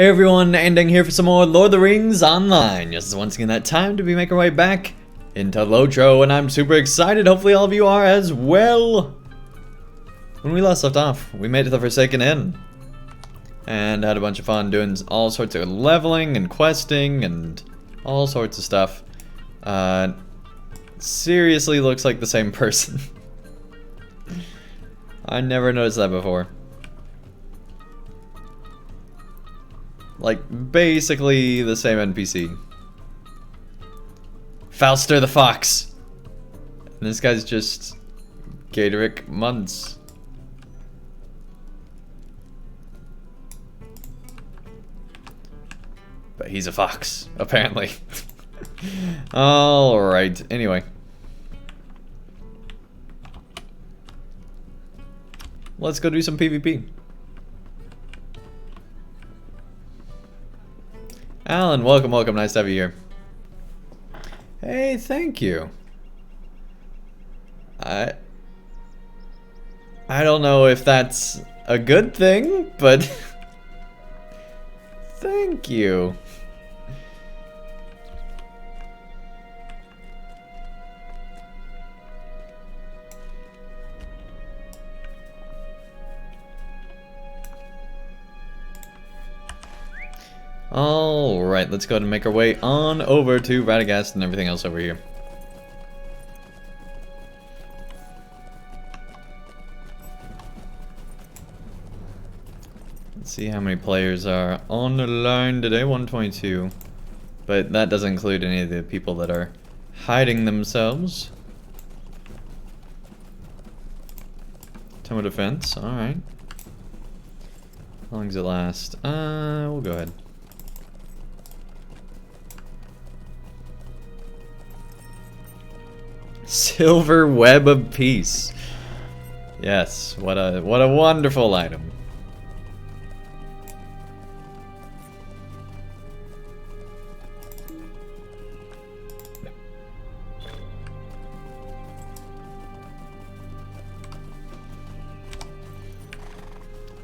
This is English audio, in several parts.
Hey everyone, Andang here for some more Lord of the Rings Online. Yes, it's once again that time to be making our way back into LOTRO, and I'm super excited. Hopefully all of you are as well. When we last left off, we made it to the Forsaken Inn. And had a bunch of fun doing all sorts of leveling and questing and all sorts of stuff. Seriously looks like the same person. I never noticed that before. Like, basically the same NPC. Falster the Fox! And this guy's just Gaderick Muntz. But he's a fox, apparently. Alright, anyway. Let's go do some PvP. Alan, welcome, welcome. Nice to have you here. Hey, thank you. I don't know if that's a good thing, but thank you. Alright, let's go ahead and make our way on over to Radagast and everything else over here. Let's see how many players are on the line today. 122. But that doesn't include any of the people that are hiding themselves. Tome of defense, alright. How long does it last? We'll go ahead. Silver Web of Peace. Yes, what a wonderful item.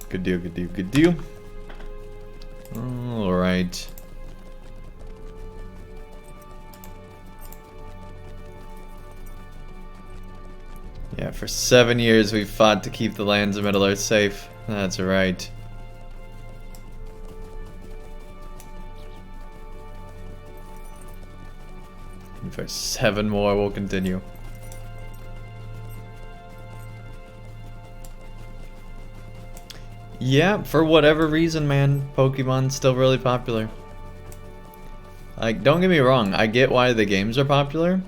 Good deal, good deal, good deal. All right. Yeah, for 7 years we've fought to keep the lands of Middle-earth safe. That's right. And for 7 more we'll continue. Yeah, for whatever reason, man, Pokemon's still really popular. Like, don't get me wrong, I get why the games are popular.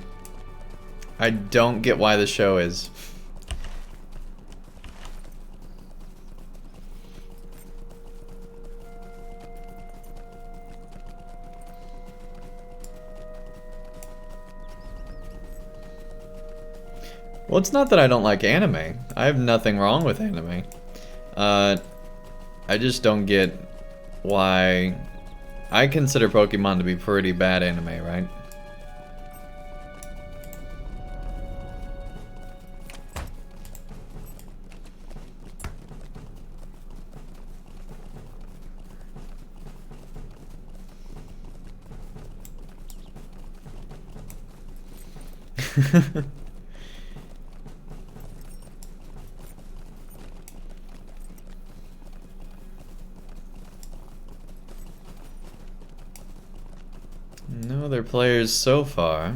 I don't get why the show is. Well, it's not that I don't like anime. I have nothing wrong with anime. I just don't get why. I consider Pokemon to be pretty bad anime, right? No other players so far.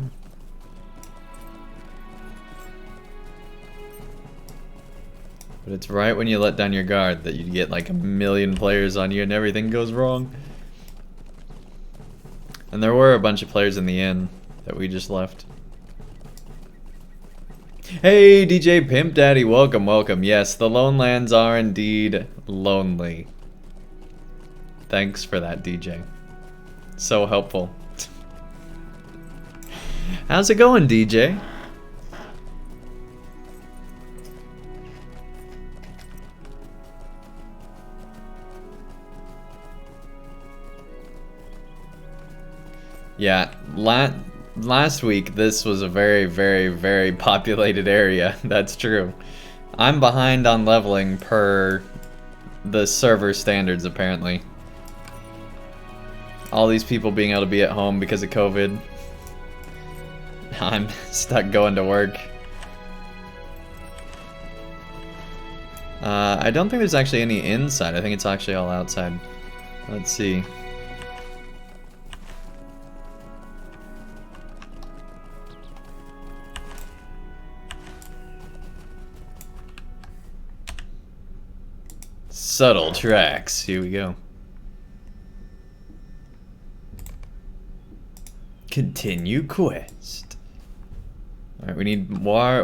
But it's right when you let down your guard that you get like 1,000,000 players on you and everything goes wrong. And there were a bunch of players in the inn that we just left. Hey, DJ Pimp Daddy, welcome, welcome. Yes, the Lone Lands are indeed lonely. Thanks for that, DJ. So helpful. How's it going, DJ? Yeah, last week this was a very, very, very populated area. That's true. I'm behind on leveling per the server standards, apparently. all these people being able to be at home because of COVID. I'm stuck going to work. I don't think there's actually any inside. I think it's actually all outside. Let's see. Subtle tracks. Here we go. Continue quest. Alright, we need wargwargs,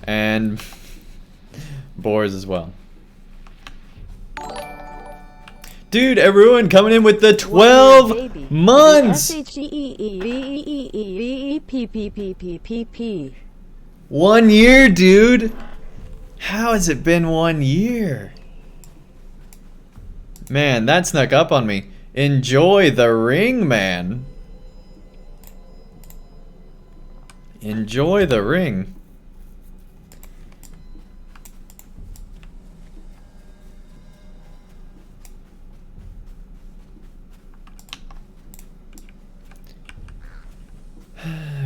and boars as well. Dude, everyone coming in with the 12 months! 1 year, dude! How has it been 1 year? Man, that snuck up on me. Enjoy the ring, man. Enjoy the ring.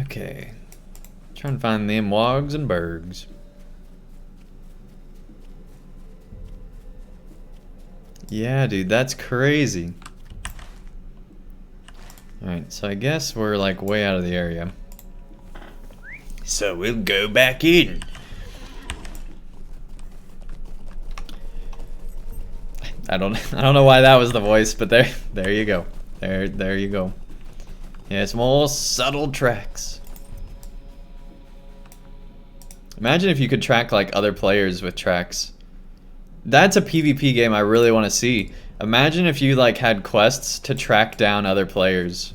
Okay. Trying to find them wogs and bergs. Yeah, dude, that's crazy. Alright, so I guess we're like way out of the area. So we'll go back in. I don't know why that was the voice, but there you go. There you go. Yeah, some more subtle tracks. Imagine if you could track like other players with tracks. That's a PvP game I really want to see. Imagine if you like had quests to track down other players.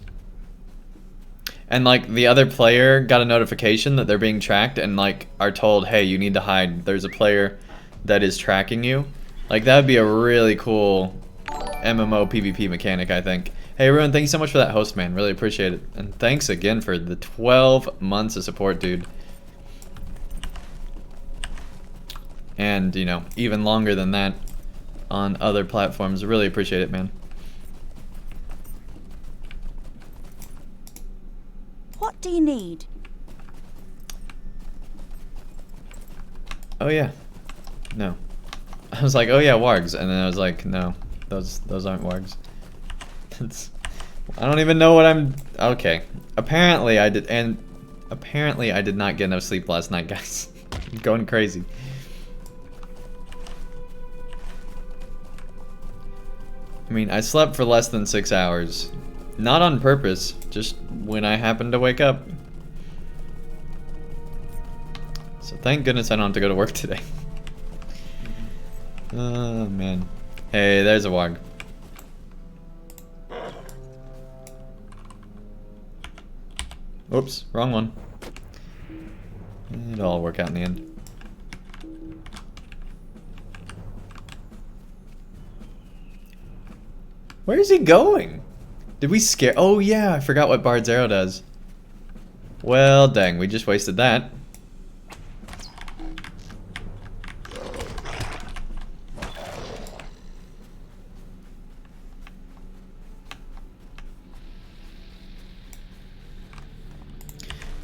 And like the other player got a notification that they're being tracked and like are told, hey, you need to hide. There's a player that is tracking you. Like that would be a really cool MMO PvP mechanic, I think. Hey everyone, thank you so much for that host, man. Really appreciate it. And thanks again for the 12 months of support, dude. And, you know, even longer than that on other platforms. Really appreciate it, man. What do you need? Oh yeah. No. I was like, oh yeah, wargs, and then I was like, no, those aren't wargs. I don't even know what I'm. Okay. Apparently I did, and apparently I did not get enough sleep last night, guys. I'm going crazy. I mean, I slept for less than 6 hours. Not on purpose, just when I happened to wake up. So thank goodness I don't have to go to work today. Oh, man. Hey, there's a warg. Oops, wrong one. It'll all work out in the end. Where is he going? Did we scare? Oh yeah, I forgot what Bard's Arrow does. Well, dang, we just wasted that.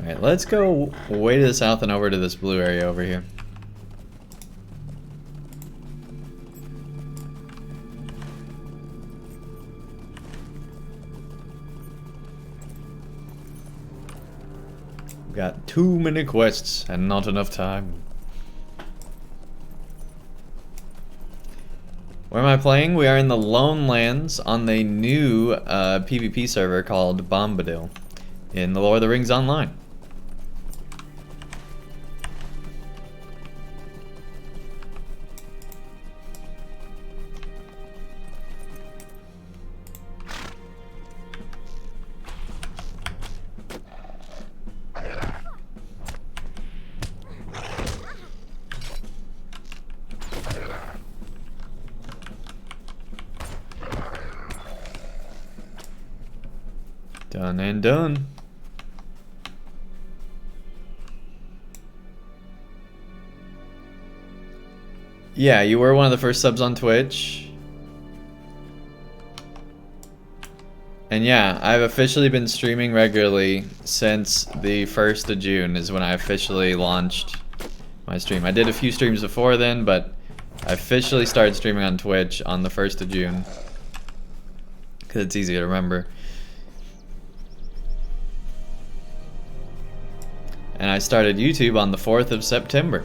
Alright, let's go way to the south and over to this blue area over here. Got too many quests and not enough time. Where am I playing? We are in the Lone Lands on the new PvP server called Bombadil in the Lord of the Rings Online. Done and done. Yeah, you were one of the first subs on Twitch. And yeah, I've officially been streaming regularly since the 1st of June is when I officially launched my stream. I did a few streams before then, but I officially started streaming on Twitch on the 1st of June. Because it's easy to remember. And I started YouTube on the 4th of September.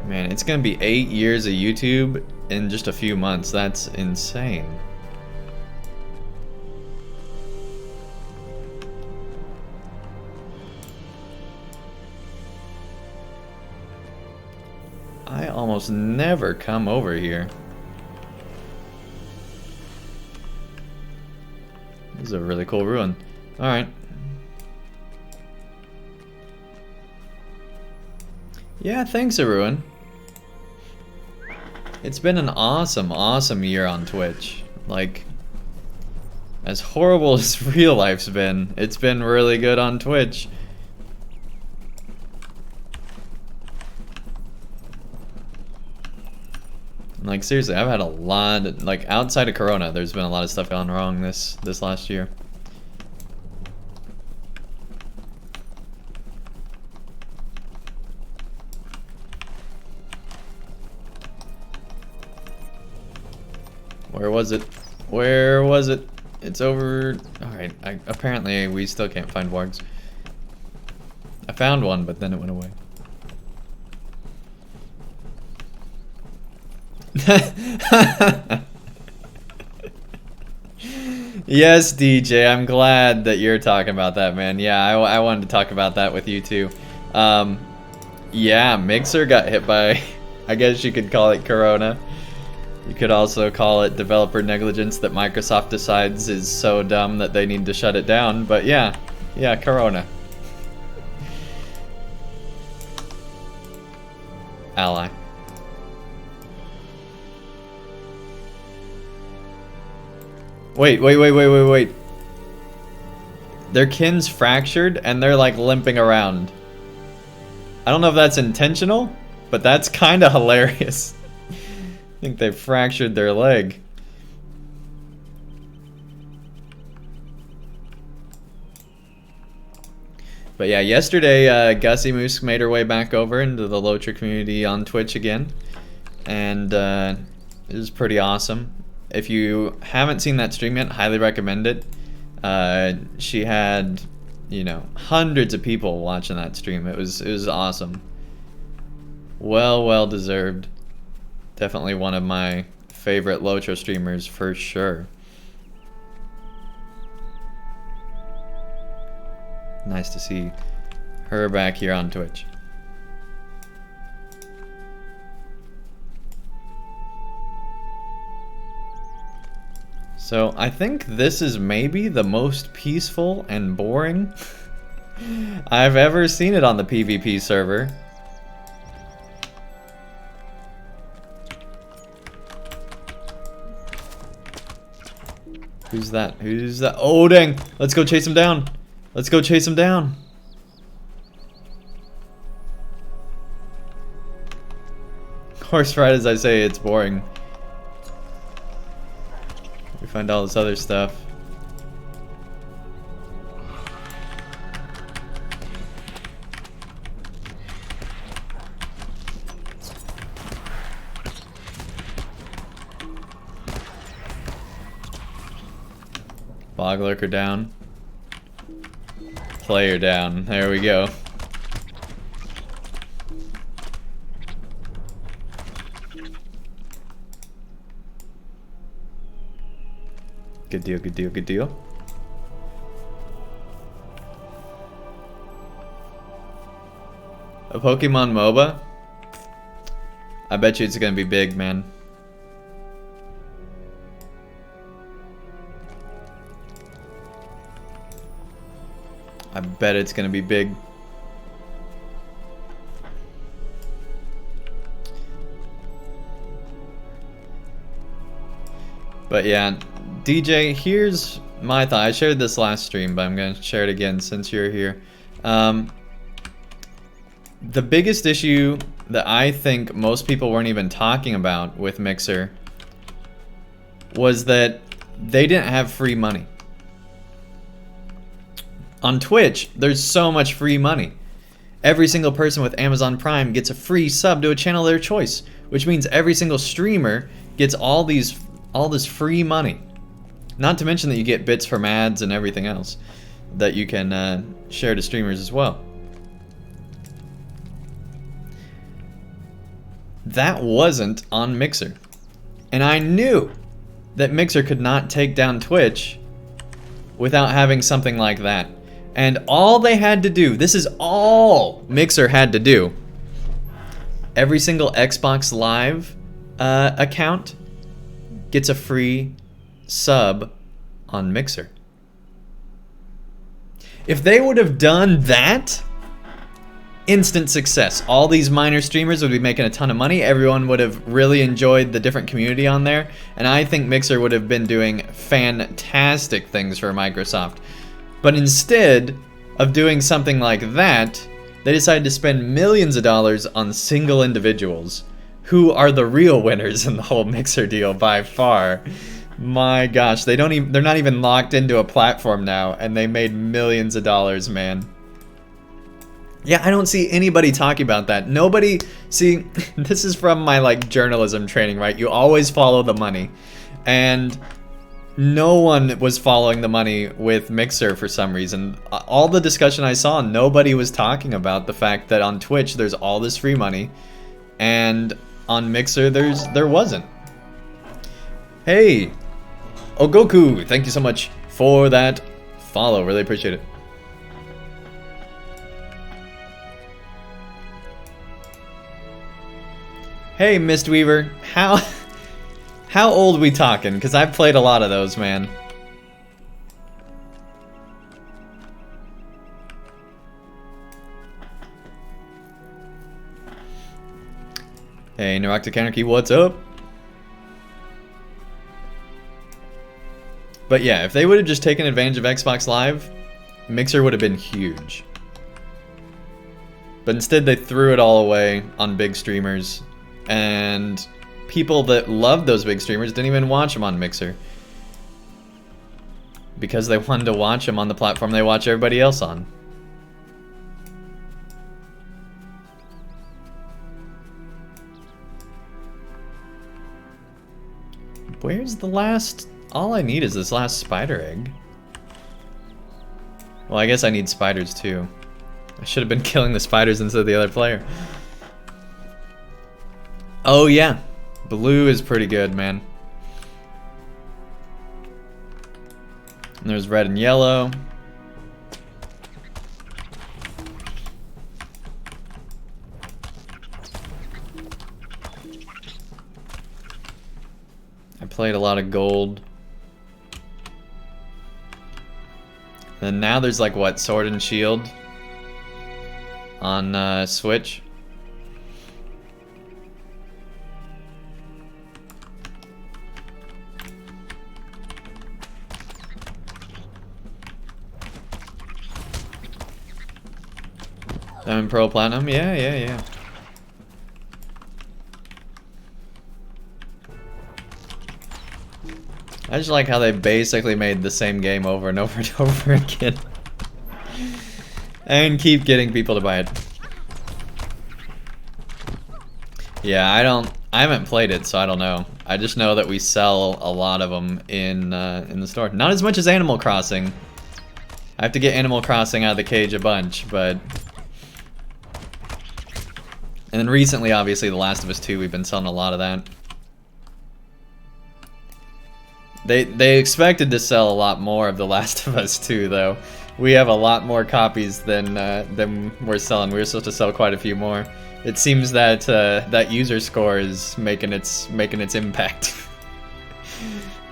Man, it's gonna be 8 years of YouTube in just a few months. That's insane. I almost never come over here. This is a really cool ruin. Alright. Yeah, thanks, a ruin. It's been an awesome, awesome year on Twitch. Like, as horrible as real life's been, it's been really good on Twitch. Like, seriously, I've had a lot, like, outside of Corona, there's been a lot of stuff gone wrong this last year. Where was it? Where was it? It's over. Alright, apparently we still can't find wargs. I found one, but then it went away. Yes, DJ, I'm glad that you're talking about that, man. Yeah, I wanted to talk about that with you too. Yeah, Mixer got hit by, I guess you could call it Corona. You could also call it developer negligence that Microsoft decides is so dumb that they need to shut it down. But yeah, Corona. Ally. Wait. Their kin's fractured and they're like limping around. I don't know if that's intentional, but that's kind of hilarious. I think they fractured their leg. But yeah, yesterday Gussie Moose made her way back over into the LOTRO community on Twitch again. And it was pretty awesome. If you haven't seen that stream yet, highly recommend it. She had, you know, hundreds of people watching that stream. It was awesome. Well deserved. Definitely one of my favorite LOTRO streamers for sure. Nice to see her back here on Twitch. So I think this is maybe the most peaceful and boring I've ever seen it on the PvP server. Who's that? Who's that? Oh, dang. Let's go chase him down. Let's go chase him down. Of course, right as I say, it's boring. We find all this other stuff. Bog lurker down. Player down. There we go. Good deal, good deal, good deal. A Pokemon MOBA? I bet you it's gonna be big, man. I bet it's gonna be big. But yeah, DJ, here's my thought. I shared this last stream, but I'm gonna share it again since you're here. The biggest issue that I think most people weren't even talking about with Mixer was that they didn't have free money. On Twitch, there's so much free money. Every single person with Amazon Prime gets a free sub to a channel of their choice, which means every single streamer gets all this free money. Not to mention that you get bits from ads and everything else that you can share to streamers as well. That wasn't on Mixer. And I knew that Mixer could not take down Twitch without having something like that. And all they had to do, this is all Mixer had to do. Every single Xbox Live account gets a free sub on Mixer. If they would have done that, instant success. All these minor streamers would be making a ton of money. Everyone would have really enjoyed the different community on there. And I think Mixer would have been doing fantastic things for Microsoft. But instead of doing something like that, they decided to spend millions of dollars on single individuals who are the real winners in the whole Mixer deal by far. My gosh, they're not even locked into a platform now, and they made millions of dollars, man. Yeah, I don't see anybody talking about that. Nobody, see, this is from my like journalism training, right? You always follow the money. And no one was following the money with Mixer for some reason. All the discussion I saw, nobody was talking about the fact that on Twitch there's all this free money, and on Mixer there wasn't. Hey, Ogoku, thank you so much for that follow. Really appreciate it. Hey, Mistweaver, how old we talking? Because I've played a lot of those, man. Hey, Neurotic Anarchy, what's up? But yeah, if they would have just taken advantage of Xbox Live, Mixer would have been huge. But instead they threw it all away on big streamers, and people that loved those big streamers didn't even watch them on Mixer. Because they wanted to watch them on the platform they watch everybody else on. Where's the last... All I need is this last spider egg. Well, I guess I need spiders too. I should have been killing the spiders instead of the other player. Oh yeah, blue is pretty good, man. And there's red and yellow. I played a lot of gold. And now there's like what, Sword and Shield on Switch. I'm in Pro Platinum, yeah. I just like how they basically made the same game over and over and over again. And keep getting people to buy it. Yeah, I haven't played it, so I don't know. I just know that we sell a lot of them in the store. Not as much as Animal Crossing. I have to get Animal Crossing out of the cage a bunch, but... And then recently, obviously, The Last of Us 2, we've been selling a lot of that. They expected to sell a lot more of The Last of Us 2, though. We have a lot more copies than we're selling. We were supposed to sell quite a few more. It seems that that user score is making its impact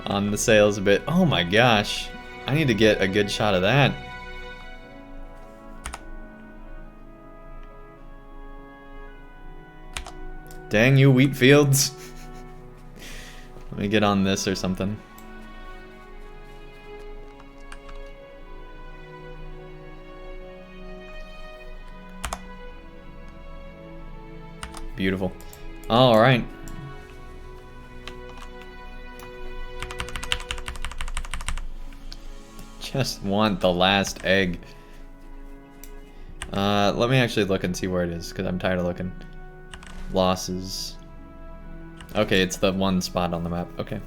on the sales a bit. Oh my gosh, I need to get a good shot of that. Dang you, wheat fields. Let me get on this or something. Beautiful. All right. Just want the last egg. Let me actually look and see where it is, because I'm tired of looking. Losses. Okay, it's the one spot on the map. Okay.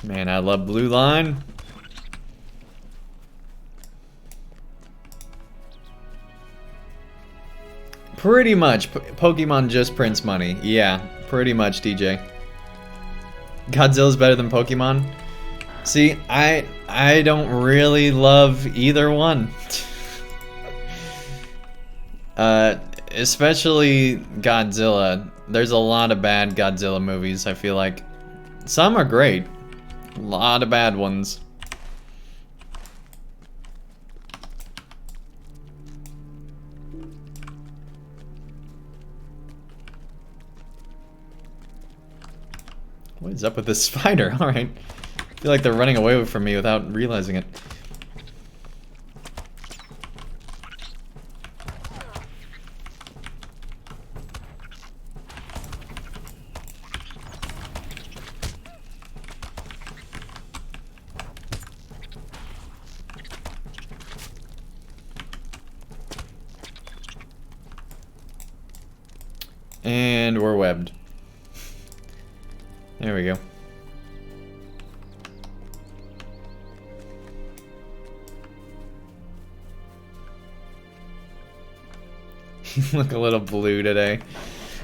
Man, I love blue line. Pretty much. Pokemon just prints money. Yeah, pretty much, DJ. Godzilla's better than Pokemon? See, I don't really love either one. Especially Godzilla. There's a lot of bad Godzilla movies, I feel like. Some are great. A lot of bad ones. What is up with this spider? Alright. I feel like they're running away from me without realizing it. And we're webbed. There we go. You look a little blue today.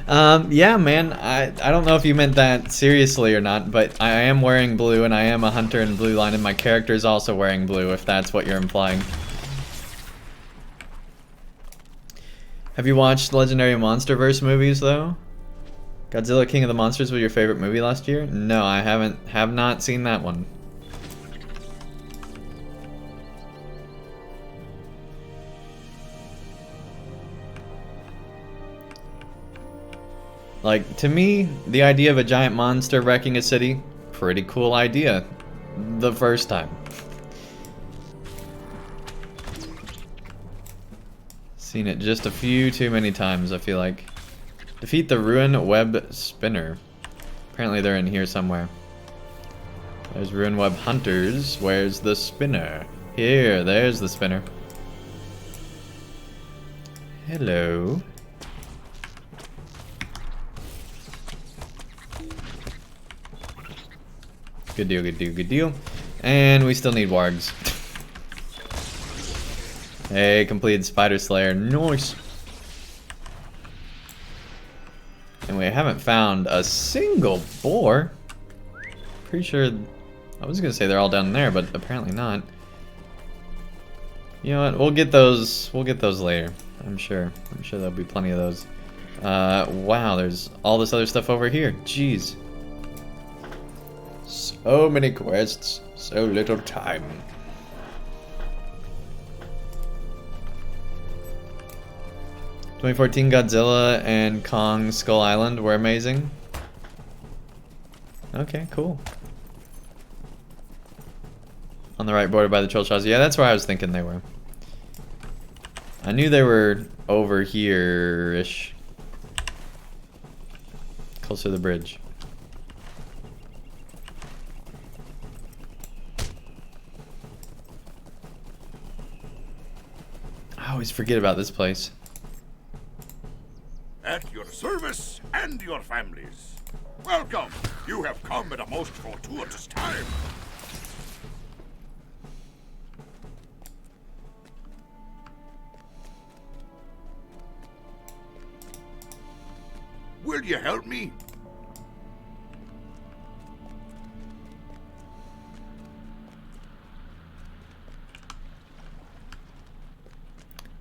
Yeah, man, I don't know if you meant that seriously or not, but I am wearing blue and I am a hunter in blue line and my character is also wearing blue, if that's what you're implying. Have you watched Legendary Monsterverse movies, though? Godzilla King of the Monsters was your favorite movie last year? No, I have not seen that one. Like, to me, the idea of a giant monster wrecking a city, pretty cool idea. The first time. Seen it just a few too many times, I feel like. Defeat the Ruin Web Spinner. Apparently they're in here somewhere. There's Ruin Web Hunters. Where's the spinner? Here, there's the spinner. Hello. Good deal, good deal, good deal. And we still need wargs. Hey, completed Spider Slayer. Nice. And we haven't found a single boar. Pretty sure... I was gonna say they're all down there, but apparently not. You know what? We'll get those later. I'm sure there'll be plenty of those. Wow, there's all this other stuff over here. Jeez. So many quests, so little time. "2014 Godzilla and Kong Skull Island were amazing." Okay, cool. On the right border by the troll shots. Yeah, that's where I was thinking they were. I knew they were over here-ish. Closer to the bridge. I always forget about this place. At your service and your families. Welcome. You have come at a most fortuitous time. Will you help me?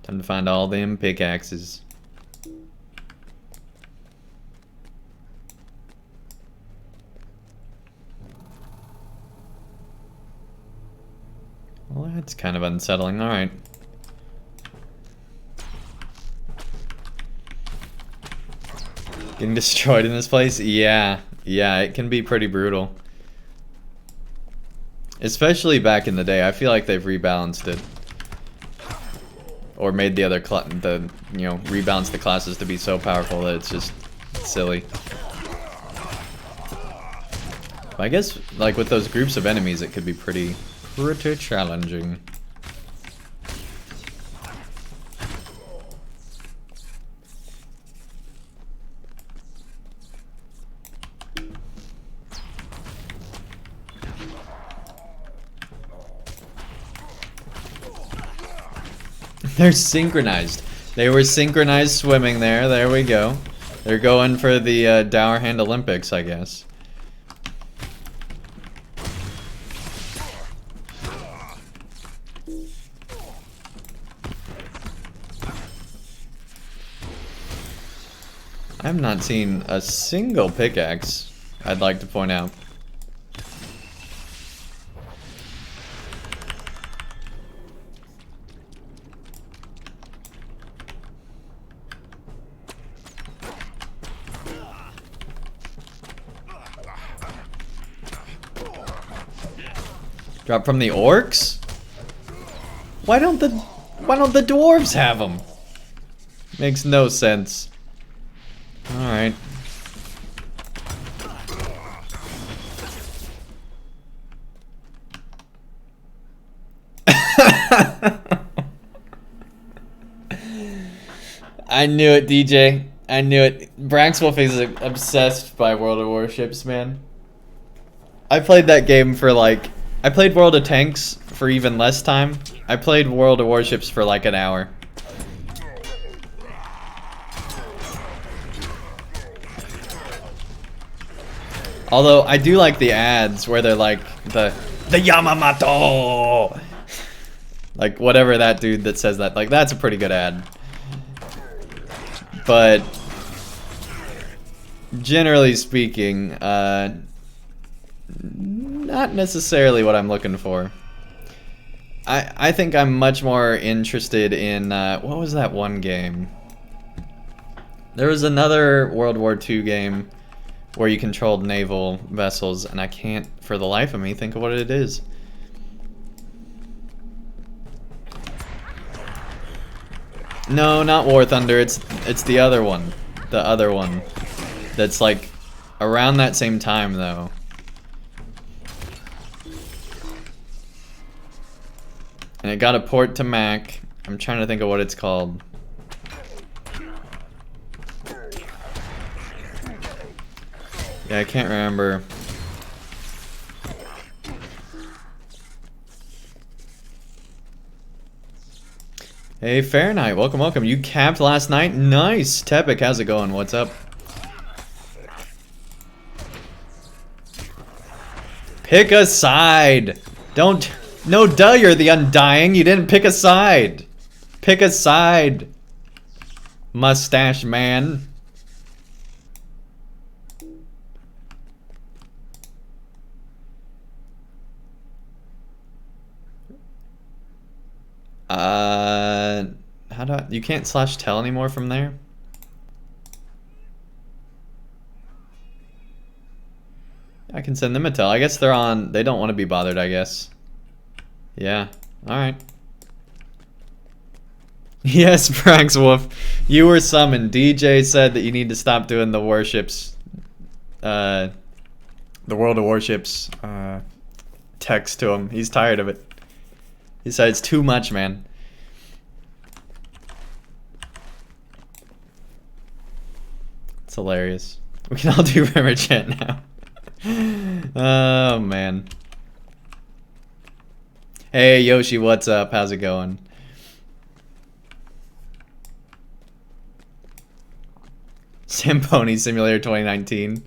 Time to find all them pickaxes. Well, that's kind of unsettling. All right. Getting destroyed in this place? Yeah. Yeah, it can be pretty brutal. Especially back in the day, I feel like they've rebalanced it. Or made the other rebalanced the classes to be so powerful that it's just silly. But I guess, like, with those groups of enemies, it could be pretty challenging. They're synchronized. They were synchronized swimming there. There we go. They're going for the Dower Hand Olympics, I guess. I have not seen a single pickaxe, I'd like to point out. Drop from the orcs? Why don't the dwarves have them? Makes no sense. All right. I knew it, DJ. I knew it. Braxwolf is obsessed by World of Warships, man. I played that game for like... I played World of Tanks for even less time. I played World of Warships for like an hour. Although I do like the ads where they're like the Yamamoto, like whatever that dude that says that, like that's a pretty good ad. But generally speaking, not necessarily what I'm looking for. I think I'm much more interested in what was that one game? There was another World War II game where you controlled naval vessels, and I can't for the life of me think of what it is. No, not War Thunder. It's the other one. The other one. That's like around that same time though. And it got a port to Mac. I'm trying to think of what it's called. Yeah, I can't remember. Hey, Fahrenheit, welcome, welcome. You capped last night? Nice! Tepic, how's it going? What's up? Pick a side! Don't... No, duh, you're the Undying. You didn't pick a side. Pick a side. Mustache man. How do I... You can't slash tell anymore from there? I can send them a tell. I guess they're on... They don't want to be bothered, I guess. Yeah. Alright. Yes, Braxwolf. You were summoned. DJ said that you need to stop doing the warships. The World of Warships text to him. He's tired of it. He said it's too much, man. It's hilarious. We can all do River Chat now. Oh, man. Hey, Yoshi, what's up? How's it going? Samponi Simulator 2019.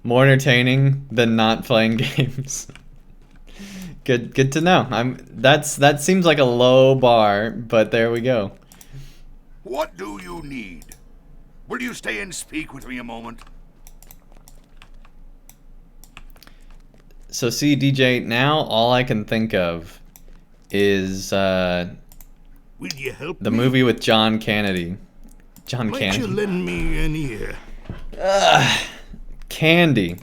More entertaining than not playing games. Good to know. That seems like a low bar, but there we go. What do you need? Will you stay and speak with me a moment? So see, DJ, now all I can think of is Will you help the me? movie with John Candy. John Might Candy. you lend me an ear? Candy.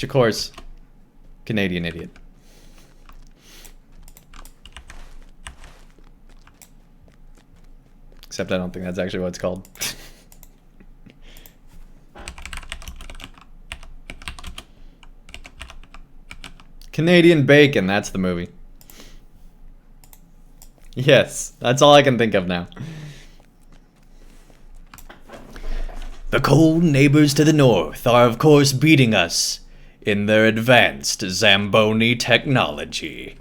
Which, of course, Canadian idiot. Except I don't think that's actually what it's called. Canadian Bacon, that's the movie. Yes, that's all I can think of now. The cold neighbors to the north are of course beating us in their advanced Zamboni technology.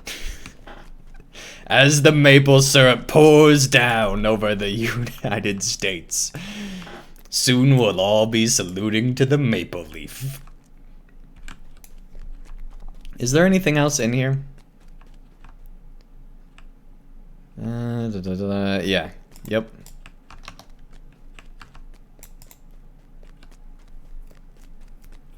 As the maple syrup pours down over the United States, soon we'll all be saluting to the maple leaf. Is there anything else in here? Yeah. Yep.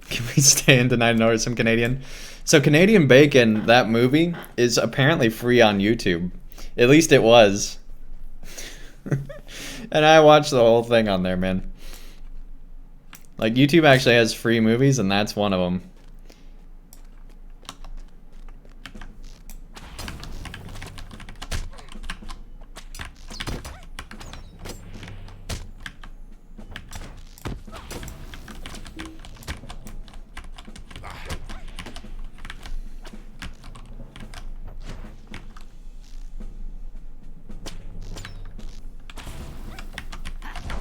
Can we stay in tonight and order some Canadian? So Canadian Bacon, that movie, is apparently free on YouTube. At least it was. And I watched the whole thing on there, man. Like, YouTube actually has free movies, and that's one of them.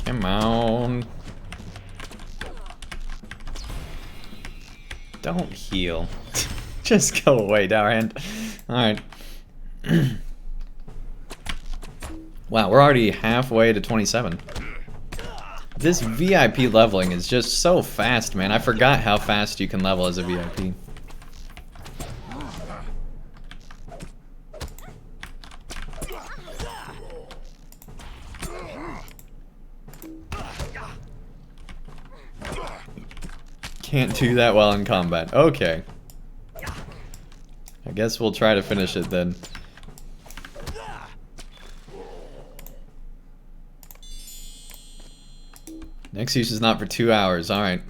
Come on. Don't heal. Just go away, Dowerhand. Alright. Wow, we're already halfway to 27. This VIP leveling is just so fast, man. I forgot how fast you can level as a VIP. Can't do that well in combat. Okay. I guess we'll try to finish it then. Next use is not for 2 hours. Alright.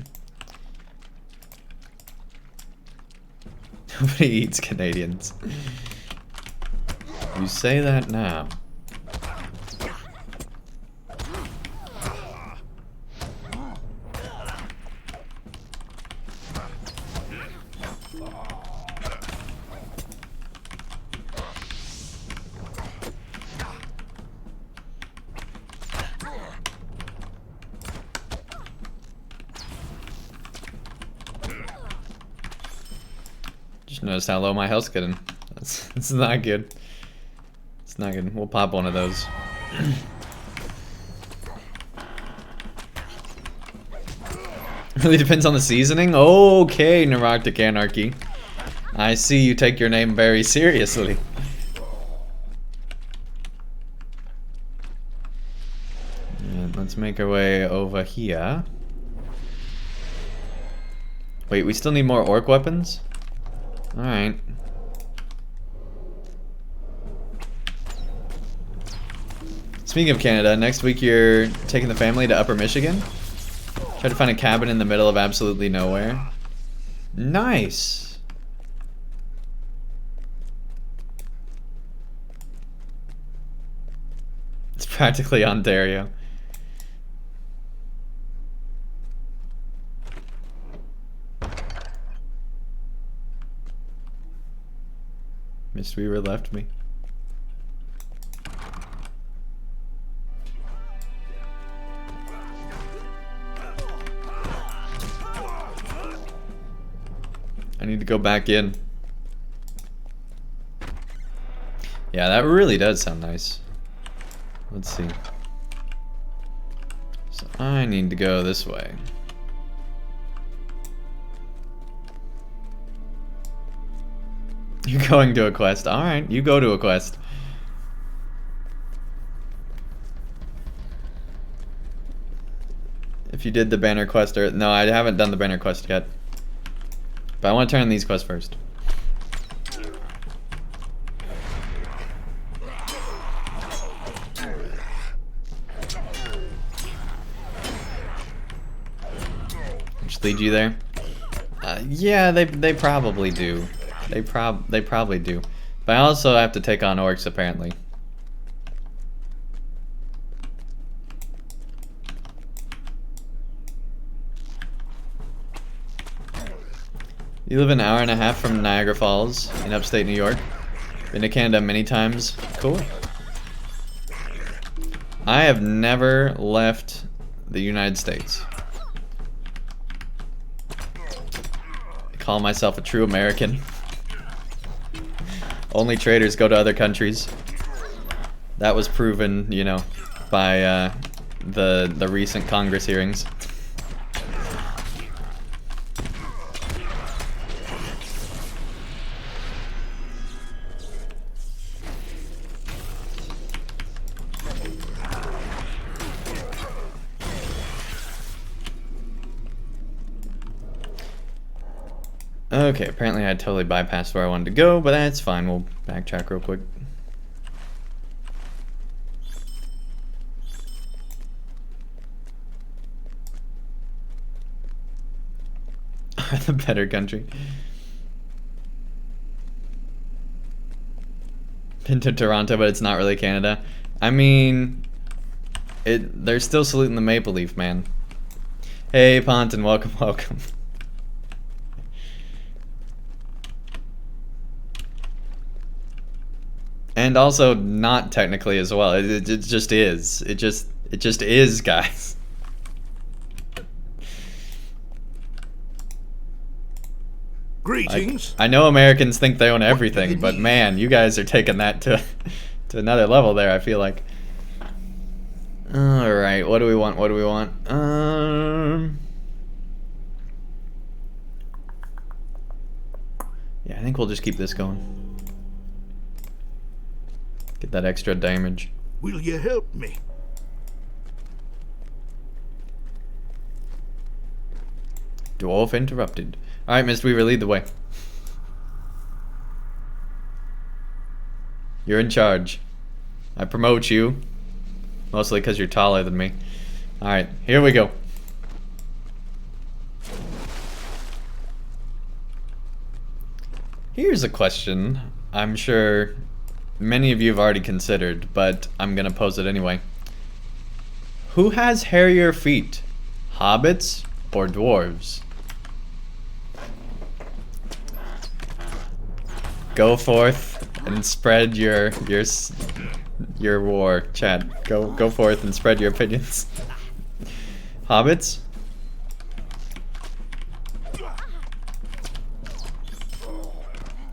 Nobody eats Canadians. You say that now. Just noticed how low my health's getting. That's not good. It's not good. We'll pop one of those. Really depends on the seasoning? Okay, Neurotic Anarchy. I see you take your name very seriously. And let's make our way over here. Wait, we still need more orc weapons? Alright. Speaking of Canada, next week you're taking the family to Upper Michigan? Try to find a cabin in the middle of absolutely nowhere. Nice! It's practically Ontario. Mistweaver left me. I need to go back in. Yeah, that really does sound nice. Let's see. So I need to go this way. You're going to a quest. Alright, you go to a quest. If you did the banner quest or... No, I haven't done the banner quest yet. But I want to turn on these quests first. Just lead you there. Yeah, they probably do. They probably do. But I also have to take on orcs apparently. You live an hour and a half from Niagara Falls in upstate New York. Been to Canada many times. Cool. I have never left the United States. I call myself a true American. Only traitors go to other countries. That was proven, you know, by the recent Congress hearings. Okay, apparently I totally bypassed where I wanted to go, but that's fine. We'll backtrack real quick. The better country. Been to Toronto, but it's not really Canada. I mean, they're still saluting the Maple Leaf, man. Hey, Ponton, welcome, welcome. And also not technically as well. It just is. It just is, guys. Greetings. I know Americans think they own everything, but man, you guys are taking that to another level there, I feel like. All right, what do we want? What do we want? Yeah, I think we'll just keep this going. Get that extra damage. Will you help me? Dwarf interrupted. Alright, Mistweaver, lead the way. You're in charge. I promote you. Mostly because you're taller than me. Alright, here we go. Here's a question I'm sure many of you have already considered, but I'm gonna pose it anyway. Who has hairier feet? Hobbits or dwarves? Go forth and spread your war, chat. Go forth and spread your opinions. Hobbits?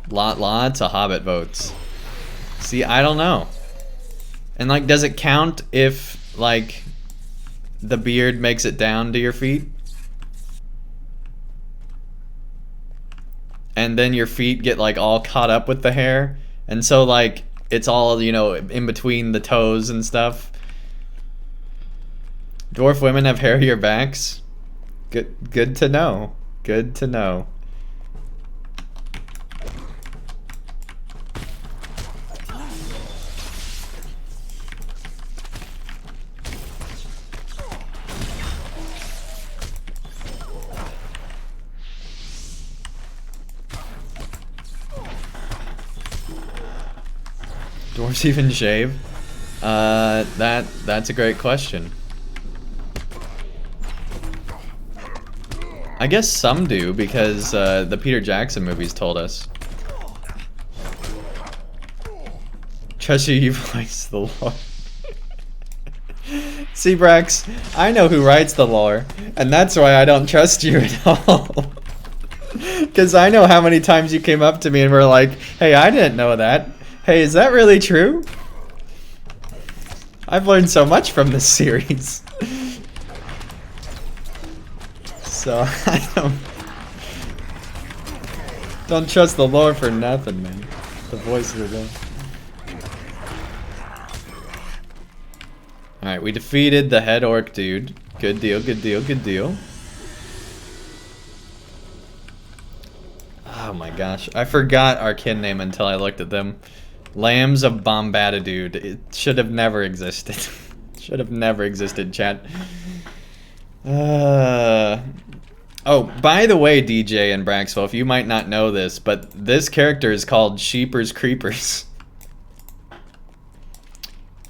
Lots of Hobbit votes. See, I don't know. And like, does it count if like the beard makes it down to your feet? And then your feet get like all caught up with the hair, and so like it's all, you know, in between the toes and stuff. Dwarf women have hairier backs. Good to know. Good to know. Dwarves even shave? That's a great question. I guess some do, because the Peter Jackson movies told us. Trust you voice the lore. See, Brax, I know who writes the lore, and that's why I don't trust you at all. Because I know how many times you came up to me and were like, hey, I didn't know that. Hey, is that really true? I've learned so much from this series. So, I don't trust the lore for nothing, man. The voice of the lore. Alright, we defeated the head orc dude. Good deal, good deal, good deal. Oh my gosh, I forgot our kin name until I looked at them. Lambs of Bombaditude. It should have never existed. Should have never existed, chat. Oh, by the way, DJ and Braxwell, you might not know this, but this character is called Sheepers Creepers.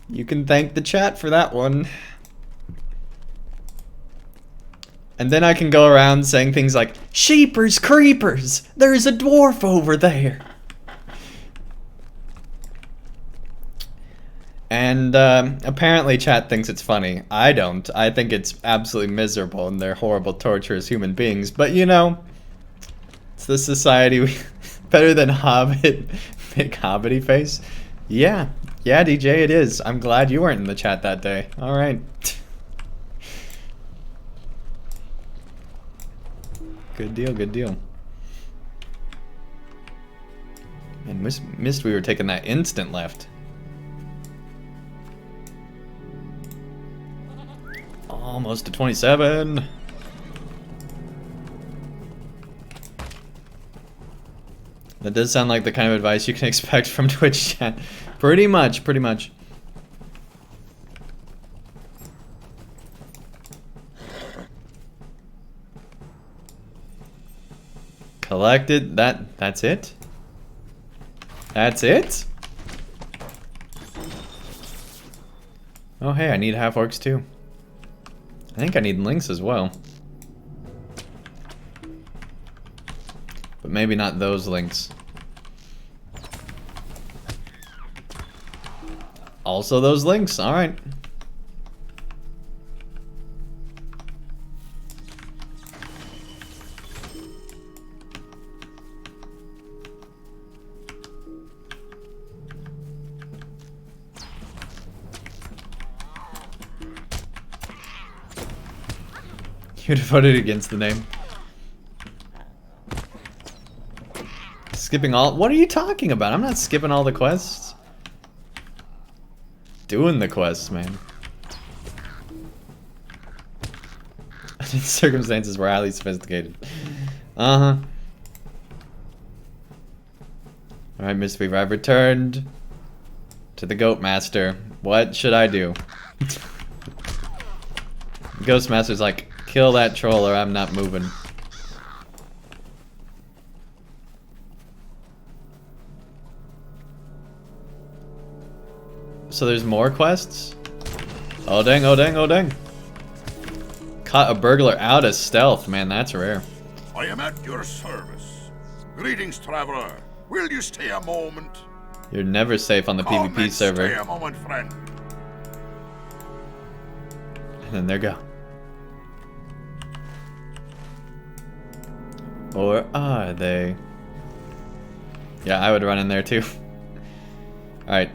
You can thank the chat for that one. And then I can go around saying things like, Sheepers Creepers! There's a dwarf over there! And apparently chat thinks it's funny. I don't. I think it's absolutely miserable and they're horrible, torturous human beings. But you know, it's the society we... Better than Hobbit. Big Hobbity face? Yeah. Yeah, DJ, it is. I'm glad you weren't in the chat that day. Alright. Good deal, good deal. Man, missed we were taking that instant left. Almost to 27. That does sound like the kind of advice you can expect from Twitch chat. Pretty much, pretty much. Collected. That's it? That's it? Oh hey, I need half orcs too. I think I need links as well. But maybe not those links. Also those links, alright. You'd have voted against the name. Skipping all... What are you talking about? I'm not skipping all the quests. Doing the quests, man. Circumstances were highly sophisticated. Uh-huh. Alright, Miss Weaver, I've returned to the Goat Master. What should I do? Ghost Master's like, kill that troll or I'm not moving. So there's more quests? Oh dang, oh dang, oh dang. Caught a burglar out of stealth, man, that's rare. I am at your service. Greetings, traveler. Will you stay a moment? You're never safe on the Come PvP and server. Stay a moment, friend. And then there go. Or are they? Yeah, I would run in there too. Alright.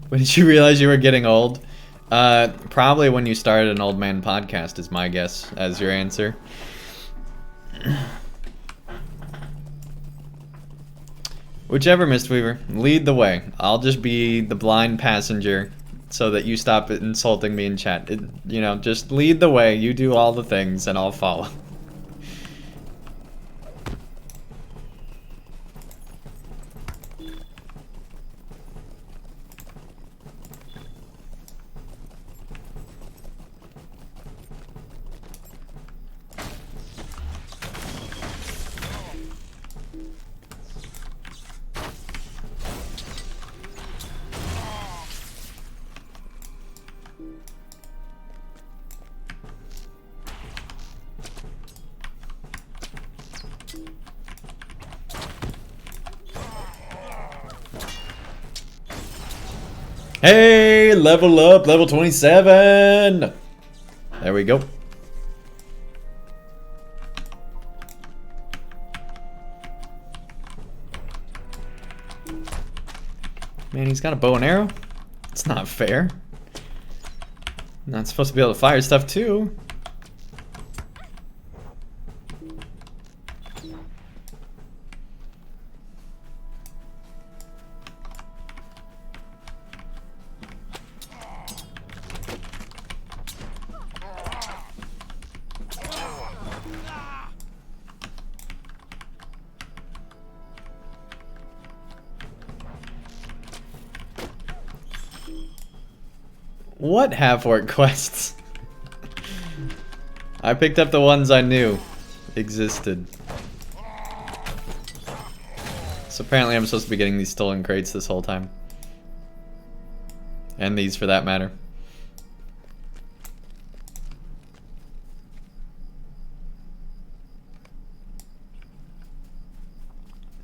When did you realize you were getting old? Probably when you started an old man podcast is my guess as your answer. Whichever, Mistweaver. Lead the way. I'll just be the blind passenger so that you stop insulting me in chat. You know, just lead the way. You do all the things and I'll follow. Hey, level up, level 27. There we go. Man, he's got a bow and arrow. It's not fair. Not supposed to be able to fire stuff too. What half-orc quests? I picked up the ones I knew existed. So apparently I'm supposed to be getting these stolen crates this whole time. And these for that matter.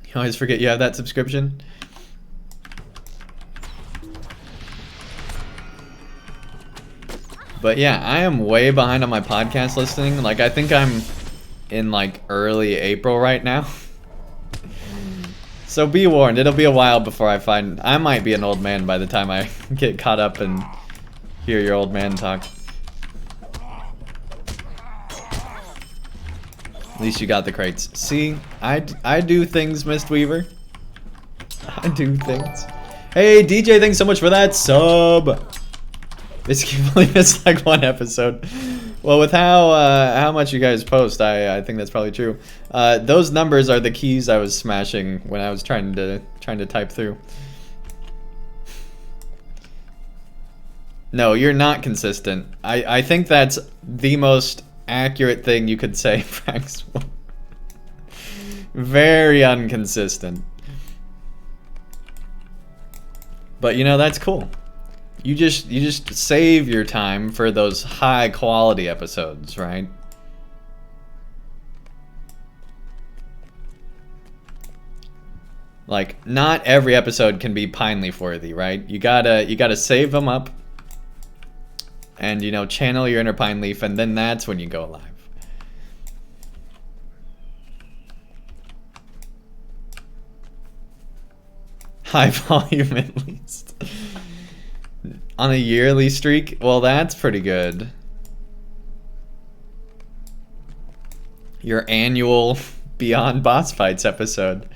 You always forget you have that subscription. But yeah, I am way behind on my podcast listening. Like, I think I'm in like early April right now. So be warned, it'll be a while before I might be an old man by the time I get caught up and hear your old man talk. At least you got the crates. See, I do things, Mistweaver. I do things. Hey, DJ, thanks so much for that sub. You've only missed like one episode. Well, with how much you guys post, I think that's probably true. Those numbers are the keys I was smashing when I was trying to type through. No, you're not consistent. I think that's the most accurate thing you could say, Frax. Very inconsistent. But you know, that's cool. You just save your time for those high quality episodes, right? Like, not every episode can be pine leaf worthy, right? You gotta save them up and, you know, channel your inner pine leaf, and then that's when you go live. High volume at least. On a yearly streak? Well, that's pretty good. Your annual Beyond Boss Fights episode.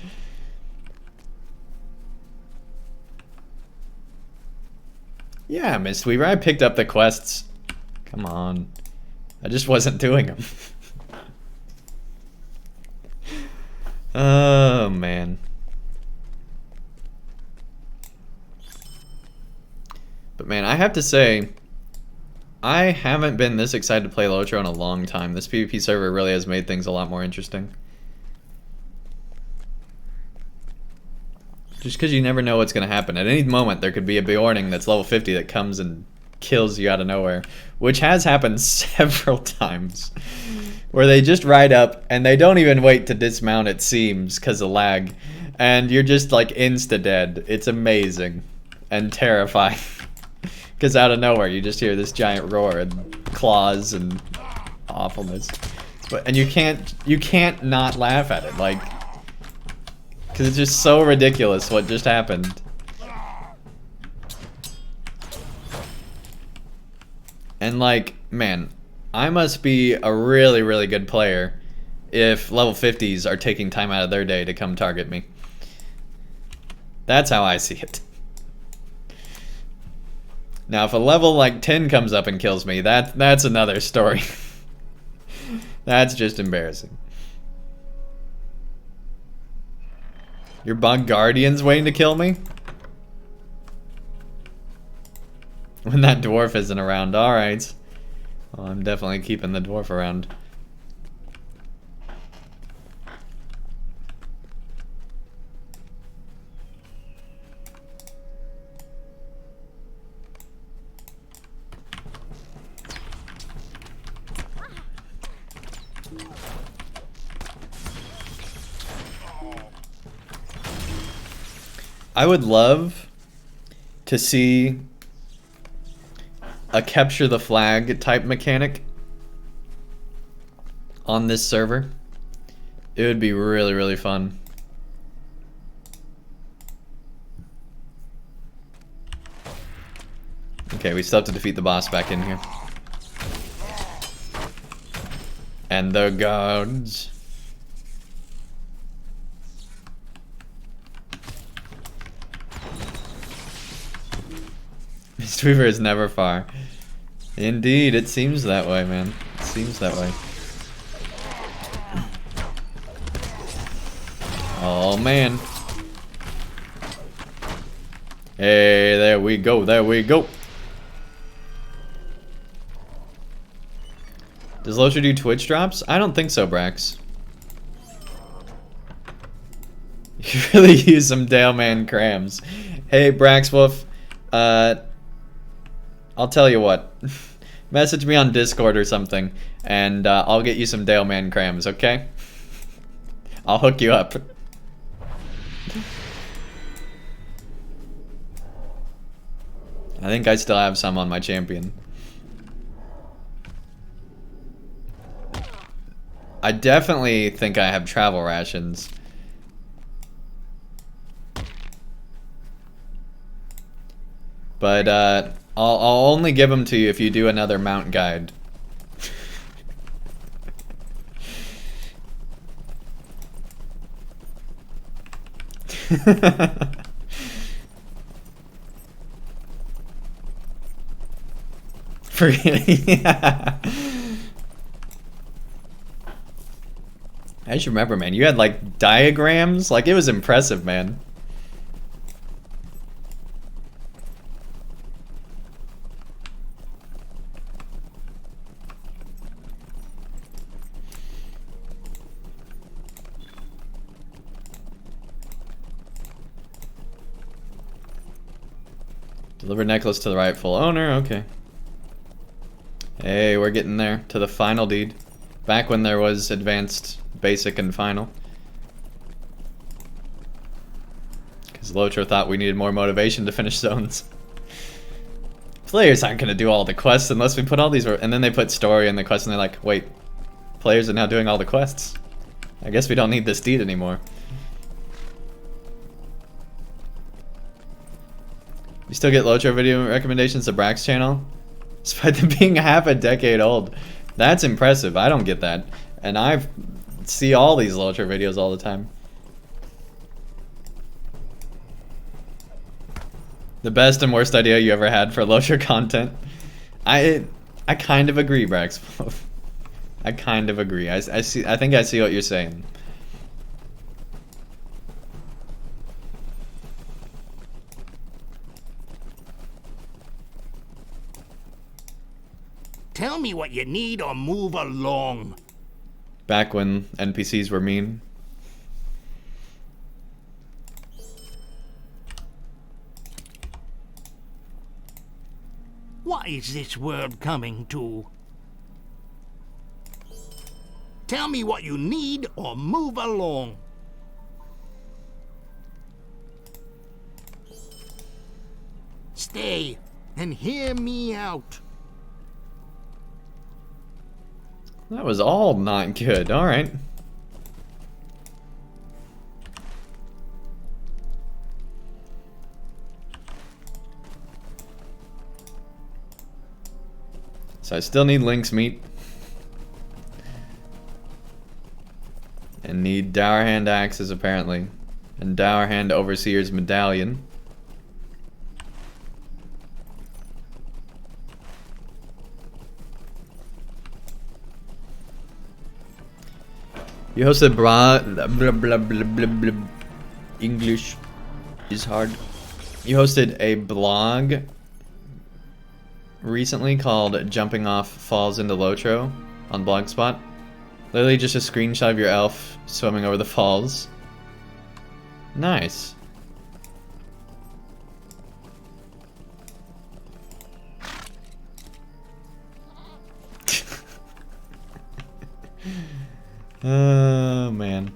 Yeah, Mistweaver, I picked up the quests. Come on. I just wasn't doing them. Oh, man. But man, I have to say, I haven't been this excited to play LOTRO in a long time. This PvP server really has made things a lot more interesting. Just because you never know what's going to happen. At any moment, there could be a Bjorning that's level 50 that comes and kills you out of nowhere. Which has happened several times. Where they just ride up, and they don't even wait to dismount, it seems, because of lag. And you're just like insta-dead. It's amazing. And terrifying. Because out of nowhere, you just hear this giant roar and claws and awfulness. And you can't not laugh at it, like, because it's just so ridiculous what just happened. And like, man, I must be a really, really good player if level 50s are taking time out of their day to come target me. That's how I see it. Now, if a level like 10 comes up and kills me, that's another story. That's just embarrassing. Your bug guardian's waiting to kill me? When that dwarf isn't around, alright. Well, I'm definitely keeping the dwarf around. I would love to see a capture the flag type mechanic on this server. It would be really, really fun. Okay, we still have to defeat the boss back in here. And the guards. Mistweaver is never far. Indeed, it seems that way, man. It seems that way. Oh, man. Hey, there we go, there we go. Does LOTRO do Twitch drops? I don't think so, Brax. You really use some Daleman crams. Hey, Braxwolf. I'll tell you what. Message me on Discord or something, and I'll get you some Daleman crams, okay? I'll hook you up. I think I still have some on my champion. I definitely think I have travel rations. But I'll only give them to you if you do another mount guide. Yeah. I just remember, man, you had like diagrams. Like, it was impressive, man. Deliver necklace to the rightful owner. Okay. Hey, we're getting there to the final deed. Back when there was advanced, basic, and final. Because LOTRO thought we needed more motivation to finish zones. Players aren't going to do all the quests unless we put all these... And then they put story in the quest and they're like, wait, players are now doing all the quests. I guess we don't need this deed anymore. You still get LOTRO video recommendations to Brax channel? Despite them being half a decade old. That's impressive. I don't get that. And I see all these LOTRO videos all the time. The best and worst idea you ever had for LOTRO content? I kind of agree, Brax. I kind of agree. I think I see what you're saying. Tell me what you need or move along. Back when NPCs were mean. What is this world coming to? Tell me what you need or move along. Stay and hear me out. That was all not good. Alright. So I still need Link's meat. And need Dour Hand axes apparently. And Dour Hand Overseer's medallion. You hosted blah blah blah blah blah blah. English is hard. You hosted a blog recently called Jumping Off Falls into LOTRO on Blogspot. Literally just a screenshot of your elf swimming over the falls. Nice. Oh, man.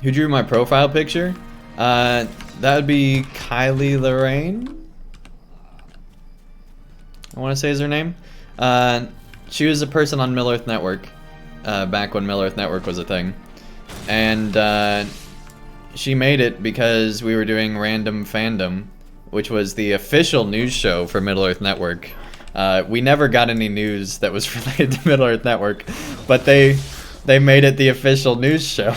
Who drew my profile picture? That would be Kylie Lorraine. I want to say is her name. She was a person on Middle Earth Network back when Middle Earth Network was a thing. And she made it because we were doing Random Fandom, which was the official news show for Middle Earth Network. We never got any news that was related to Middle Earth Network, but they made it the official news show.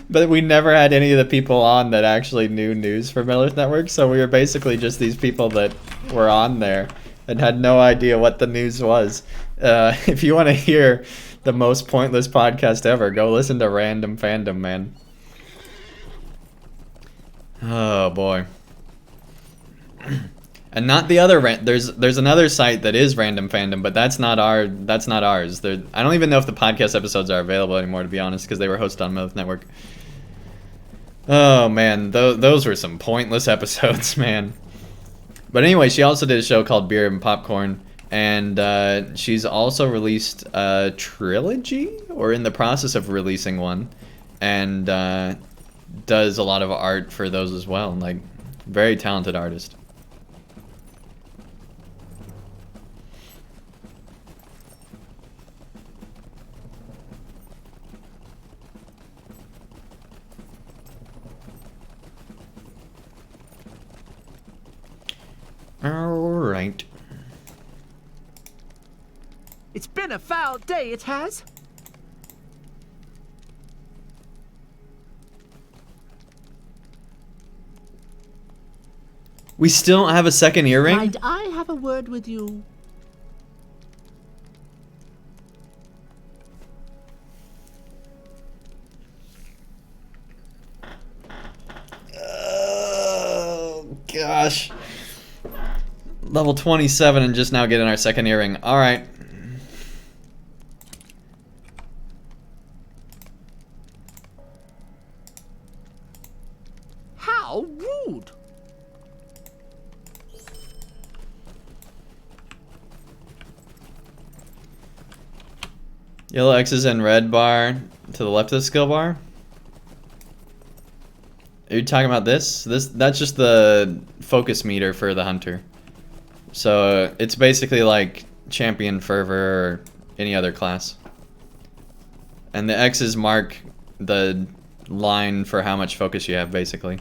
But we never had any of the people on that actually knew news for Middle Earth Network, so we were basically just these people that were on there and had no idea what the news was. If you want to hear the most pointless podcast ever, go listen to Random Fandom, man. Oh boy. And not the other there's another site that is Random Fandom, but that's not ours. I don't even know if the podcast episodes are available anymore, to be honest, because they were hosted on Myth Network. Oh man, those were some pointless episodes, man. But anyway, she also did a show called Beer and Popcorn, and she's also released a trilogy, or in the process of releasing one, and does a lot of art for those as well. Like, very talented artist. Alright. It's been a foul day, it has. We still don't have a second earring? Might I have a word with you? Oh, gosh. Level 27 and just now getting our second earring. Alright. How rude! Yellow X's and red bar to the left of the skill bar. Are you talking about this? That's just the focus meter for the hunter. So it's basically like champion fervor or any other class. And the X's mark the line for how much focus you have, basically.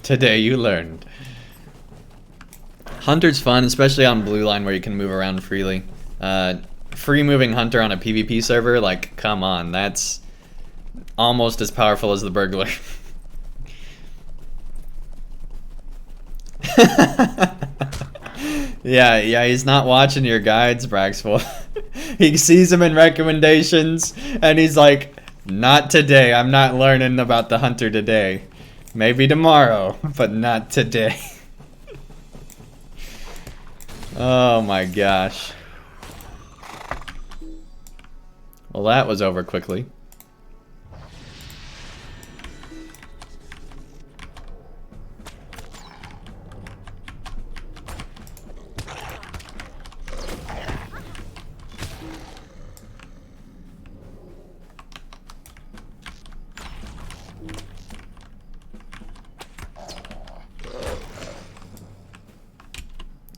Today you learned. Hunter's fun, especially on blue line where you can move around freely. Free moving hunter on a PvP server, like, come on, that's almost as powerful as the burglar. Yeah, he's not watching your guides, Braxful. He sees them in recommendations, and he's like, not today, I'm not learning about the hunter today. Maybe tomorrow, but not today. Oh my gosh. Well, that was over quickly.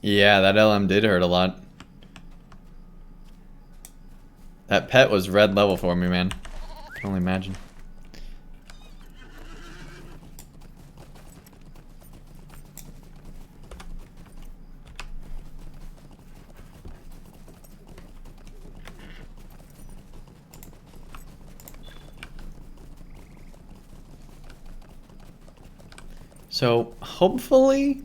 Yeah, that LM did hurt a lot. That pet was red level for me, man. I can only imagine. So hopefully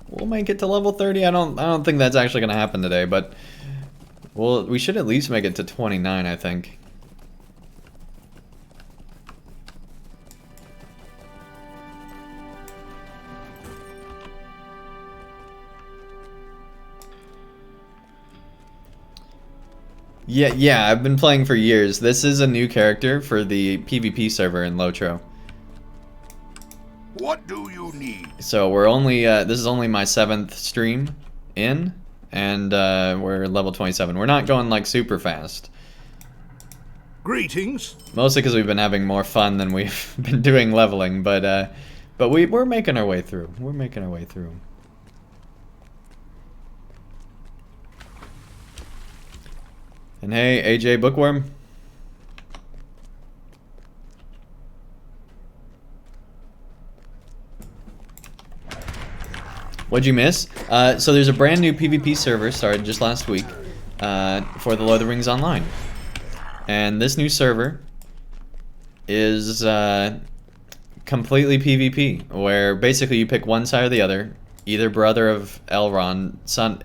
we'll make it to level 30. I don't think that's actually gonna happen today, but we should at least make it to 29, I think. Yeah, I've been playing for years. This is a new character for the PvP server in LOTRO. What do you need? So we're only, this is only my 7th stream in, and we're level 27. We're not going like super fast. Greetings. Mostly because we've been having more fun than we've been doing leveling, but we're making our way through. We're making our way through. And hey, AJ Bookworm. What'd you miss? So there's a brand new PvP server started just last week for the Lord of the Rings Online. And this new server is completely PvP, where basically you pick one side or the other, either brother of Elrond,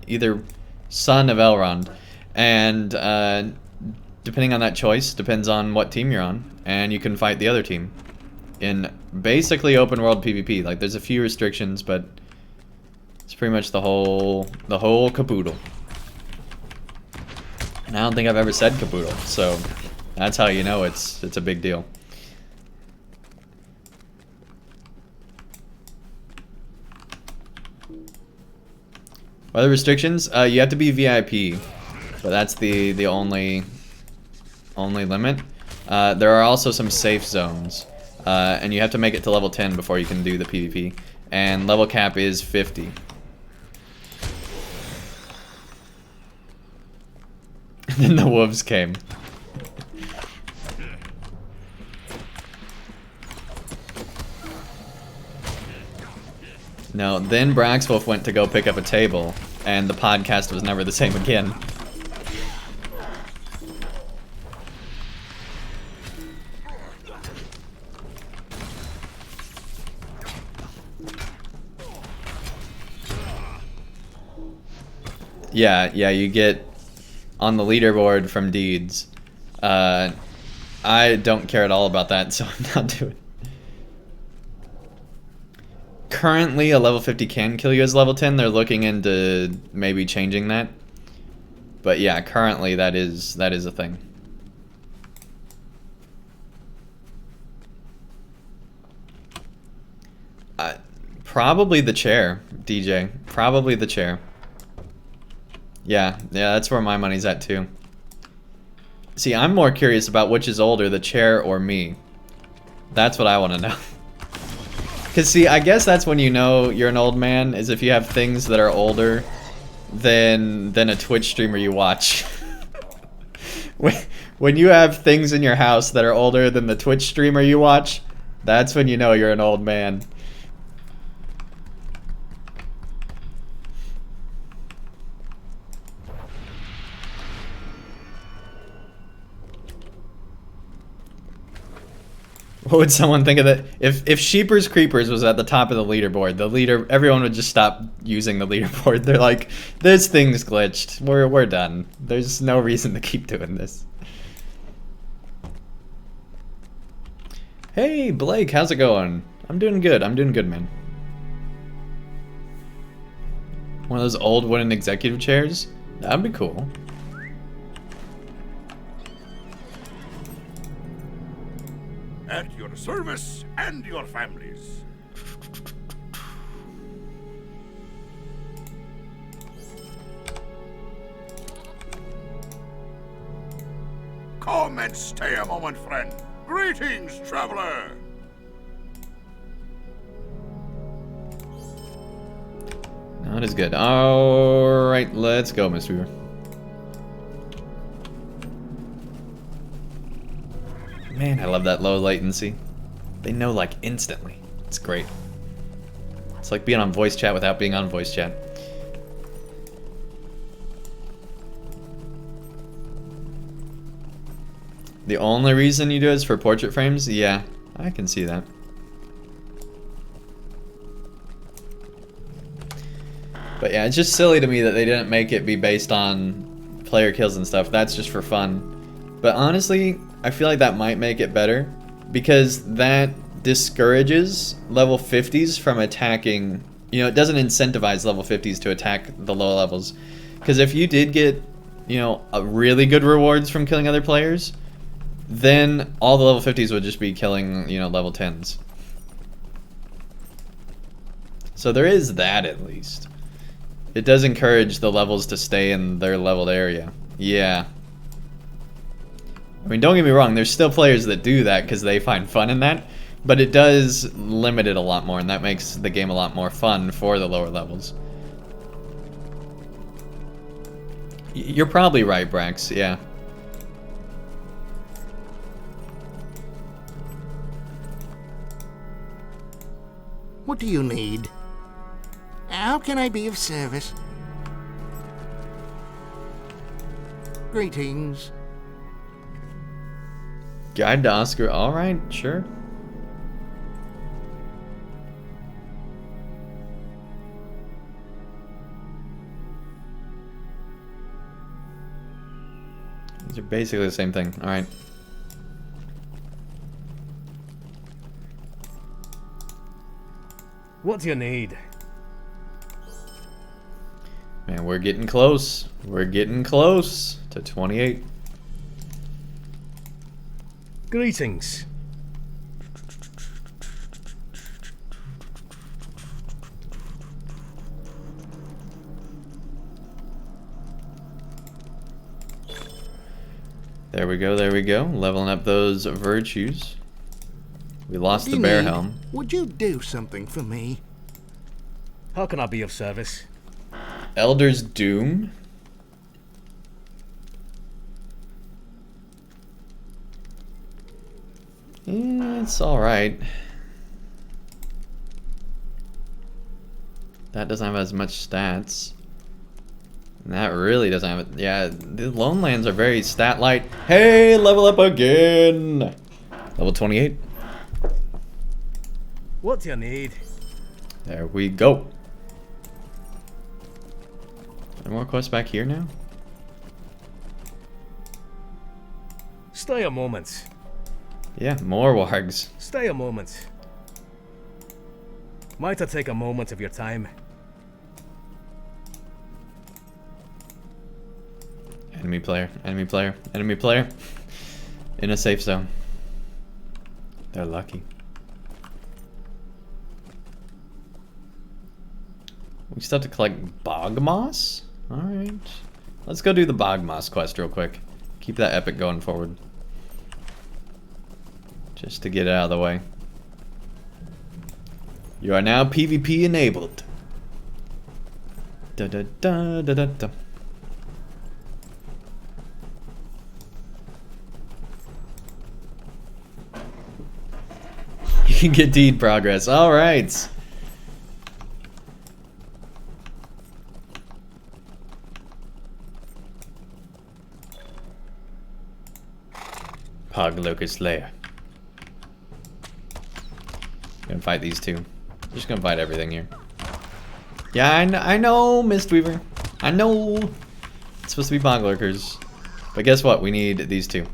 either son of Elrond, and depending on that choice, depends on what team you're on, and you can fight the other team in basically open world PvP. Like, there's a few restrictions, but it's pretty much the whole caboodle. And I don't think I've ever said caboodle, so that's how you know it's a big deal. Other restrictions? You have to be VIP, but that's the only limit. There are also some safe zones, and you have to make it to level 10 before you can do the PvP. And level cap is 50. And then the wolves came. No, then Braxwolf went to go pick up a table, and the podcast was never the same again. Yeah, you get on the leaderboard from deeds. I don't care at all about that, so I'm not doing it. Currently, a level 50 can kill you as level 10. They're looking into maybe changing that. But yeah, currently that is a thing. Probably the chair, DJ. Probably the chair. Yeah, that's where my money's at too. See, I'm more curious about which is older, the chair or me. That's what I want to know. Because, see, I guess that's when you know you're an old man, is if you have things that are older than a Twitch streamer you watch. When you have things in your house that are older than the Twitch streamer you watch, that's when you know you're an old man. What would someone think of that? If Sheepers Creepers was at the top of the leaderboard, everyone would just stop using the leaderboard. They're like, this thing's glitched. We're done. There's no reason to keep doing this. Hey, Blake, how's it going? I'm doing good. I'm doing good, man. One of those old wooden executive chairs? That'd be cool. At your service and your families. Come and stay a moment, friend. Greetings, traveler. Not as good. Alright, let's go, Mr. Weaver. Man, I love that low latency. They know like instantly. It's great. It's like being on voice chat without being on voice chat. The only reason you do it is for portrait frames? Yeah, I can see that. But yeah, it's just silly to me that they didn't make it be based on player kills and stuff. That's just for fun. But honestly, I feel like that might make it better, because that discourages level 50s from attacking. You know, it doesn't incentivize level 50s to attack the lower levels. Because if you did get, you know, a really good rewards from killing other players, then all the level 50s would just be killing, you know, level 10s. So there is that, at least. It does encourage the levels to stay in their leveled area. Yeah. I mean, don't get me wrong, there's still players that do that because they find fun in that, but it does limit it a lot more, and that makes the game a lot more fun for the lower levels. You're probably right, Brax, yeah. What do you need? How can I be of service? Greetings. Guide to Oscar, alright, sure. These are basically the same thing. Alright. What do you need? Man, we're getting close. We're getting close to 28. Greetings. There we go, there we go. Leveling up those virtues. We lost the bear helm. Would you do something for me? How can I be of service? Elder's Doom. Yeah, it's alright. That doesn't have as much stats. And that really doesn't have it. Yeah, the Lone Lands are very stat light. Hey, level up again! Level 28. What do you need? There we go. Any more quests back here now? Stay a moment. Yeah, more wargs. Stay a moment. Might I take a moment of your time? Enemy player, enemy player, enemy player. In a safe zone. They're lucky. We still have to collect bog moss? Alright. Let's go do the bog moss quest real quick. Keep that epic going forward. Just to get it out of the way. You are now PvP enabled. Da da da da da da. You can get deed progress. Alright. Pog Locust Lair. Gonna fight these two. Just gonna fight everything here. Yeah, I know, Mistweaver. I know. It's supposed to be Pog Lurkers. But guess what? We need these two.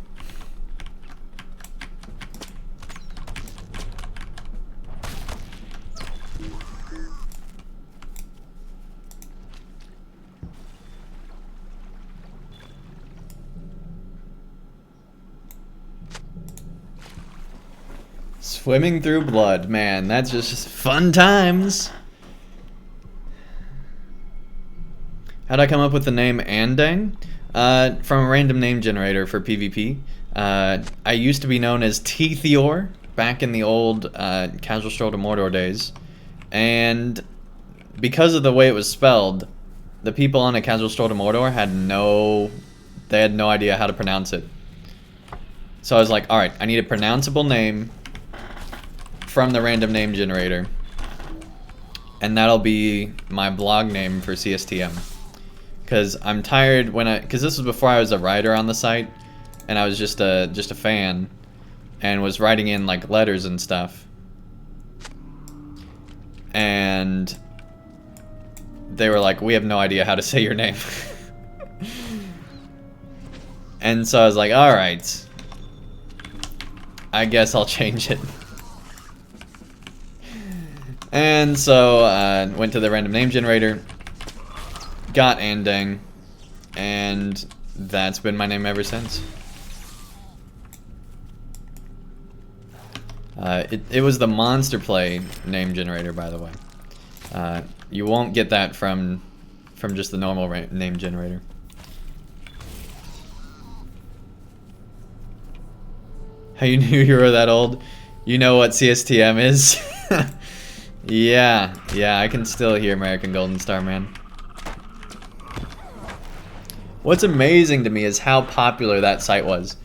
Swimming through blood, man, that's just fun times. How'd I come up with the name Andang? From a random name generator for PvP. I used to be known as Teethior back in the old Casual Stroll to Mordor days. And because of the way it was spelled, the people on a Casual Stroll to Mordor had no idea how to pronounce it. So I was like, alright, I need a pronounceable name from the random name generator, and that'll be my blog name for CSTM. Because I'm tired because this was before I was a writer on the site, and I was just a fan, and was writing in like letters and stuff, and they were like, we have no idea how to say your name. And so I was like, all right, I guess I'll change it. And so went to the random name generator, got Andang, and that's been my name ever since. It was the Monster Play name generator, by the way. You won't get that from just the normal name generator. How you knew you were that old? You know what CSTM is? Yeah, I can still hear American Golden Star, man. What's amazing to me is how popular that site was.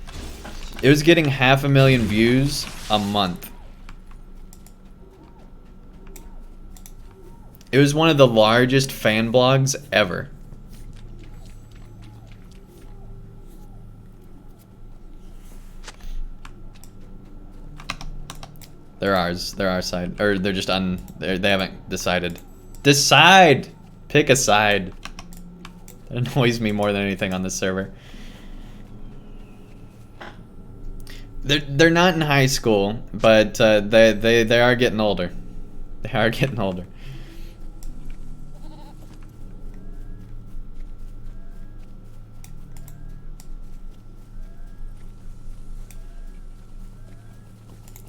It was getting 500,000 views a month. It was one of the largest fan blogs ever. They're ours. They're our side. Or they're just they haven't decided. Decide! Pick a side. That annoys me more than anything on this server. They're not in high school, but they are getting older. They are getting older.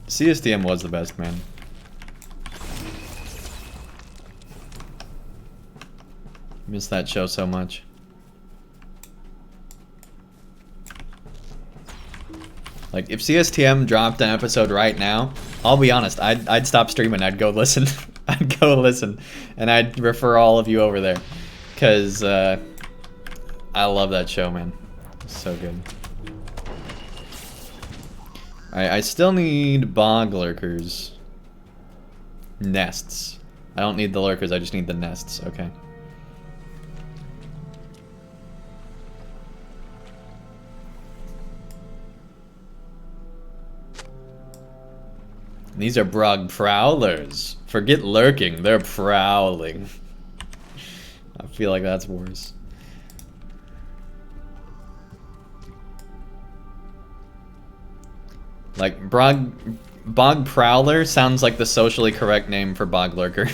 CSTM was the best, man. Miss that show so much. Like, if CSTM dropped an episode right now, I'll be honest, I'd stop streaming, I'd go listen. I'd go listen, and I'd refer all of you over there. Because, I love that show, man. It's so good. Alright, I still need bog lurkers. Nests. I don't need the lurkers, I just need the nests, okay. These are Brog Prowlers. Forget lurking, they're prowling. I feel like that's worse. Like, Bog Prowler sounds like the socially correct name for Bog Lurker.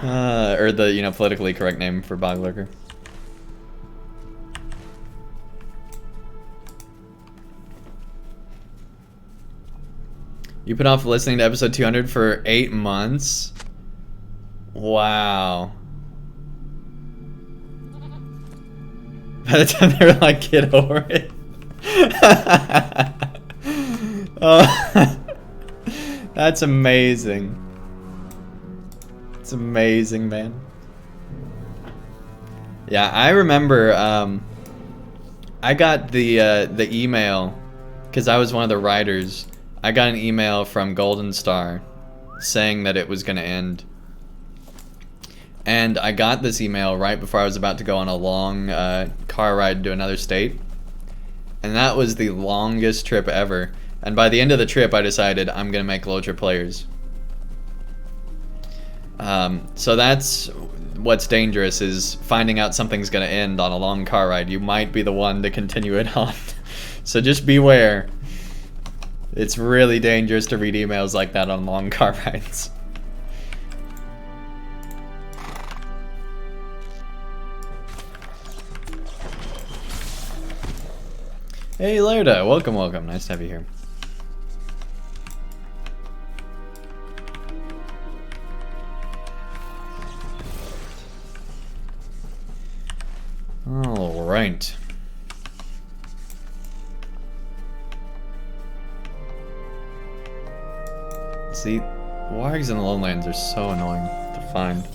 Or the, you know, politically correct name for Bog Lurker. You put off listening to episode 200 for 8 months? Wow. By the time they were like, get over it. Oh, that's amazing. It's amazing, man. Yeah, I remember I got the email because I was one of the writers. I got an email from Golden Star saying that it was going to end. And I got this email right before I was about to go on a long car ride to another state. And that was the longest trip ever. And by the end of the trip, I decided I'm going to make LOTRO players. So that's what's dangerous, is finding out something's going to end on a long car ride. You might be the one to continue it on. So just beware. It's really dangerous to read emails like that on long car rides. Hey Lerda, welcome, welcome. Nice to have you here. All right. See, wargs in the lowlands are so annoying to find.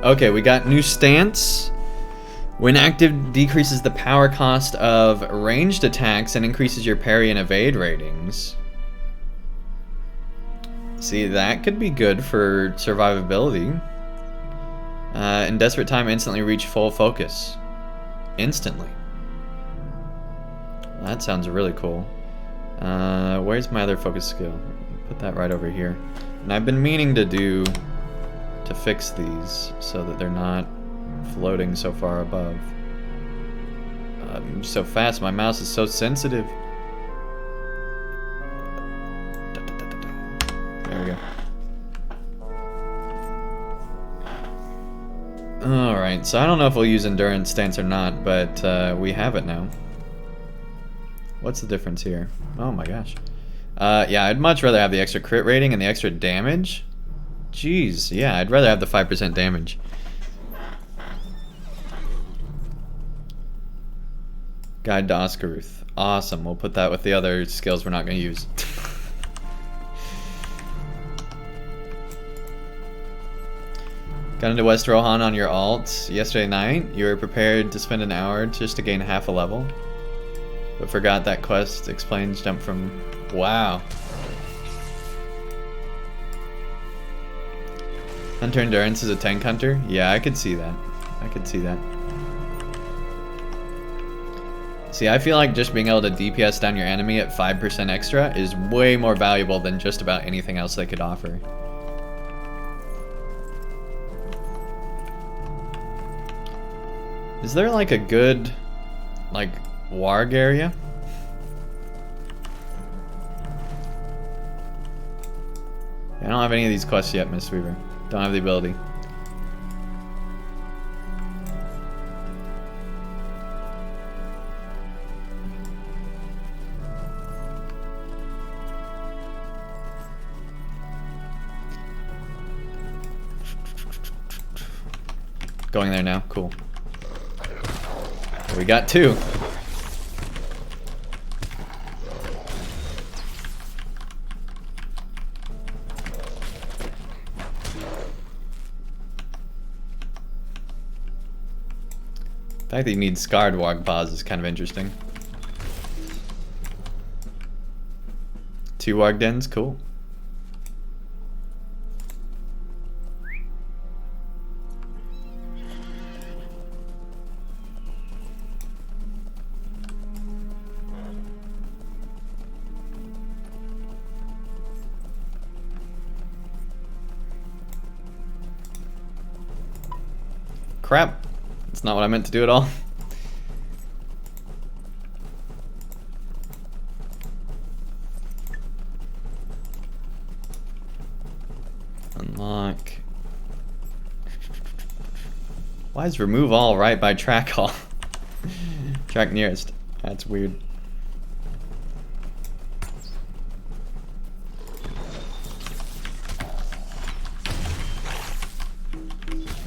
Okay, we got new stance. When active, decreases the power cost of ranged attacks and increases your parry and evade ratings. See, that could be good for survivability. In desperate time, instantly reach full focus. Instantly. That sounds really cool. Where's my other focus skill? Put that right over here. And I've been meaning to fix these so that they're not floating so far above. So fast, my mouse is so sensitive. There we go. Alright, so I don't know if we'll use endurance stance or not, but we have it now. What's the difference here? Oh my gosh. Yeah, I'd much rather have the extra crit rating and the extra damage. Jeez, yeah, I'd rather have the 5% damage. Guide to Oscaruth. Awesome, we'll put that with the other skills we're not going to use. Got into West Rohan on your alt yesterday night. You were prepared to spend an hour just to gain half a level, but forgot that quest explains jump from... Wow. Hunter Endurance is a tank hunter? Yeah, I could see that. I could see that. See, I feel like just being able to DPS down your enemy at 5% extra is way more valuable than just about anything else they could offer. Is there like a good, like, warg area. I don't have any of these quests yet, Miss Weaver. Don't have the ability. Going there now, cool. We got 2. The fact that you need scarred warg paws is kind of interesting. 2 warg dens, cool. Crap. That's not what I meant to do at all. Unlock. Why is remove all right by track hall? Track nearest. That's weird.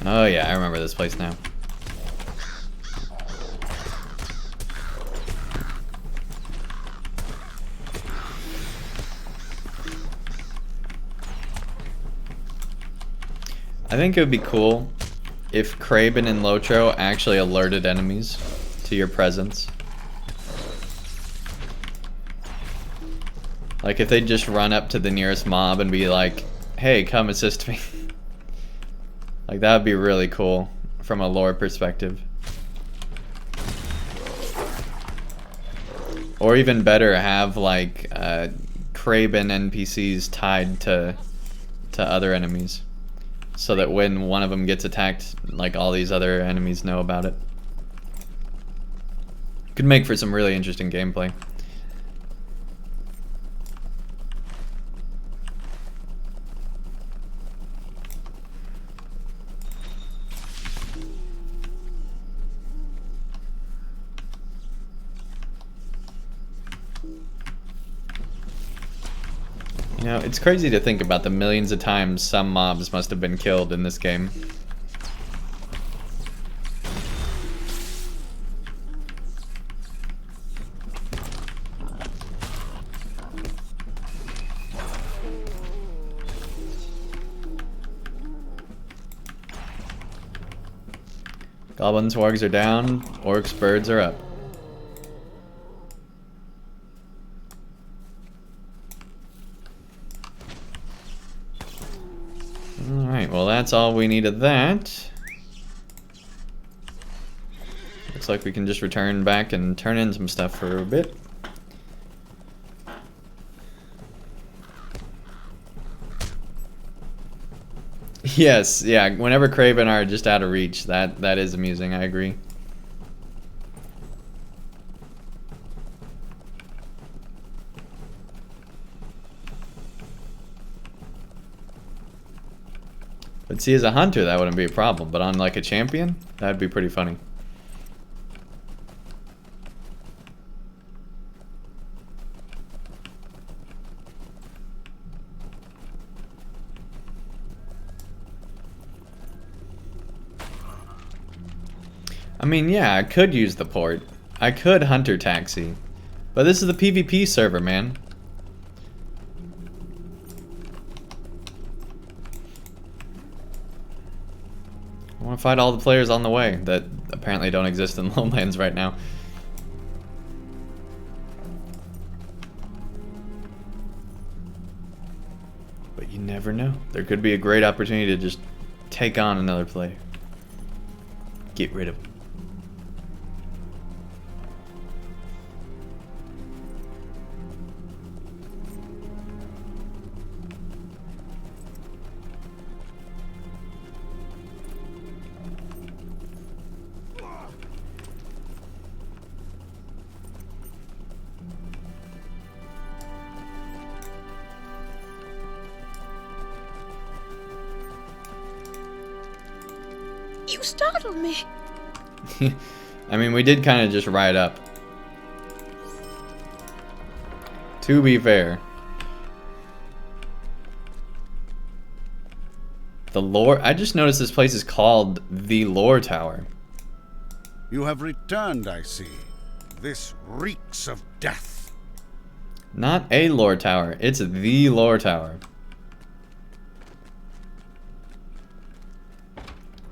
Oh yeah, I remember this place now. I think it would be cool if Kraben and LOTRO actually alerted enemies to your presence. Like if they just run up to the nearest mob and be like, hey, come assist me. Like that would be really cool from a lore perspective. Or even better, have like Kraben NPCs tied to other enemies. So that when one of them gets attacked, like all these other enemies know about it. Could make for some really interesting gameplay. You know, it's crazy to think about the millions of times some mobs must have been killed in this game. Goblins, wargs are down, orcs, birds are up. Alright, well that's all we need of that. Looks like we can just return back and turn in some stuff for a bit. Yes, yeah, whenever Kraven are just out of reach, that is amusing, I agree. But see, as a hunter, that wouldn't be a problem. But on, like, a champion, that'd be pretty funny. I mean, yeah, I could use the port. I could hunter taxi. But this is the PvP server, man. I want to fight all the players on the way that apparently don't exist in Lowlands right now. But you never know. There could be a great opportunity to just take on another player. Get rid of them. You startled me. I mean, we did kind of just ride up. To be fair. The lore... I just noticed this place is called the Lore Tower. You have returned, I see. This reeks of death. Not a lore tower. It's the Lore Tower.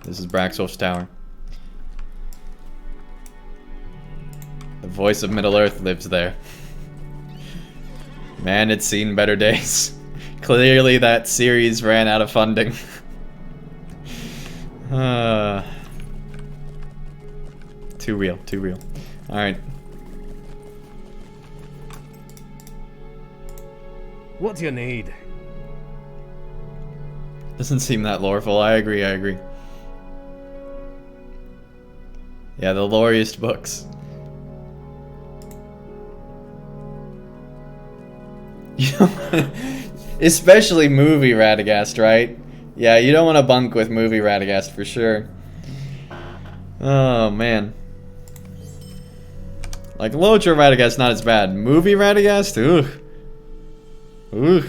This is Braxwolf's tower. The voice of Middle-earth lives there. Man, it's seen better days. Clearly that series ran out of funding. Too real, too real. Alright. What do you need? Doesn't seem that loreful. I agree, I agree. Yeah, the loriest books. You know, especially movie Radagast, right? Yeah, you don't want to bunk with movie Radagast for sure. Oh, man. Like, LOTRO Radagast not as bad. Movie Radagast? Ugh. Ugh.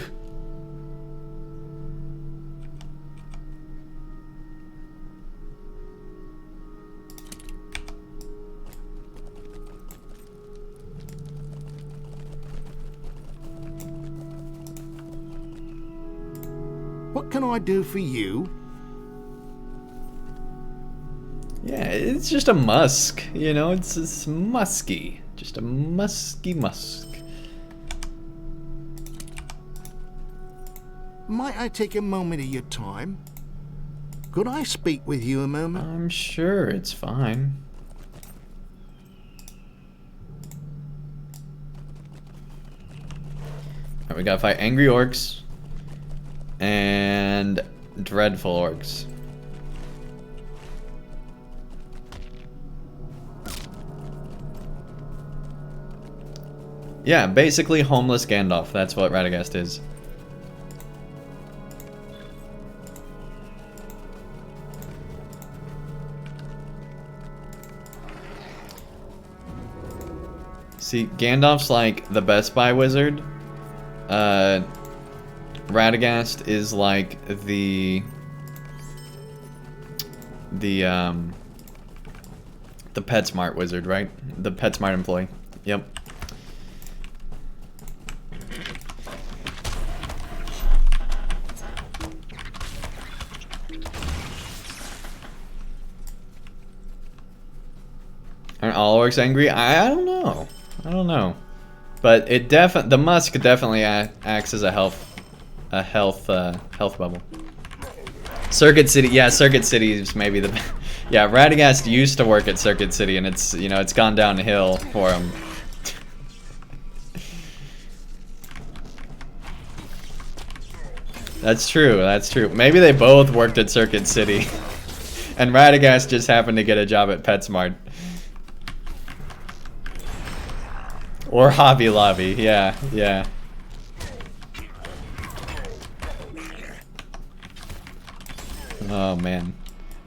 What can I do for you? Yeah, it's just a musk, you know, it's musky. Just a musky musk. Might I take a moment of your time? Could I speak with you a moment? I'm sure it's fine. Alright, we gotta fight angry orcs and dreadful orcs. Yeah, basically homeless Gandalf. That's what Radagast is. See, Gandalf's like the Best Buy wizard. Radagast is like the PetSmart wizard, right? The PetSmart employee. Yep. Aren't all orcs angry? I don't know. I don't know. But it the musk definitely acts as a health bubble. Circuit City, yeah, Circuit City is maybe the yeah, Radagast used to work at Circuit City and it's, you know, it's gone downhill for him. That's true, that's true. Maybe they both worked at Circuit City and Radagast just happened to get a job at PetSmart. Or Hobby Lobby, yeah, yeah. Oh man.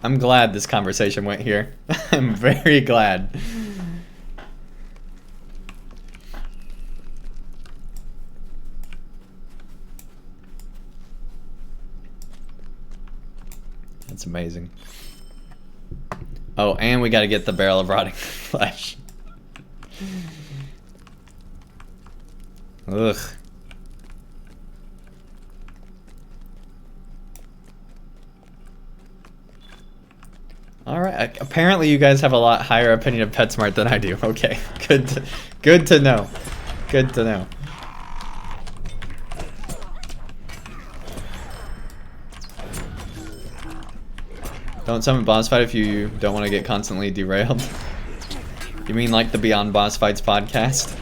I'm glad this conversation went here. I'm very glad. That's amazing. Oh, and we gotta get the barrel of rotting flesh. Ugh. Alright, apparently you guys have a lot higher opinion of PetSmart than I do. Okay, good to know. Good to know. Don't summon boss fight if you don't want to get constantly derailed. You mean like the Beyond Boss Fights podcast?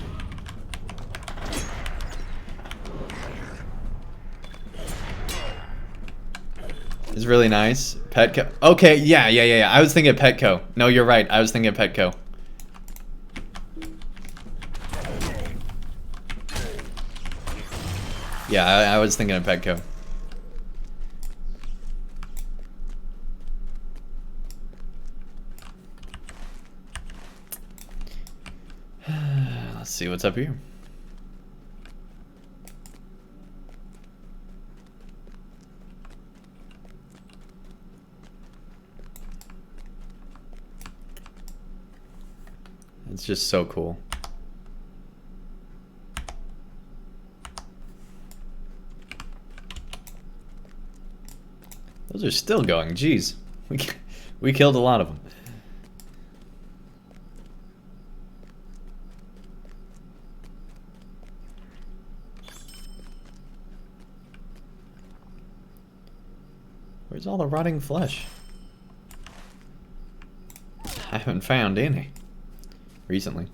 Is really nice. Petco. Okay, yeah. I was thinking Petco. No, you're right. I was thinking Petco. Yeah, I was thinking of Petco. see what's up here. It's just so cool. Those are still going. Jeez, we killed a lot of them. Where's all the rotting flesh? I haven't found any recently.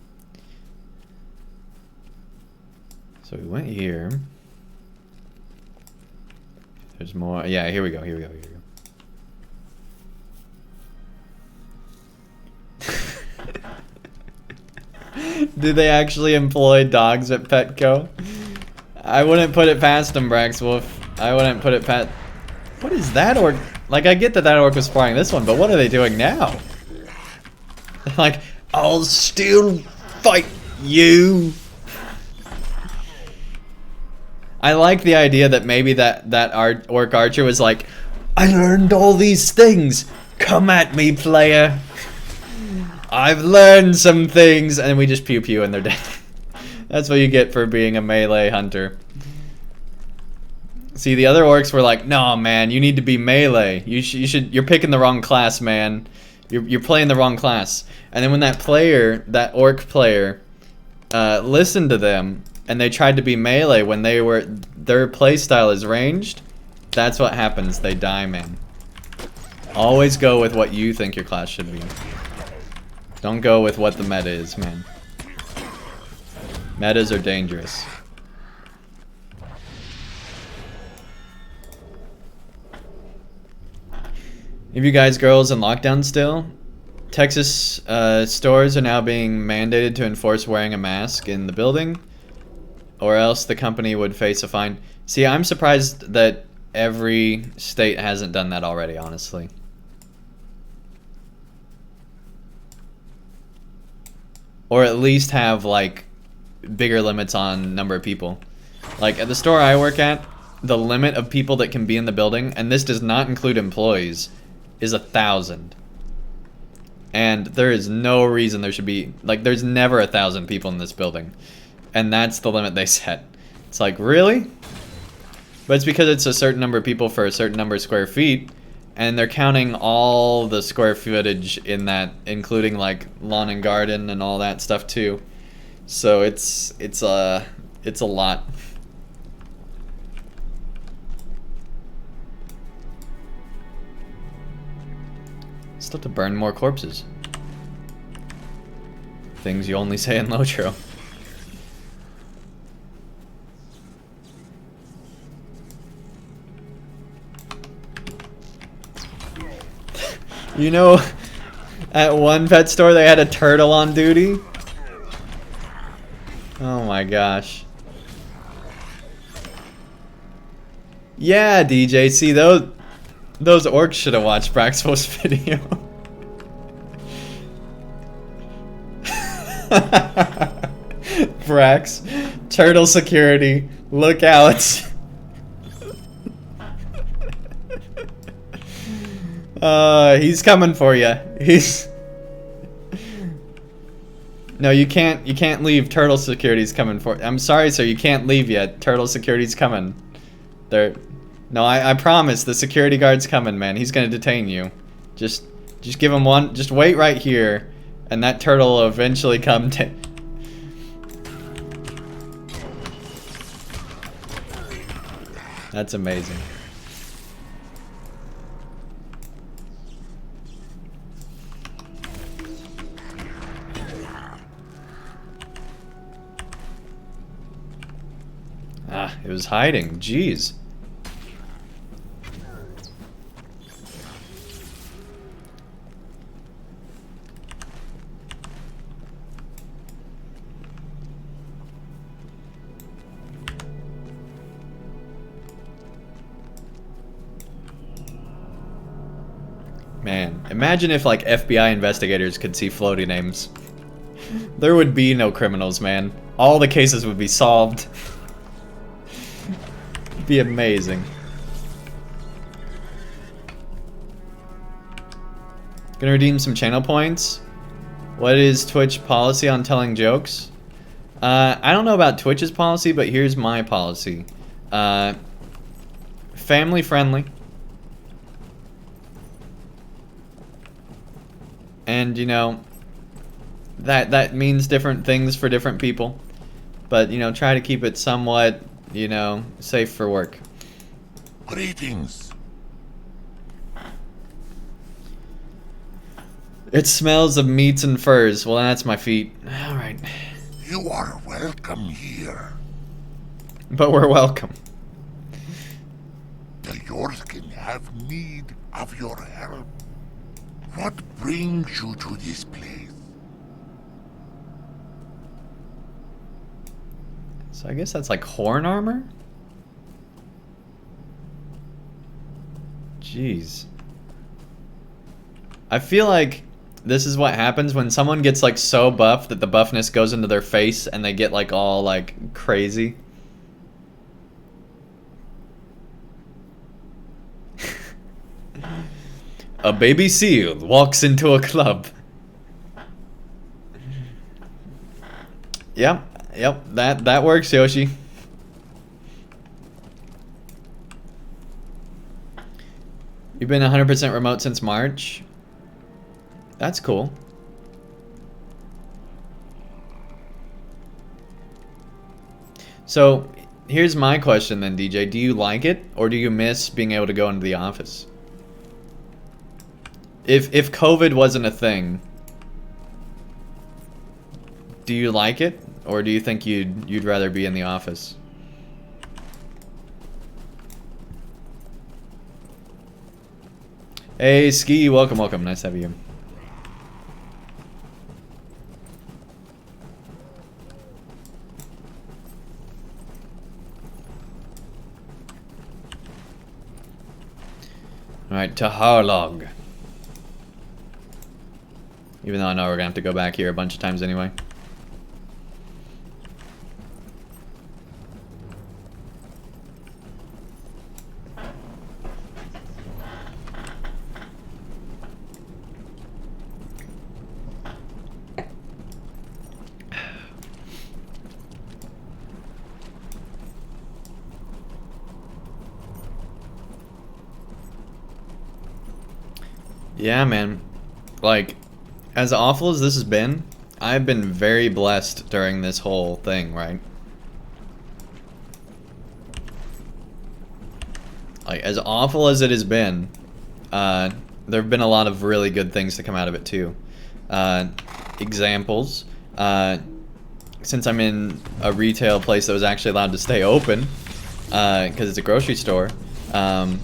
So we went here. There's more. Yeah, here we go. Here we go. Here we go. Do they actually employ dogs at Petco? I wouldn't put it past them, Brax Wolf. I wouldn't put it past. What is that orc? Like, I get that that orc was flying this one, but what are they doing now? Like, I'll still fight you. I like the idea that maybe that orc archer was like, I learned all these things. Come at me, player. I've learned some things. And we just pew pew and they're dead. That's what you get for being a melee hunter. See, the other orcs were like, no, man, you need to be melee. You're picking the wrong class, man. You're playing the wrong class. And then when that orc player, listened to them, and they tried to be melee when their playstyle is ranged, that's what happens. They die, man. Always go with what you think your class should be. Don't go with what the meta is, man. Metas are dangerous. If you guys girls in lockdown still, Texas stores are now being mandated to enforce wearing a mask in the building, or else the company would face a fine. See, I'm surprised that every state hasn't done that already, honestly. Or at least have, like, bigger limits on number of people. Like, at the store I work at, the limit of people that can be in the building, and this does not include employees, is 1,000. And there is no reason there should be, like, there's never 1,000 people in this building. And that's the limit they set. It's like, really? But it's because it's a certain number of people for a certain number of square feet, and they're counting all the square footage in that, including, like, lawn and garden and all that stuff too. So it's a lot. Still have to burn more corpses. Things you only say in LOTRO. You know, at one pet store they had a turtle on duty. Oh my gosh. Yeah, DJ, see those orcs should have watched Braxwell's video. Brax, turtle security, look out. He's coming for you. No, you can't leave. Turtle security's coming for. I'm sorry, sir, you can't leave yet. Turtle security's coming. No, I promise the security guard's coming, man. He's gonna detain you. Just give him one. Just wait right here, and that turtle will eventually come to. That's amazing. Ah, it was hiding. Jeez. Man, imagine if like FBI investigators could see floaty names. There would be no criminals, man. All the cases would be solved. Be amazing. Gonna redeem some channel points. What is Twitch policy on telling jokes? I don't know about Twitch's policy, but here's my policy. Family friendly. And, you know, that means different things for different people. But, you know, try to keep it somewhat, you know, safe for work. Greetings. It smells of meats and furs. Well, that's my feet. Alright. You are welcome here. But we're welcome. The Yorkin have need of your help. What brings you to this place? So I guess that's like horn armor? Jeez. I feel like this is what happens when someone gets like so buff that the buffness goes into their face and they get like all like crazy. A baby seal walks into a club. Yep, that works, Yoshi. You've been 100% remote since March? That's cool. So, here's my question then, DJ. Do you like it, or do you miss being able to go into the office? If COVID wasn't a thing, do you like it, or do you think you'd rather be in the office? Hey, Ski, welcome. Nice to have you. Alright, to Harlog. Even though I know we're gonna have to go back here a bunch of times anyway. Yeah, man. Like, as awful as this has been, I've been very blessed during this whole thing, right? Like, as awful as it has been, there have been a lot of really good things to come out of it, too. Examples. Since I'm in a retail place that was actually allowed to stay open, because it's a grocery store, I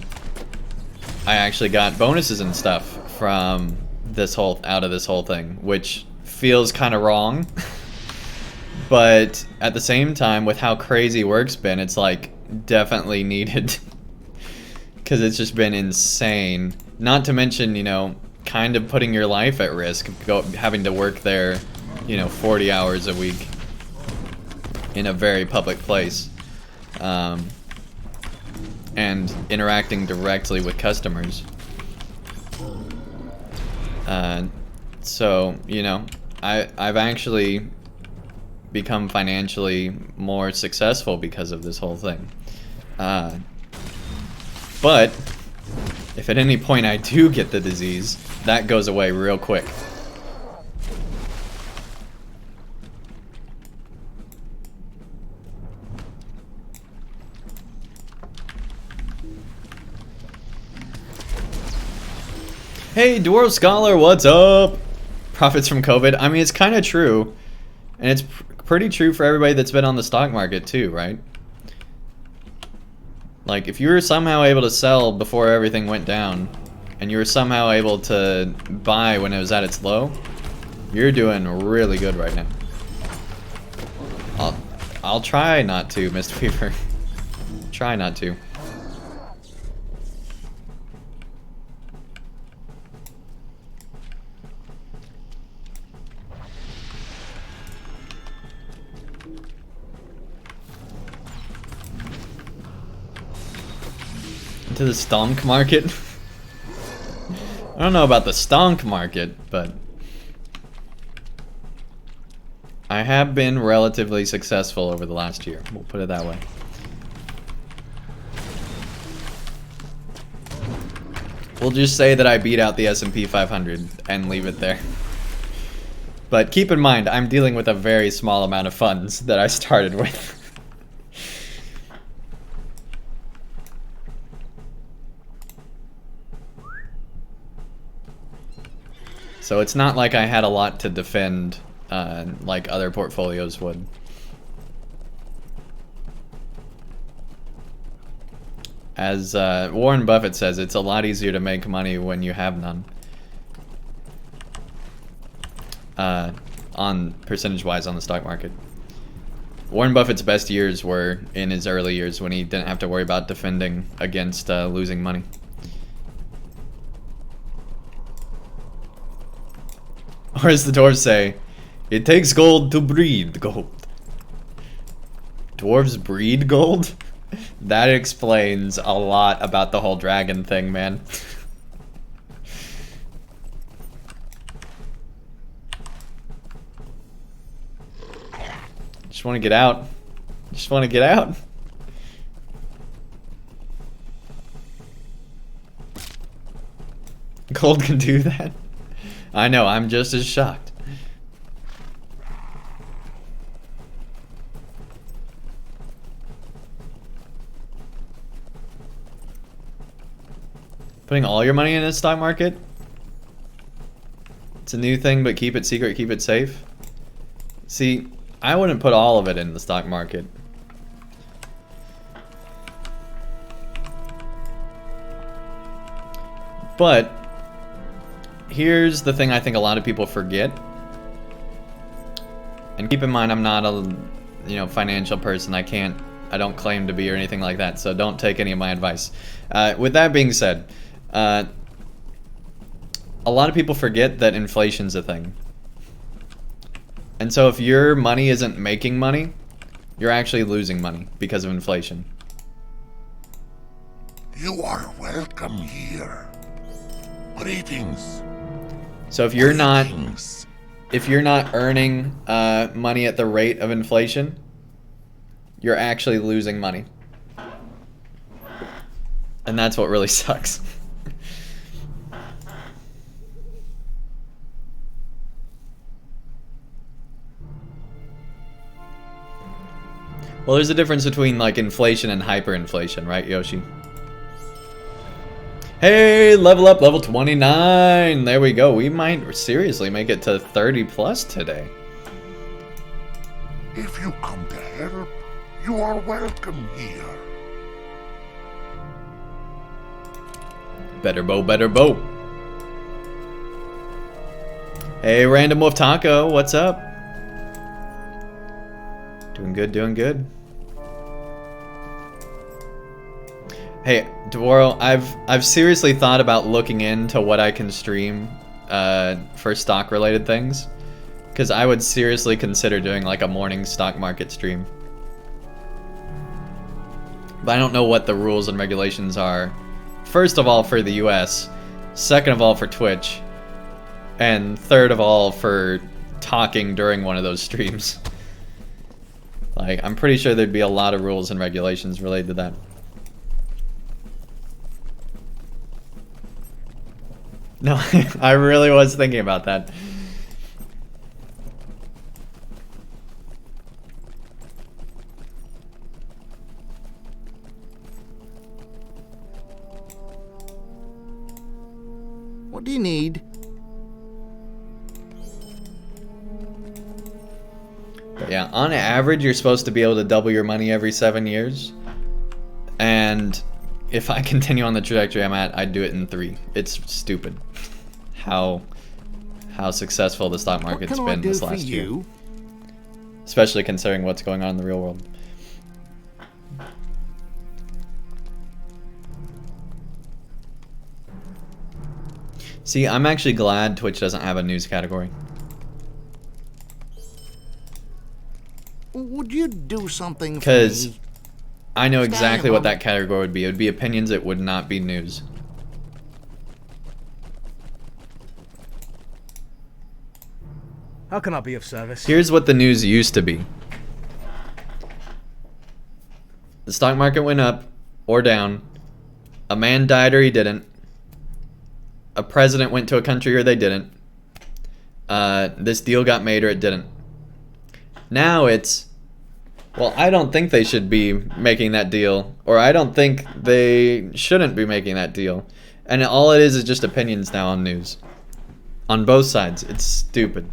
actually got bonuses and stuff from out of this whole thing, which feels kind of wrong. But at the same time, with how crazy work's been, it's like definitely needed. Because it's just been insane. Not to mention, you know, kind of putting your life at risk, having to work there, you know, 40 hours a week in a very public place. And interacting directly with customers. So, you know, I've actually become financially more successful because of this whole thing. But if at any point I do get the disease, that goes away real quick. Hey, Dwarf Scholar, what's up? Profits from COVID. I mean, it's kind of true. And it's pretty true for everybody that's been on the stock market too, right? Like, if you were somehow able to sell before everything went down, and you were somehow able to buy when it was at its low, you're doing really good right now. I'll try not to, Mr. Weaver. Try not to. Into the stonk market. I don't know about the stonk market, but I have been relatively successful over the last year. We'll put it that way. We'll just say that I beat out the S&P 500 and leave it there. But keep in mind, I'm dealing with a very small amount of funds that I started with. So it's not like I had a lot to defend like other portfolios would. As Warren Buffett says, it's a lot easier to make money when you have none. On percentage-wise on the stock market. Warren Buffett's best years were in his early years when he didn't have to worry about defending against losing money. Or as the dwarves say, it takes gold to breed gold. Dwarves breed gold? That explains a lot about the whole dragon thing, man. Just want to get out. Just want to get out. Gold can do that? I know, I'm just as shocked. Putting all your money in the stock market? It's a new thing, but keep it secret, keep it safe. See, I wouldn't put all of it in the stock market. But here's the thing I think a lot of people forget. And keep in mind, I'm not a financial person. I don't claim to be or anything like that. So don't take any of my advice. With that being said, a lot of people forget that inflation's a thing. And so if your money isn't making money, you're actually losing money because of inflation. You are welcome here. Greetings. So if you're not earning money at the rate of inflation, you're actually losing money. And that's what really sucks. Well, there's a difference between like inflation and hyperinflation, right, Yoshi? Hey, level up, level 29. There we go. We might seriously make it to 30 plus today. If you come to help, you are welcome here. Better bow, better bow. Hey, Random Wolf Taco, what's up? Doing good, doing good. Hey, Dwaro, I've seriously thought about looking into what I can stream for stock related things, because I would seriously consider doing like a morning stock market stream. But I don't know what the rules and regulations are. First of all for the US, second of all for Twitch, and third of all for talking during one of those streams. Like, I'm pretty sure there'd be a lot of rules and regulations related to that. No, I really was thinking about that. What do you need? But yeah, on average, you're supposed to be able to double your money every 7 years. And if I continue on the trajectory I'm at, I'd do it in 3. It's stupid how successful the stock market's been this last year. Especially considering what's going on in the real world. See, I'm actually glad Twitch doesn't have a news category. Would you do something for Because me? I know Stay exactly what home. that category would be. It would be opinions, it would not be news. How can I be of service? Here's what the news used to be. The stock market went up or down. A man died or he didn't. A president went to a country or they didn't. This deal got made or it didn't. Now it's, well, I don't think they should be making that deal, or I don't think they shouldn't be making that deal. And all it is just opinions now on news. On both sides. It's stupid.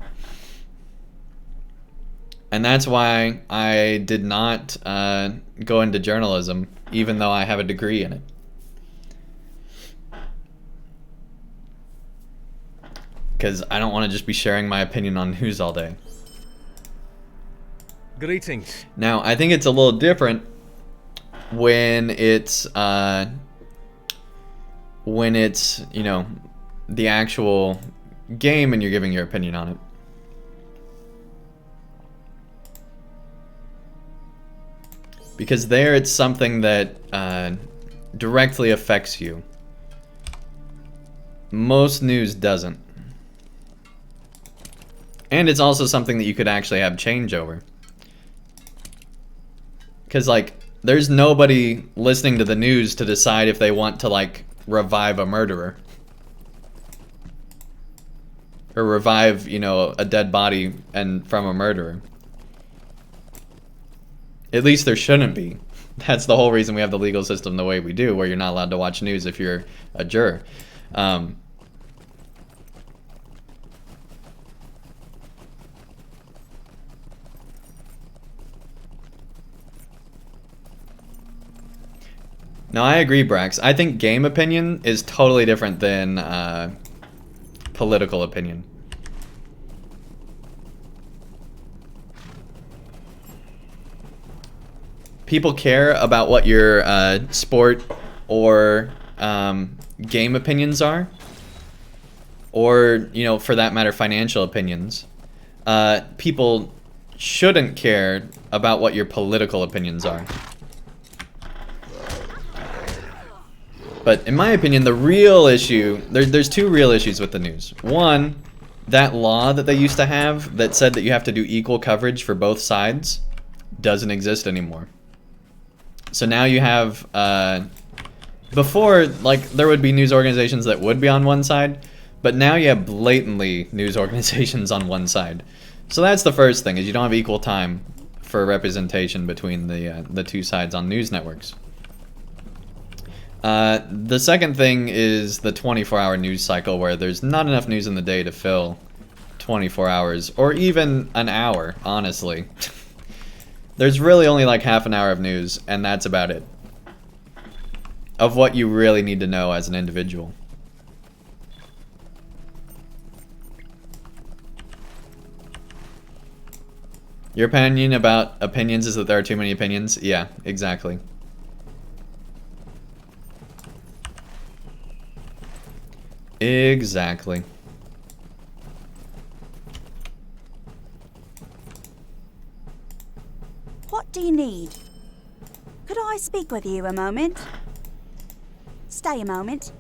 And that's why I did not go into journalism, even though I have a degree in it. Because I don't want to just be sharing my opinion on news all day. Greetings. Now, I think it's a little different when it's, you know, the actual game and you're giving your opinion on it. Because there it's something that directly affects you. Most news doesn't. And it's also something that you could actually have change over. Because, like, there's nobody listening to the news to decide if they want to, like, revive a murderer. Or revive, you know, a dead body and from a murderer. At least there shouldn't be. That's the whole reason we have the legal system the way we do, where you're not allowed to watch news if you're a juror. No, I agree, Brax. I think game opinion is totally different than political opinion. People care about what your sport or game opinions are, or, you know, for that matter, financial opinions. People shouldn't care about what your political opinions are. But in my opinion, the real issue, there's two real issues with the news. One, that law that they used to have that said that you have to do equal coverage for both sides doesn't exist anymore. So now you have, before, like, there would be news organizations that would be on one side, but now you have blatantly news organizations on one side. So that's the first thing, is you don't have equal time for representation between the two sides on news networks. The second thing is the 24-hour news cycle, where there's not enough news in the day to fill 24 hours, or even an hour, honestly. There's really only like half an hour of news, and that's about it. Of what you really need to know as an individual. Your opinion about opinions is that there are too many opinions? Yeah, exactly. Exactly. What do you need? Could I speak with you a moment? Stay a moment.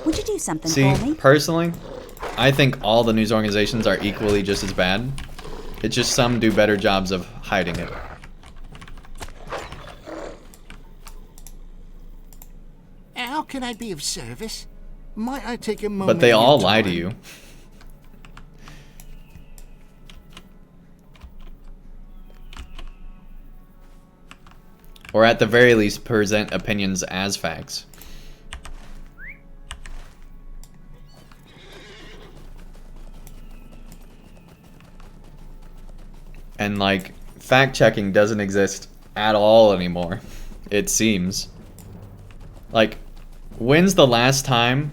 Would you do something See, for me? personally, I think all the news organizations are equally just as bad. It's just some do better jobs of hiding it. How can I be of service? Might I take a moment? But they of your all lie to time? you. Or at the very least, present opinions as facts. And, like, fact-checking doesn't exist at all anymore, it seems. Like, when's the last time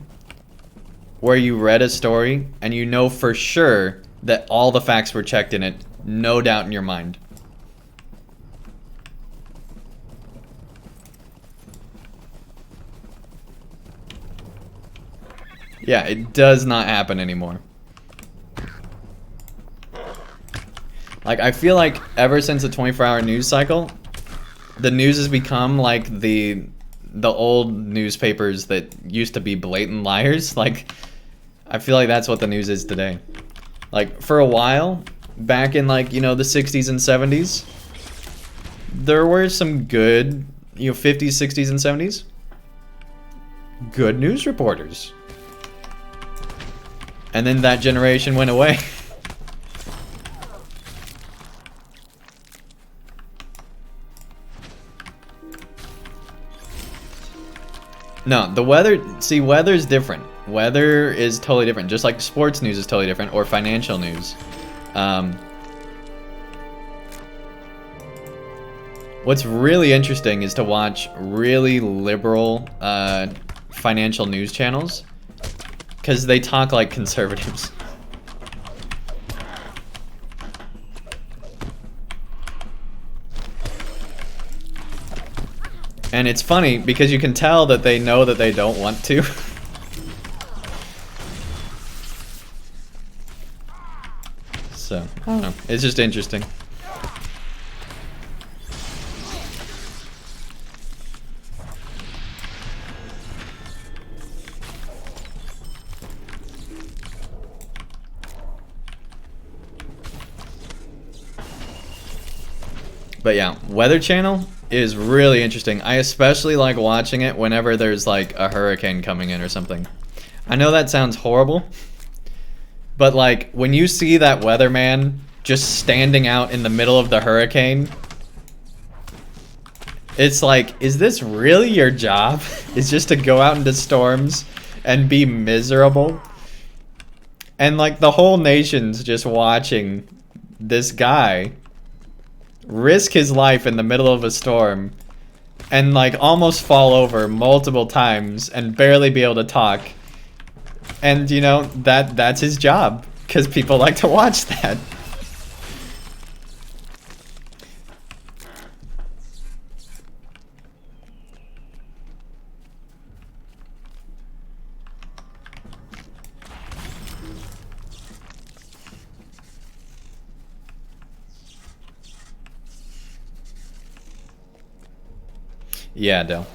where you read a story and you know for sure that all the facts were checked in it, no doubt in your mind? Yeah, it does not happen anymore. Like, I feel like ever since the 24-hour news cycle, the news has become like the old newspapers that used to be blatant liars. Like, I feel like that's what the news is today. Like, for a while, back in, like, you know, the 60s and 70s, there were some good, you know, 50s, 60s, and 70s, good news reporters. And then that generation went away. No, the weather, see, weather's different. Weather is totally different, just like sports news is totally different, or financial news. What's really interesting is to watch really liberal financial news channels, because they talk like conservatives. And it's funny because you can tell that they know that they don't want to. So, I don't know. It's just interesting. But yeah, Weather Channel is really interesting. I especially like watching it whenever there's like a hurricane coming in or something. I know that sounds horrible, but like when you see that weatherman just standing out in the middle of the hurricane, it's like, is this really your job? Is just to go out into storms and be miserable? And like the whole nation's just watching this guy risk his life in the middle of a storm and like almost fall over multiple times and barely be able to talk. And you know, that's his job, because people like to watch that. Yeah, Dell.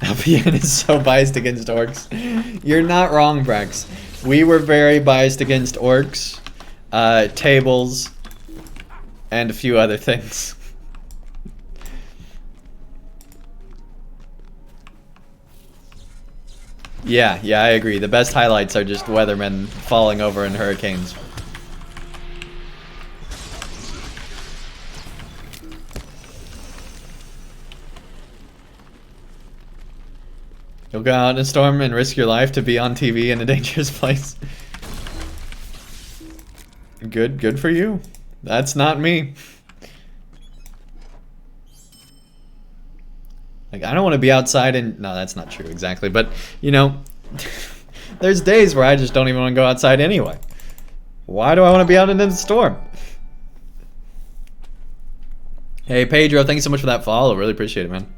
LPN is so biased against orcs. You're not wrong, Brex. We were very biased against orcs, tables, and a few other things. Yeah, I agree. The best highlights are just weathermen falling over in hurricanes. You'll go out in a storm and risk your life to be on TV in a dangerous place. Good for you. That's not me. Like, I don't want to be outside and... No, that's not true exactly. But, you know, there's days where I just don't even want to go outside anyway. Why do I want to be out in the storm? Hey, Pedro, thanks so much for that follow. Really appreciate it, man.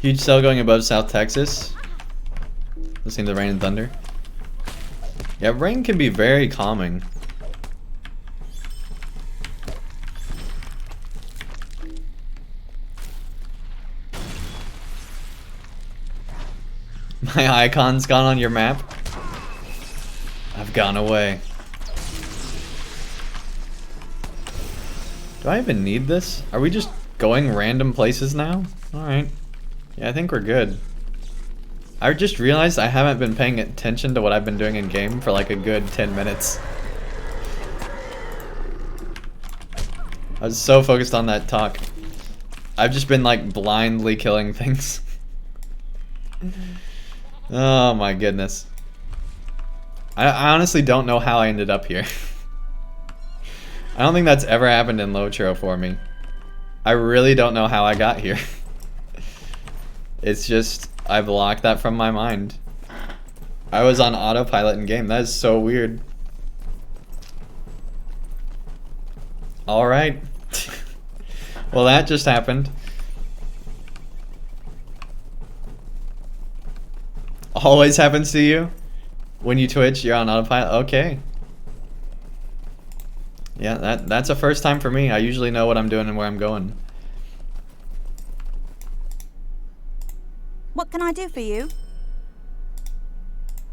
Huge cell going above South Texas. Listening to the rain and thunder. Yeah, rain can be very calming. My icon's gone on your map. I've gone away. Do I even need this? Are we just going random places now? Alright. Yeah, I think we're good. I just realized I haven't been paying attention to what I've been doing in game for like a good 10 minutes. I was so focused on that talk. I've just been like blindly killing things. Oh my goodness. I honestly don't know how I ended up here. I don't think that's ever happened in LOTRO for me. I really don't know how I got here. It's just, I blocked that from my mind. I was on autopilot in game. That is so weird. Alright. Well, that just happened. Always happens to you? When you Twitch, you're on autopilot? Okay. Yeah, that's a first time for me. I usually know what I'm doing and where I'm going. What can I do for you?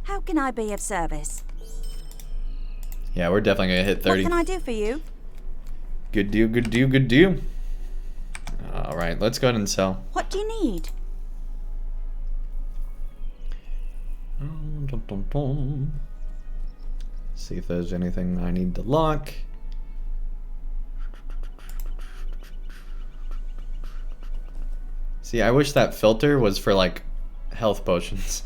How can I be of service? Yeah, we're definitely gonna hit 30. What can I do for you? Good deal, good deal, good deal. Alright, let's go ahead and sell. What do you need? Dun, dun, dun. See if there's anything I need to lock. See, I wish that filter was for like health potions.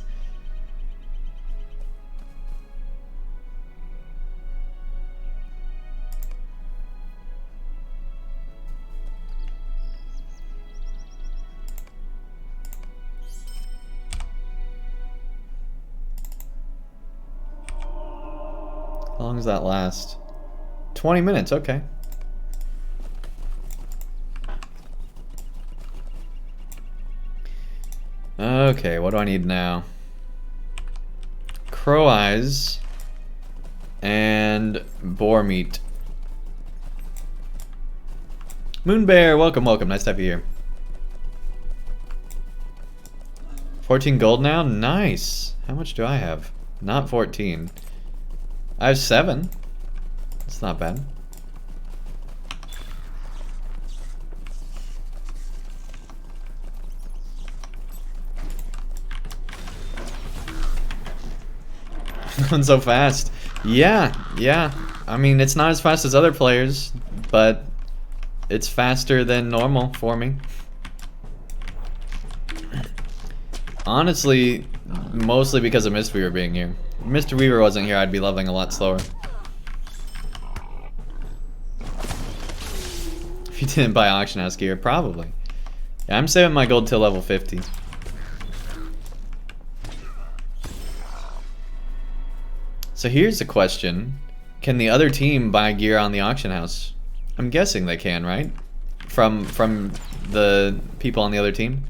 How long does that last? 20 minutes, okay. Okay, what do I need now? Crow eyes and boar meat. Moon Bear, welcome, welcome. Nice to have you here. 14 gold now? Nice. How much do I have? Not 14. I have 7. That's not bad. Going so fast. Yeah. I mean, it's not as fast as other players, but it's faster than normal for me. Honestly, mostly because of Mistweaver being here. If Mr. Weaver wasn't here, I'd be leveling a lot slower. If you didn't buy auction house gear, probably. Yeah, I'm saving my gold till level 50. So here's the question. Can the other team buy gear on the auction house? I'm guessing they can, right? From the people on the other team?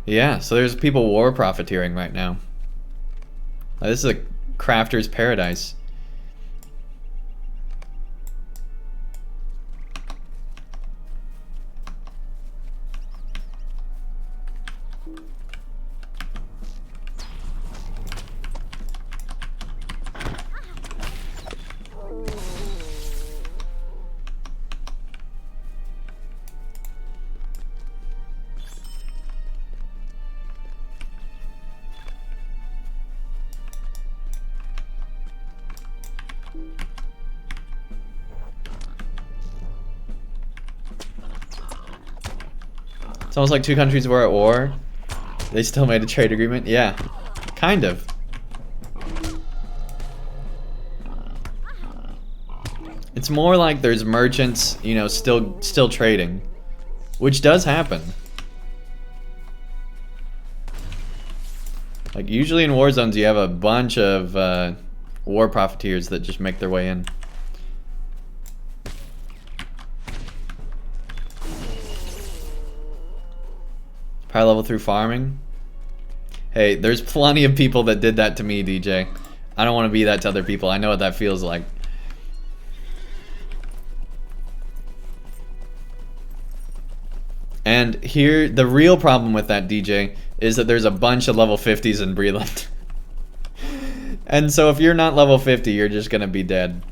Yeah, so there's people war profiteering right now. This is a crafter's paradise. It's almost like two countries were at war. They still made a trade agreement. Yeah, kind of. It's more like there's merchants, you know, still trading, which does happen. Like usually in war zones, you have a bunch of war profiteers that just make their way in. High level through farming. Hey, there's plenty of people that did that to me, DJ. I don't want to be that to other people. I know what that feels like. And here, the real problem with that, DJ, is that there's a bunch of level 50s in Breland. And so if you're not level 50, you're just gonna be dead.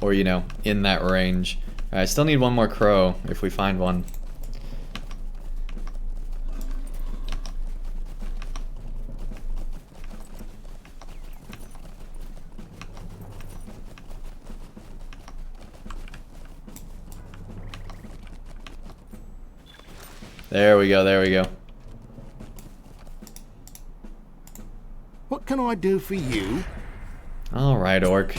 Or, you know, in that range. I still need one more crow, if we find one. There we go, there we go. What can I do for you? Alright, orc.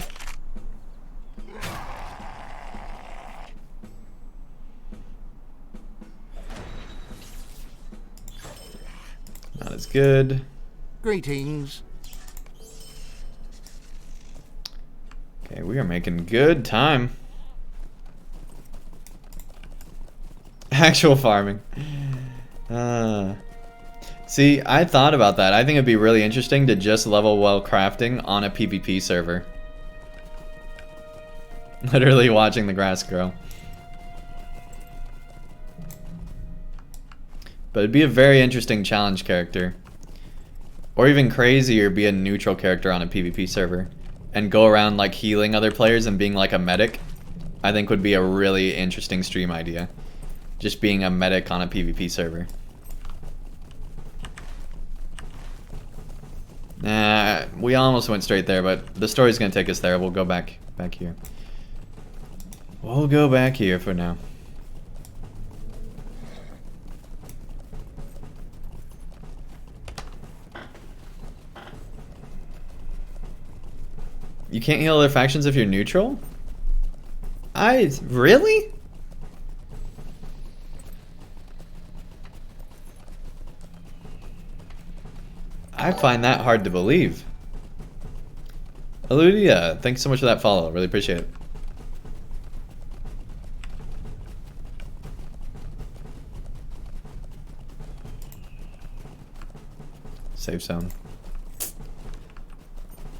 Not as good. Greetings. Okay, we are making good time. Actual farming. See, I thought about that. I think it'd be really interesting to just level well crafting on a PvP server. Literally watching the grass grow. But it'd be a very interesting challenge character. Or even crazier, be a neutral character on a PvP server. And go around like healing other players and being like a medic. I think would be a really interesting stream idea. Just being a medic on a PvP server. Nah, we almost went straight there, but the story's gonna take us there. We'll go back here. We'll go back here for now. You can't heal other factions if you're neutral? Really? I find that hard to believe. Eludia, thanks so much for that follow. Really appreciate it. Safe zone.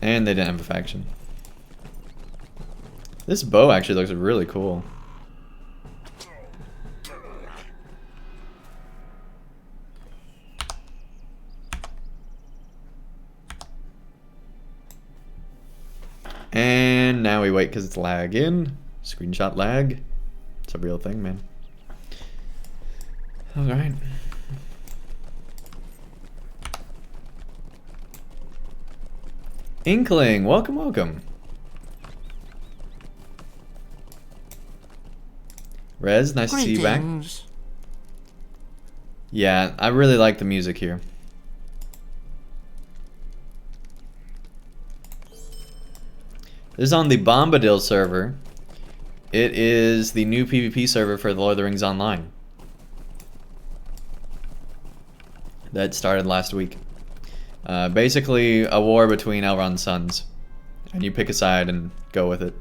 And they didn't have a faction. This bow actually looks really cool. And now we wait because it's lagging. Screenshot lag. It's a real thing, man. Alright. Inkling, welcome, welcome. Rez, nice to see you back. Greetings. Yeah, I really like the music here. This is on the Bombadil server. It is the new PvP server for the Lord of the Rings Online. That started last week. Basically, a war between Elrond's sons. And you pick a side and go with it.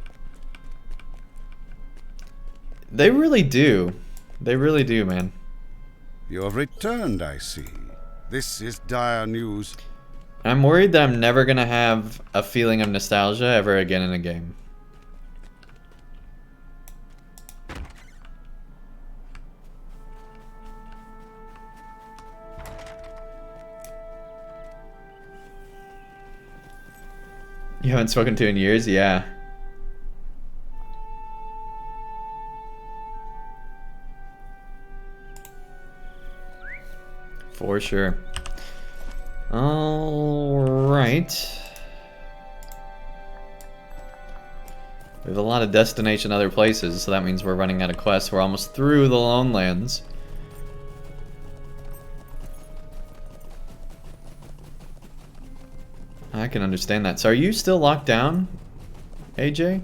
They really do. They really do, man. You have returned, I see. This is dire news. I'm worried that I'm never gonna have a feeling of nostalgia ever again in a game. You haven't spoken to in years? Yeah. For sure. Alright. We have a lot of destination other places, so that means we're running out of quests. We're almost through the Lone Lands. I can understand that. So are you still locked down, AJ?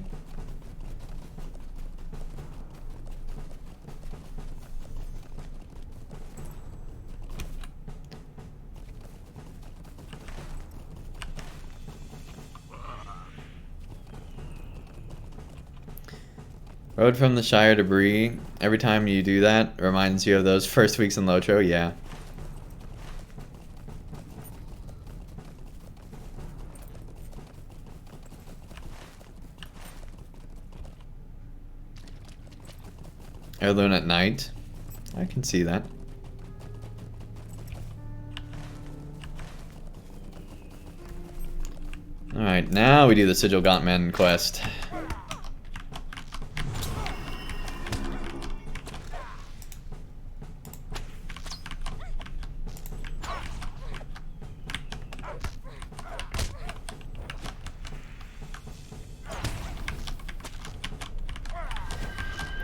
Road from the Shire to Bree. Every time you do that, reminds you of those first weeks in LOTRO. Yeah. Heirloom at night. I can see that. Alright, now we do the Sigil Gauntman quest.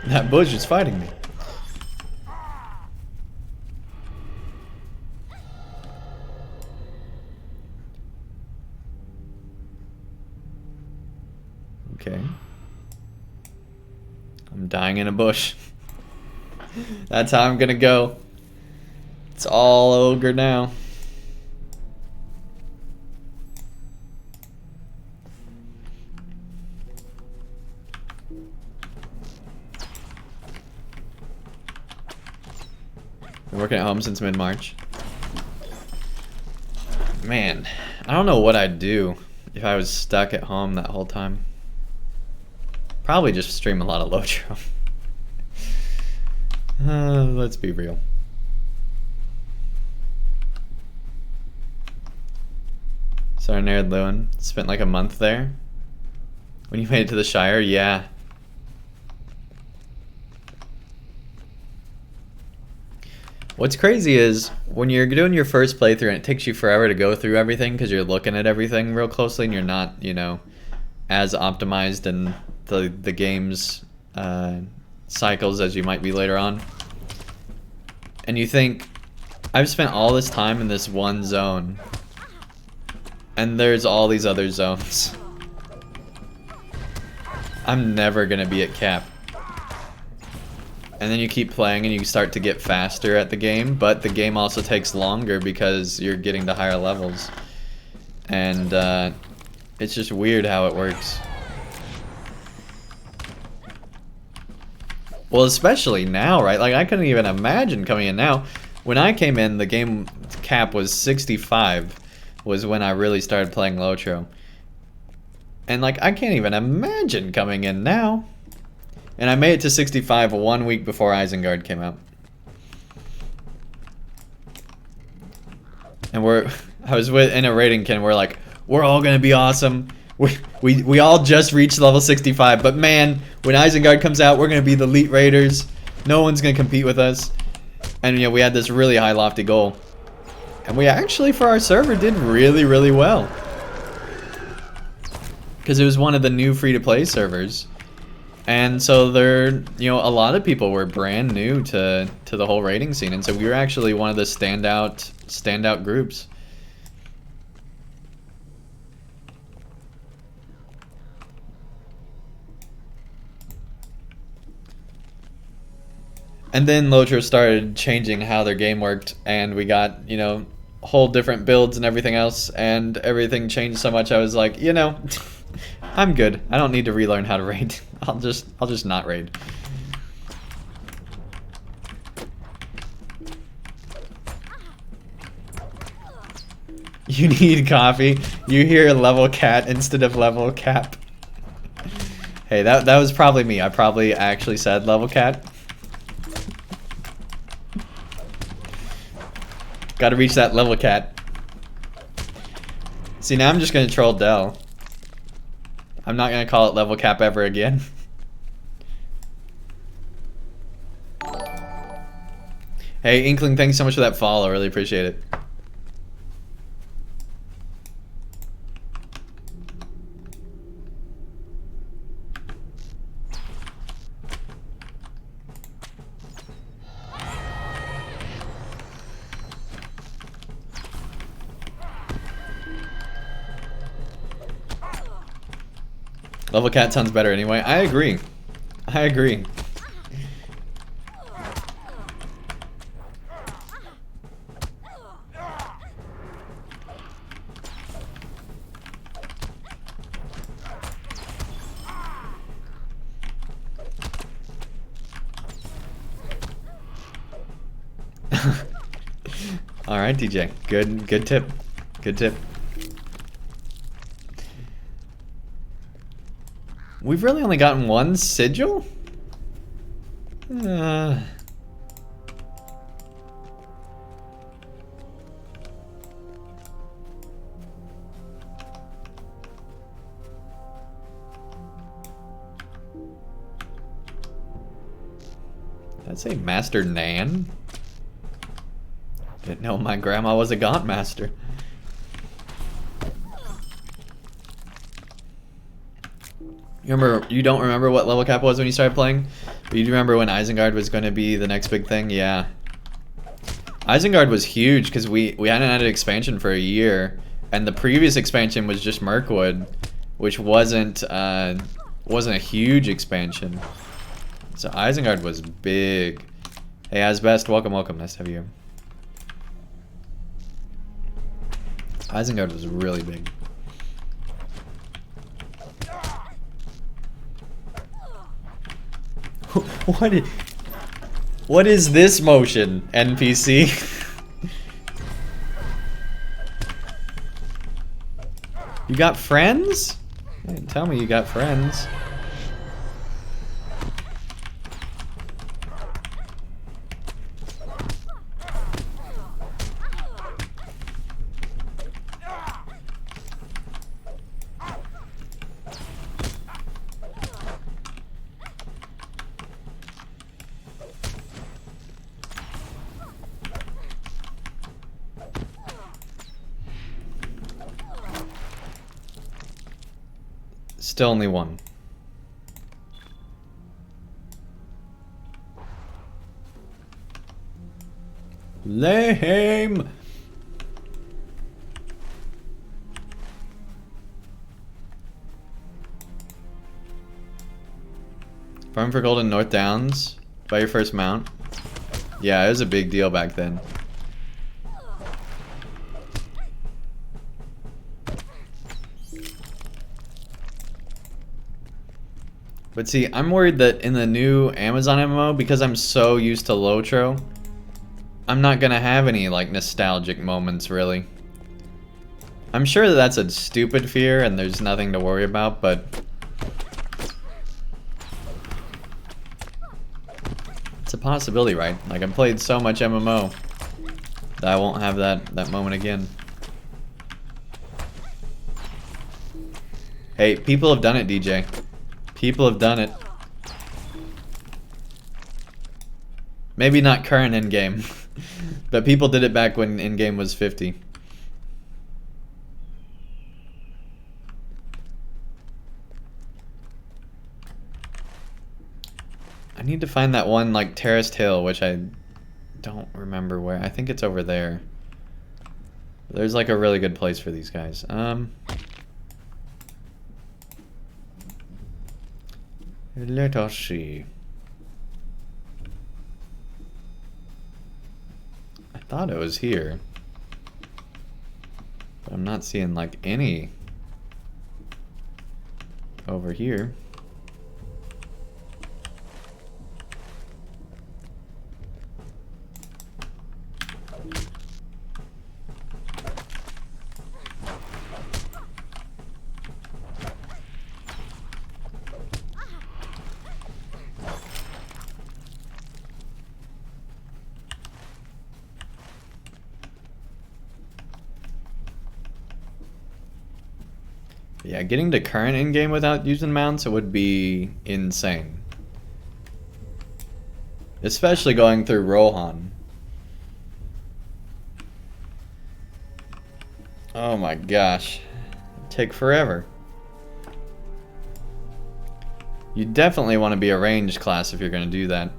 That bush is fighting me. Okay. I'm dying in a bush. That's how I'm gonna go. It's all ogre now. Been working at home since mid-March. Man, I don't know what I'd do if I was stuck at home that whole time. Probably just stream a lot of LOTRO. Let's be real. Sorry, Nerd Lewin. Spent like a month there. When you made it to the Shire, yeah. What's crazy is when you're doing your first playthrough and it takes you forever to go through everything because you're looking at everything real closely and you're not, you know, as optimized in the game's cycles as you might be later on. And you think, I've spent all this time in this one zone and there's all these other zones. I'm never gonna be at cap. And then you keep playing and you start to get faster at the game, but the game also takes longer because you're getting to higher levels. And it's just weird how it works. Well, especially now, right? Like, I couldn't even imagine coming in now. When I came in, the game cap was 65, was when I really started playing LOTRO. And, like, I can't even imagine coming in now. And I made it to 65 1 week before Isengard came out. And I was in a rating, Ken, we're like, we're all gonna be awesome. We all just reached level 65, but man, when Isengard comes out, we're gonna be the elite raiders. No one's gonna compete with us. And you know, we had this really high lofty goal. And we actually, for our server, did really, really well. Because it was one of the new free-to-play servers. And so there, you know, a lot of people were brand new to the whole raiding scene. And so we were actually one of the standout groups. And then LOTRO started changing how their game worked, and we got, you know, whole different builds and everything else, and everything changed so much I was like, you know, I'm good. I don't need to relearn how to raid. I'll just not raid. You need coffee. You hear level cat instead of level cap. Hey, that was probably me. I probably actually said level cat. Gotta reach that level cat. See, now I'm just gonna troll Dell. I'm not gonna call it level cap ever again. Hey, Inkling, thanks so much for that follow. Really appreciate it. Level cat sounds better anyway. I agree. I agree. All right, DJ. Good tip. Good tip. We've really only gotten one sigil? Did I say Master Nan? Didn't know my grandma was a Gaunt Master. You don't remember what level cap was when you started playing? But you remember when Isengard was going to be the next big thing? Yeah. Isengard was huge because we hadn't had an expansion for a year. And the previous expansion was just Mirkwood, which wasn't wasn't a huge expansion. So Isengard was big. Hey, Asbest, welcome, welcome. Nice to have you here. Isengard was really big. What is this motion, NPC? You got friends? You didn't tell me you got friends. Still only one. Lame. Farm for gold in North Downs. Buy your first mount. Yeah, it was a big deal back then. But see, I'm worried that in the new Amazon MMO, because I'm so used to LOTRO, I'm not gonna have any like nostalgic moments really. I'm sure that that's a stupid fear and there's nothing to worry about, but it's a possibility, right? Like I've played so much MMO that I won't have that moment again. Hey, people have done it, DJ. People have done it. Maybe not current in-game, but people did it back when in-game was 50. I need to find that one, like, terraced hill, which I don't remember where. I think it's over there. There's, like, a really good place for these guys. Let us see. I thought it was here, but I'm not seeing like any over here. Yeah, getting to current in-game without using mounts, it would be insane. Especially going through Rohan. Oh my gosh. It'd take forever. You definitely want to be a ranged class if you're going to do that.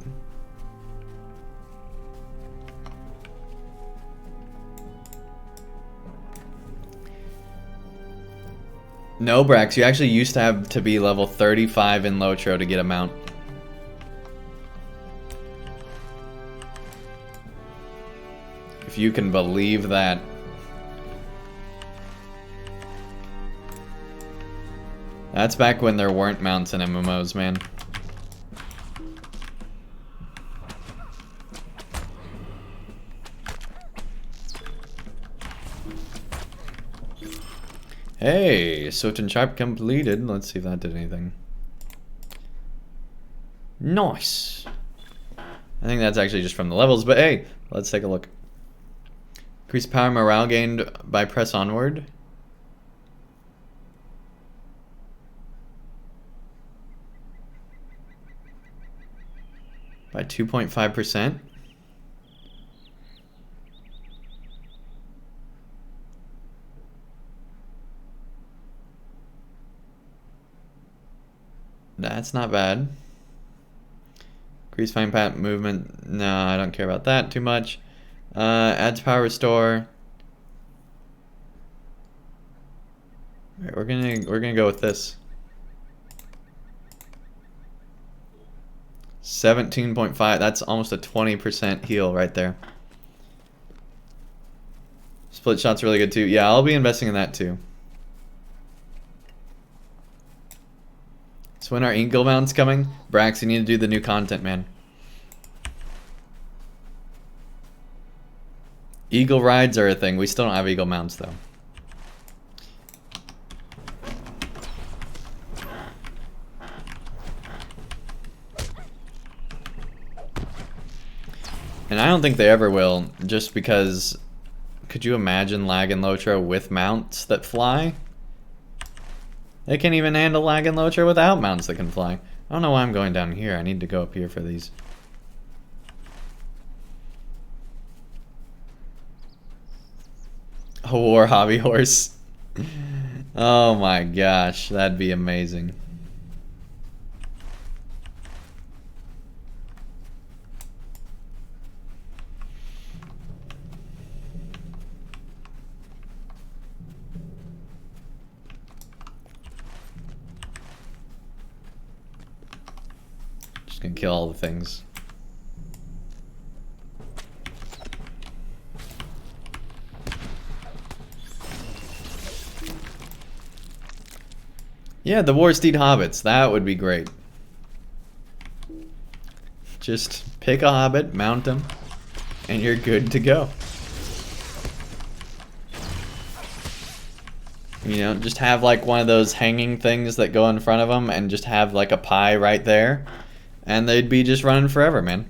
No, Brax, you actually used to have to be level 35 in LOTRO to get a mount. If you can believe that. That's back when there weren't mounts in MMOs, man. Hey, Soot and Sharp completed. Let's see if that did anything. Nice. I think that's actually just from the levels, but hey, let's take a look. Increased power morale gained by press onward. By 2.5%. That's not bad. Increase fine pat movement. No, I don't care about that too much. Adds power restore. Alright, we're gonna go with this. 17.5. That's almost a 20% heal right there. Split shot's really good too. Yeah, I'll be investing in that too. So when are Eagle mounts coming? Brax, you need to do the new content, man. Eagle rides are a thing. We still don't have Eagle mounts though. And I don't think they ever will, just because, could you imagine lag in LOTRO with mounts that fly? They can't even handle lag in LOTRO without mounts that can fly. I don't know why I'm going down here. I need to go up here for these. A war hobby horse. Oh my gosh, that'd be amazing. Just gonna kill all the things. Yeah, the War Steed Hobbits. That would be great. Just pick a Hobbit, mount him, and you're good to go. You know, just have like one of those hanging things that go in front of them and just have like a pie right there. And they'd be just running forever, man.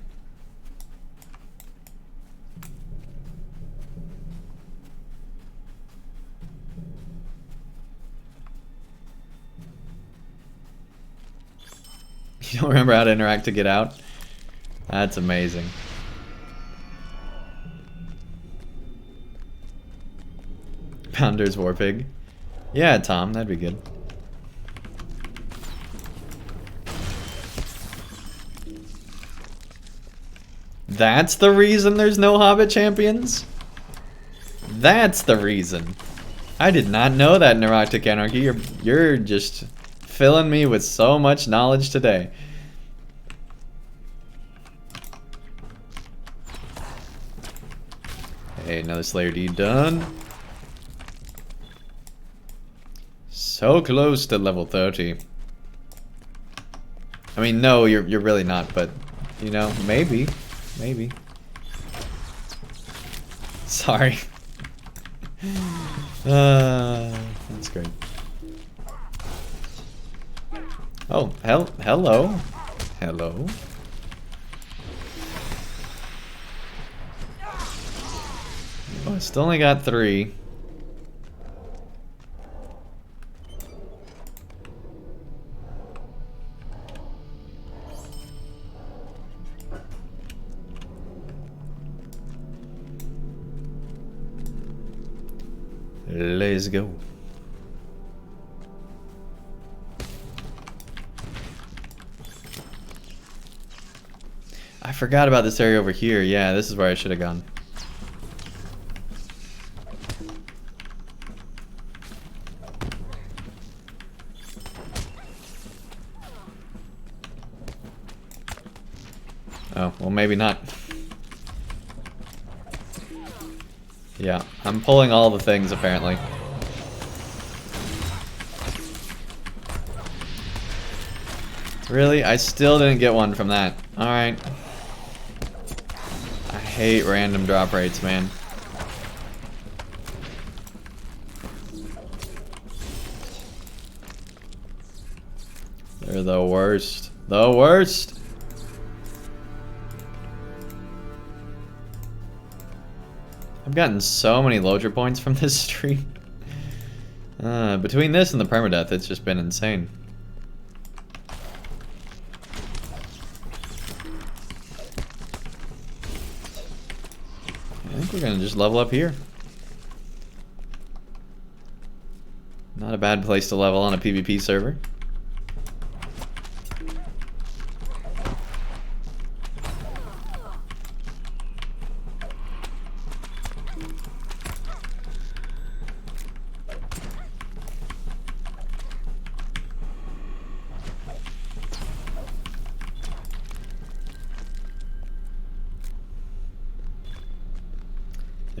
You don't remember how to interact to get out? That's amazing. Pounder's Warpig. Yeah, Tom, that'd be good. That's the reason there's no Hobbit champions? That's the reason. I did not know that, Neurotic Anarchy. You're just filling me with so much knowledge today. Hey, another Slayer D done. So close to level 30. I mean, no, you're really not, but you know, maybe. Maybe. Sorry. That's great. Oh, hello. Hello. Oh, I still only got 3. Let's go. I forgot about this area over here. Yeah, this is where I should have gone. Oh, well maybe not. Yeah, I'm pulling all the things apparently. Really? I still didn't get one from that. Alright. I hate random drop rates, man. They're the worst. The worst! I've gotten so many LOTR points from this stream. Between this and the permadeath, it's just been insane. I think we're gonna just level up here. Not a bad place to level on a PvP server.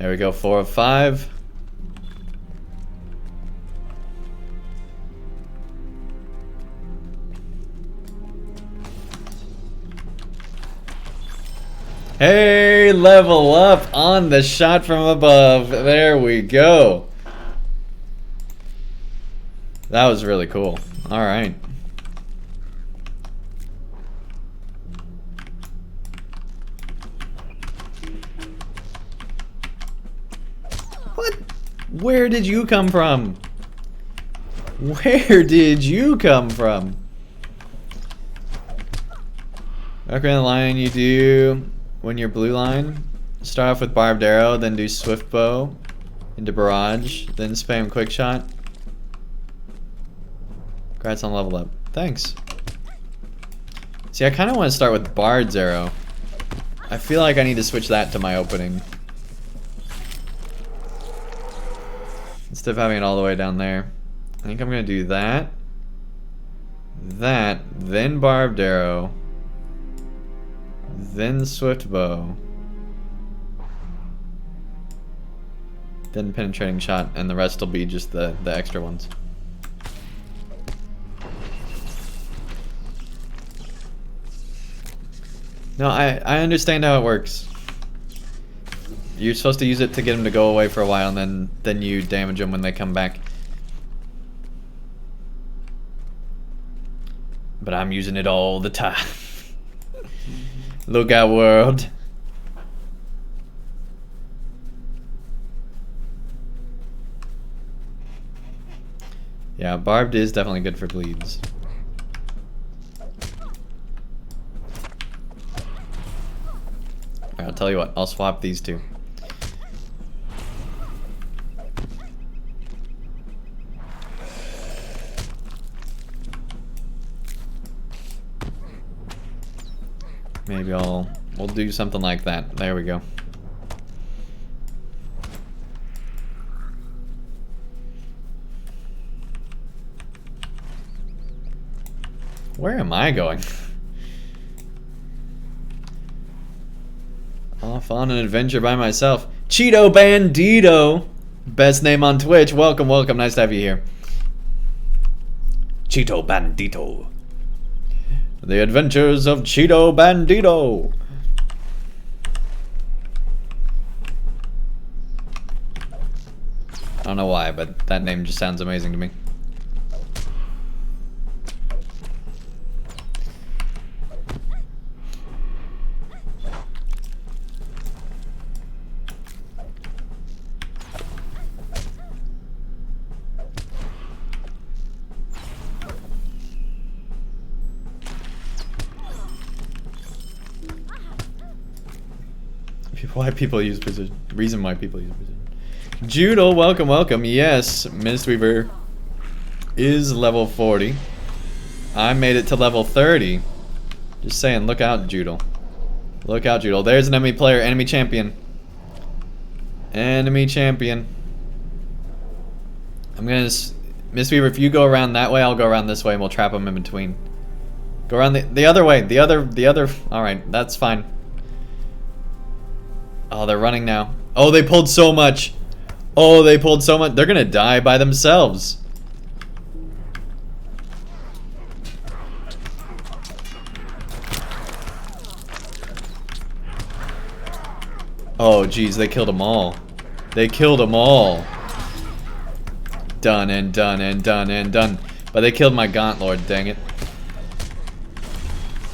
There we go, 4 of 5. Hey, level up on the shot from above. There we go. That was really cool. All right. What? Where did you come from? Where did you come from? Recommend the line you do when you're blue line. Start off with barbed arrow, then do swift bow into barrage, then spam quick shot. Congrats on level up. Thanks. See, I kind of want to start with bard's arrow. I feel like I need to switch that to my opening. Instead of having it all the way down there. I think I'm going to do that. That, then barbed arrow. Then swift bow. Then penetrating shot, and the rest will be just the extra ones. No, I understand how it works. You're supposed to use it to get them to go away for a while, and then you damage them when they come back. But I'm using it all the time. Look out, world. Yeah, barbed is definitely good for bleeds. Alright, I'll tell you what, I'll swap these two. Maybe we'll do something like that. There we go. Where am I going? Off on an adventure by myself. Cheeto Bandito! Best name on Twitch. Welcome, welcome. Nice to have you here. Cheeto Bandito. The Adventures of Cheeto Bandito. I don't know why, but that name just sounds amazing to me. Why people use precision. Reason why people use precision. Judel, welcome, welcome. Yes, Mistweaver is level 40. I made it to level 30. Just saying, look out, Judel. Look out, Judel. There's an enemy player, enemy champion. Enemy champion. I'm gonna... Mistweaver, if you go around that way, I'll go around this way and we'll trap them in between. Go around the other way. The other... Alright, that's fine. Oh, they're running now. Oh, they pulled so much. Oh, they pulled so much. They're gonna die by themselves. Oh, geez, they killed them all. They killed them all. Done and done and done and done. But they killed my Gaunt Lord, dang it.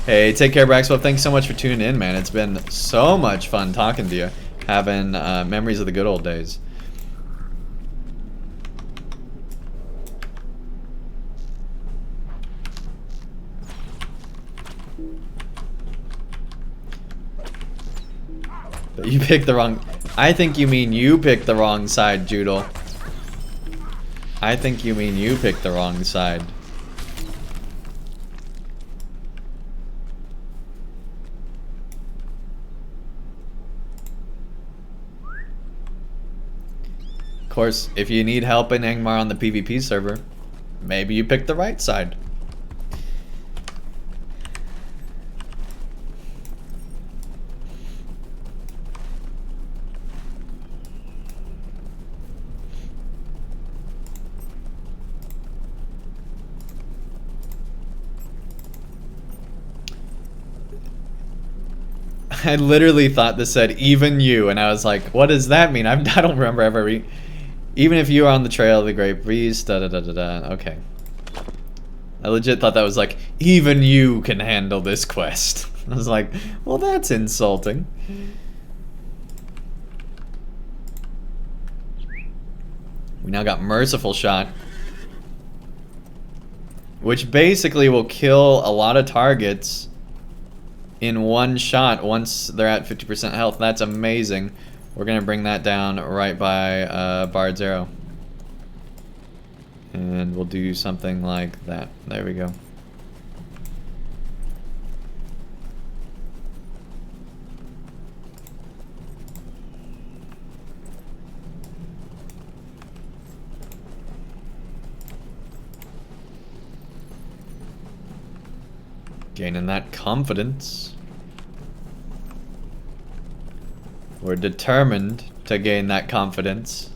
Hey, take care, Braxwell. Thanks so much for tuning in, man. It's been so much fun talking to you. Having memories of the good old days. But you picked the wrong... I think you mean you picked the wrong side, Judel. I think you mean you picked the wrong side. Of course, if you need help in Angmar on the PvP server, maybe you picked the right side. I literally thought this said even you, and I was like, what does that mean? I don't remember ever even if you are on the trail of the great beast, da da da da da. Okay. I legit thought that was like, even you can handle this quest. I was like, well, that's insulting. We now got Merciful Shot, which basically will kill a lot of targets in one shot once they're at 50% health. That's amazing. We're gonna bring that down right by Bard's Arrow. And we'll do something like that. There we go. Gaining that confidence. We're determined to gain that confidence.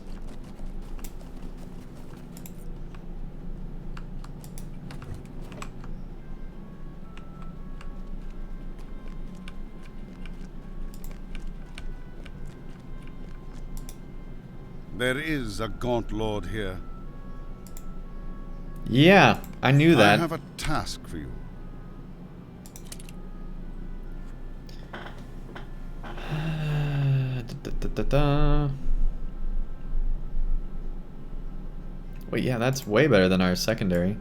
There is a Gaunt Lord here. Yeah, I knew that. I have a task for you. Wait, yeah, that's way better than our secondary.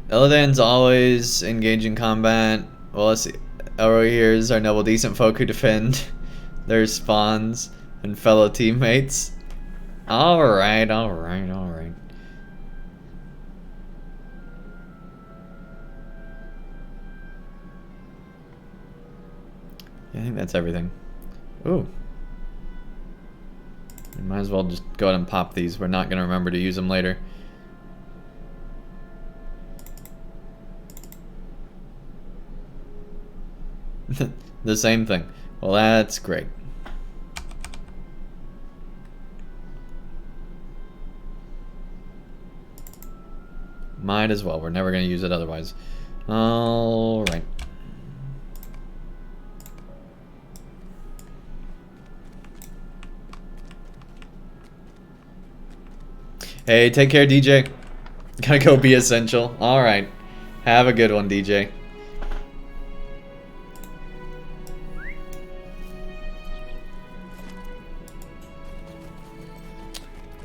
Illidan's always engaged in combat. Well, let's see. Elroy here is our noble decent folk who defend their spawns and fellow teammates. Alright, alright, alright. Yeah, I think that's everything. Ooh. We might as well just go ahead and pop these. We're not going to remember to use them later. The same thing. Well, that's great. Might as well. We're never going to use it otherwise. Alright. Hey, take care, DJ. Gotta go be essential. Alright. Have a good one, DJ.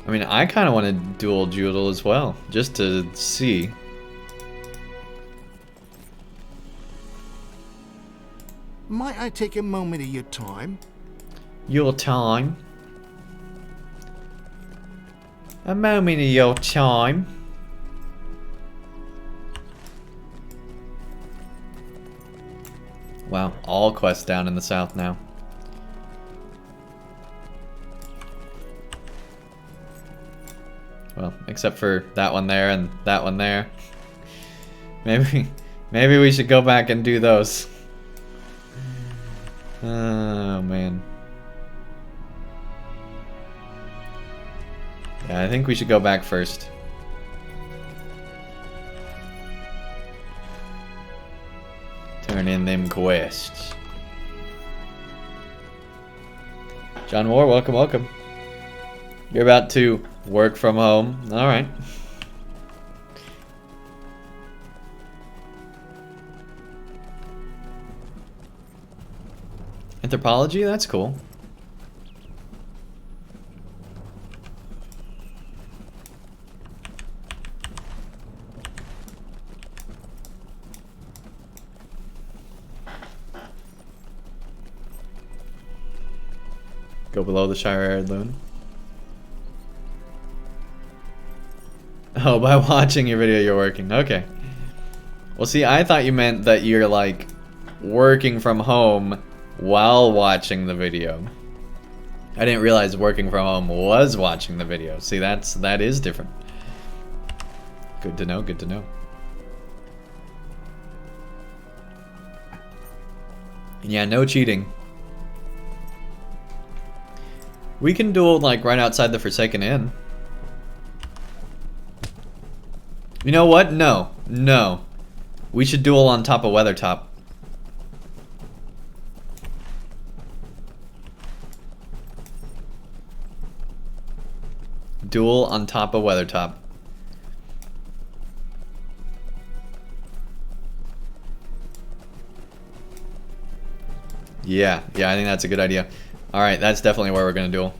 I mean, I kind of want to dual Judel as well, just to see. Might I take a moment of your time? Your time? A moment of your time? Wow, all quests down in the south now. Well, except for that one there and that one there. Maybe we should go back and do those. Oh, man. Yeah, I think we should go back first. Turn in them quests. John Moore, welcome, welcome. You're about to work from home. Alright. Anthropology? That's cool. Go below the Shire Heirloom. Oh, by watching your video you're working. Okay. Well, see, I thought you meant that you're, like, working from home while watching the video. I didn't realize working from home was watching the video. See, that is different. Good to know, good to know. Yeah, no cheating. We can duel like right outside the Forsaken Inn. You know what? No. No. We should duel on top of Weathertop. Duel on top of Weathertop. Yeah, I think that's a good idea. Alright, that's definitely where we're gonna duel.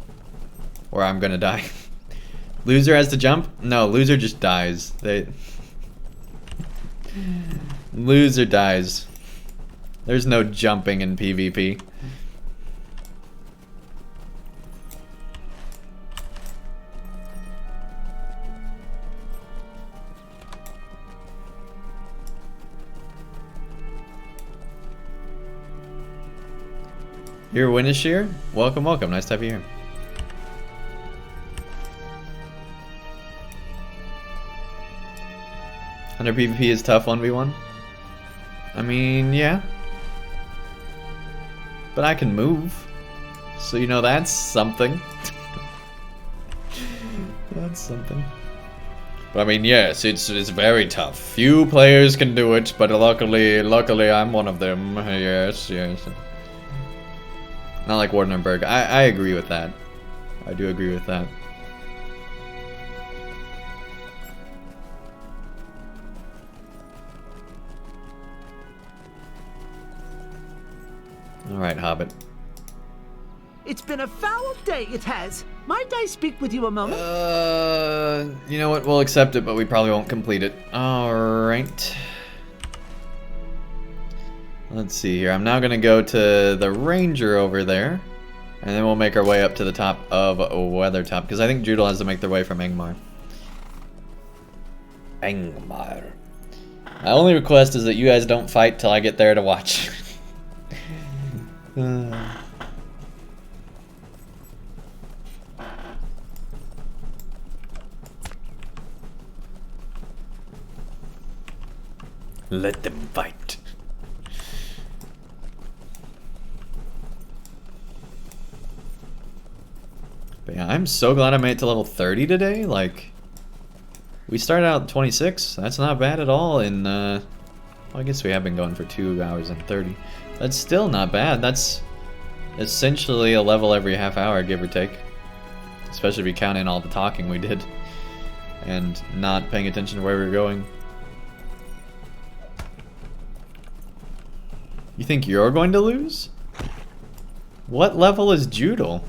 Or I'm gonna die. Loser has to jump? No, loser just dies. Loser dies. There's no jumping in PvP. You're Winishir? Welcome, welcome. Nice to have you here. Under PvP is tough 1v1? I mean, yeah. But I can move. So you know that's something. That's something. But I mean, yes, it's very tough. Few players can do it, but luckily I'm one of them. Yes. Not like Wardenberg. I agree with that. I do agree with that. Alright, Hobbit. It's been a foul day, it has. Might I speak with you a moment? You know what? We'll accept it, but we probably won't complete it. Alright. Let's see here. I'm now going to go to the Ranger over there. And then we'll make our way up to the top of Weathertop. Because I think Judel has to make their way from Angmar. Angmar. My only request is that you guys don't fight till I get there to watch. Let them fight. But yeah, I'm so glad I made it to level 30 today. Like, we started out 26. That's not bad at all. Well, I guess we have been going for 2 hours and 30. That's still not bad. That's essentially a level every half hour, give or take. Especially if you count in all the talking we did. And not paying attention to where we were going. You think you're going to lose? What level is Judel?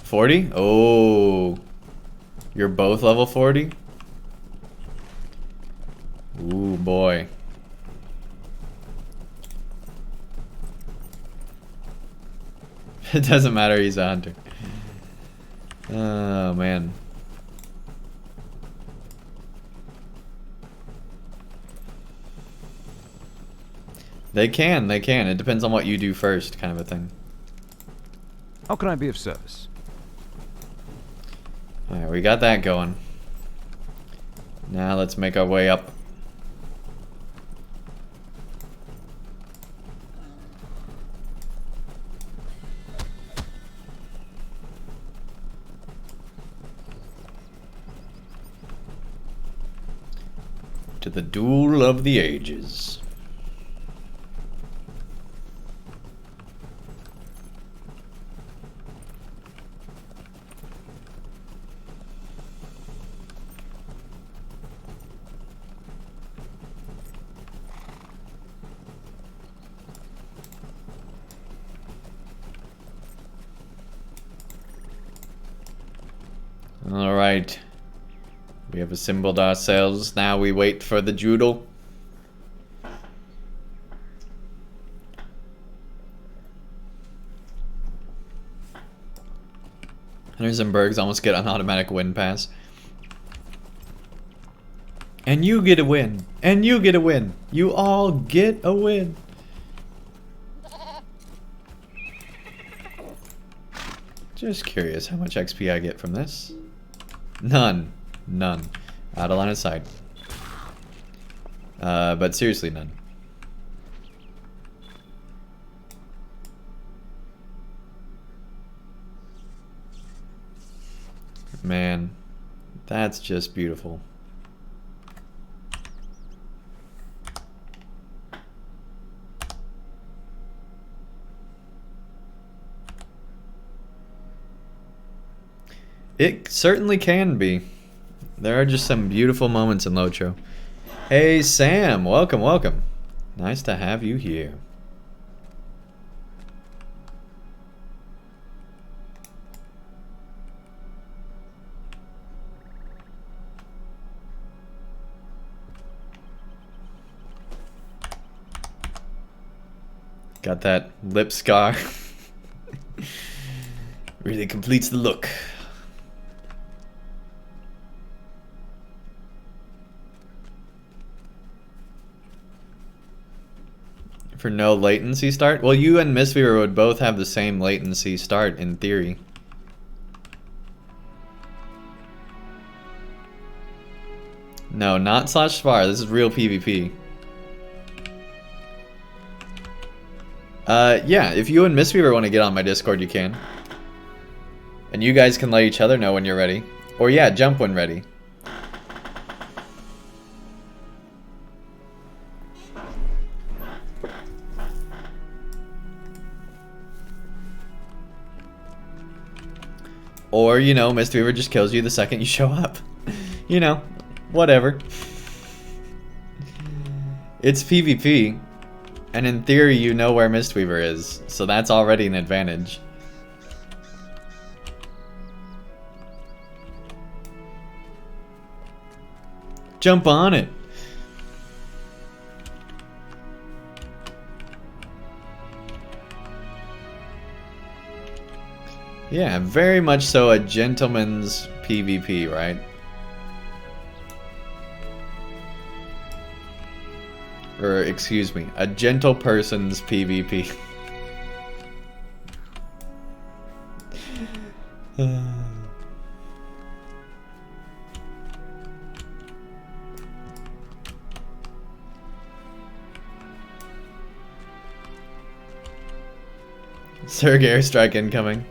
$40? Oh. You're both level 40? Ooh, boy. It doesn't matter, he's a hunter. Oh, man. They can. It depends on what you do first, kind of a thing. How can I be of service? Alright, we got that going. Now let's make our way up. To the Duel of the Ages. Alright. We have assembled ourselves. Now we wait for the Judel. Hunters and Bergs almost get an automatic win pass. And you get a win. And you get a win. You all get a win. Just curious how much XP I get from this. None. None. Out of line of sight. But seriously, none. Man, that's just beautiful. It certainly can be. There are just some beautiful moments in LOTRO. Hey Sam, welcome, welcome. Nice to have you here. Got that lip scar. Really completes the look. For no latency start? Well, you and Mistweaver would both have the same latency start in theory. No, not /spar. This is real PvP. Yeah, if you and Mistweaver want to get on my Discord, you can. And you guys can let each other know when you're ready. Or yeah, jump when ready. Or, you know, Mistweaver just kills you the second you show up. You know, whatever. It's PvP. And in theory, you know where Mistweaver is. So that's already an advantage. Jump on it. Yeah, very much so a gentleman's PvP, right? Or, excuse me, a gentle person's PvP. Surge airstrike incoming.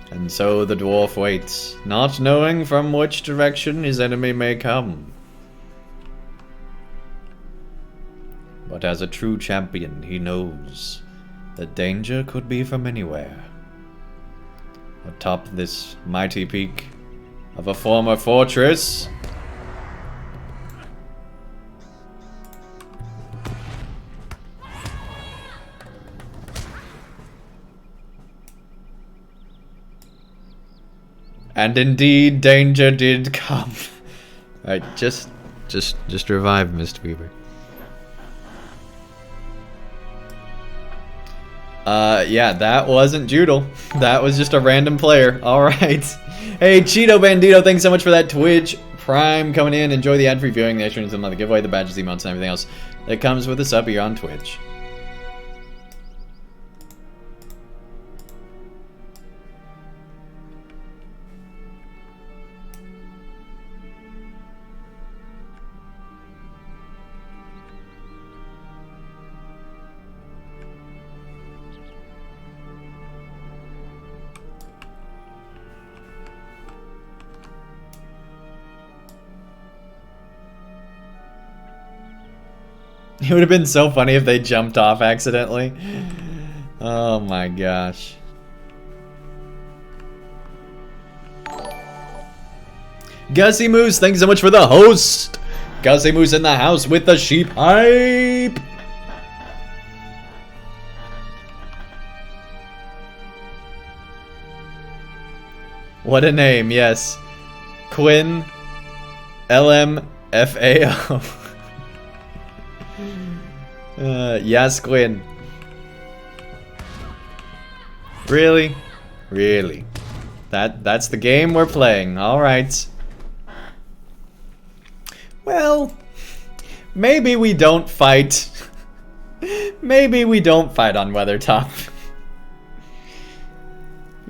And so the dwarf waits, not knowing from which direction his enemy may come. But as a true champion, he knows that danger could be from anywhere. Atop this mighty peak of a former fortress, and indeed, danger did come. Alright, just revive Mistweaver. Yeah, that wasn't Judel. That was just a random player. Alright. Hey, Cheeto Bandito, thanks so much for that Twitch Prime coming in. Enjoy the ad-free viewing, the extra and the giveaway, the badges, emotes, and everything else that comes with a sub here on Twitch. It would have been so funny if they jumped off accidentally. Oh my gosh. Gussie Moose, thanks so much for the host. Gussie Moose in the house with the sheep hype. What a name, yes. Quinn LMFAO. Yes, Quinn. Really? Really? That's the game we're playing. All right. Well, maybe we don't fight. Maybe we don't fight on Weathertop.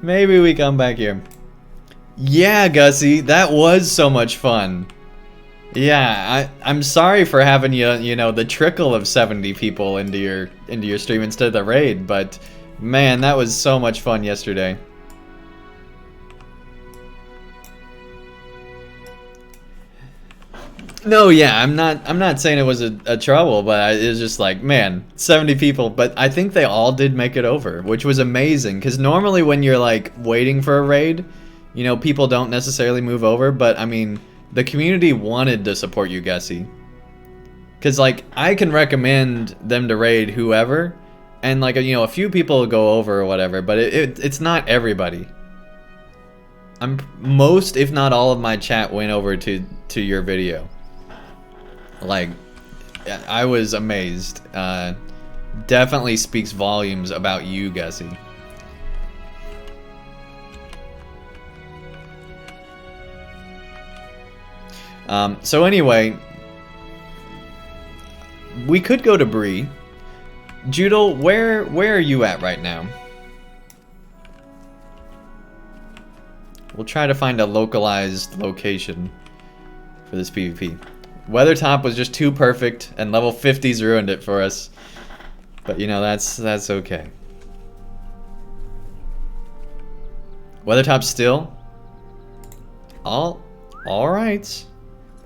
Maybe we come back here. Yeah, Gussie, that was so much fun. Yeah, I'm sorry for having you know, the trickle of 70 people into your stream instead of the raid, but man, that was so much fun yesterday. No, yeah, I'm not saying it was a trouble, but it was just like, man, 70 people, but I think they all did make it over, which was amazing, because normally when you're like waiting for a raid, you know, people don't necessarily move over, but I mean, the community wanted to support you, Gussie. Because, like, I can recommend them to raid whoever, and, like, you know, a few people go over or whatever, but it's not everybody. Most, if not all of my chat went over to your video. Like, I was amazed. Definitely speaks volumes about you, Gussie. So anyway, we could go to Bree. Judel, where are you at right now? We'll try to find a localized location for this PvP. Weathertop was just too perfect, and level 50's ruined it for us. But you know, that's okay. Weathertop still? Alright.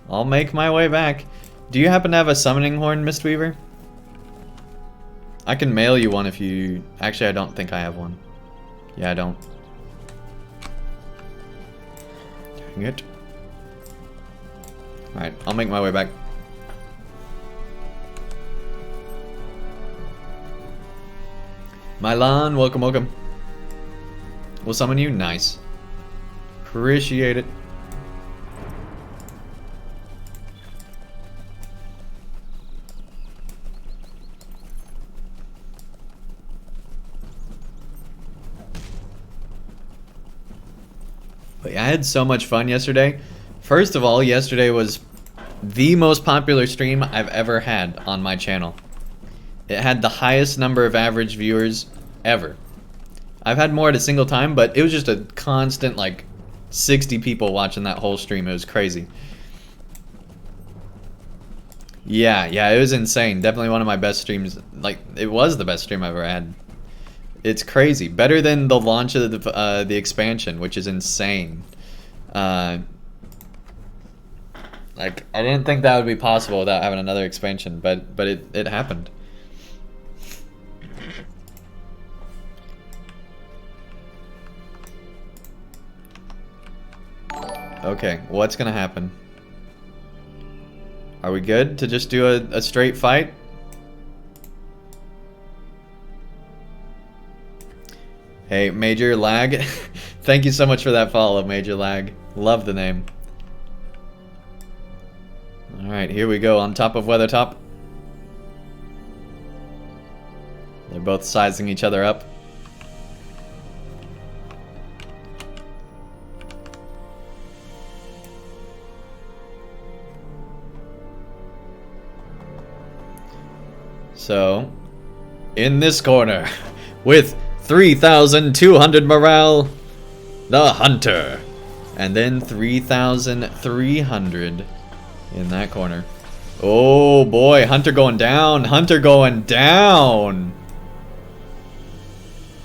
I'll make my way back. Do you happen to have a summoning horn, Mistweaver? I can mail you one if you... Actually, I don't think I have one. Yeah, I don't. Dang it. Alright, I'll make my way back. Mylan, welcome, welcome. We'll summon you? Nice. Appreciate it. But yeah, I had so much fun yesterday. First of all, yesterday was the most popular stream I've ever had on my channel. It had the highest number of average viewers ever. I've had more at a single time, but it was just a constant, like, 60 people watching that whole stream. It was crazy. Yeah, it was insane. Definitely one of my best streams. Like, it was the best stream I've ever had. It's crazy. Better than the launch of the expansion, which is insane. Like, I didn't think that would be possible without having another expansion, but it happened. Okay, what's gonna happen? Are we good to just do a straight fight? Hey, Major Lag. Thank you so much for that follow, Major Lag. Love the name. Alright, here we go on top of Weathertop. They're both sizing each other up. So, in this corner, with 3,200 morale, the Hunter. And then 3,300 in that corner. Oh boy, Hunter going down. Hunter going down.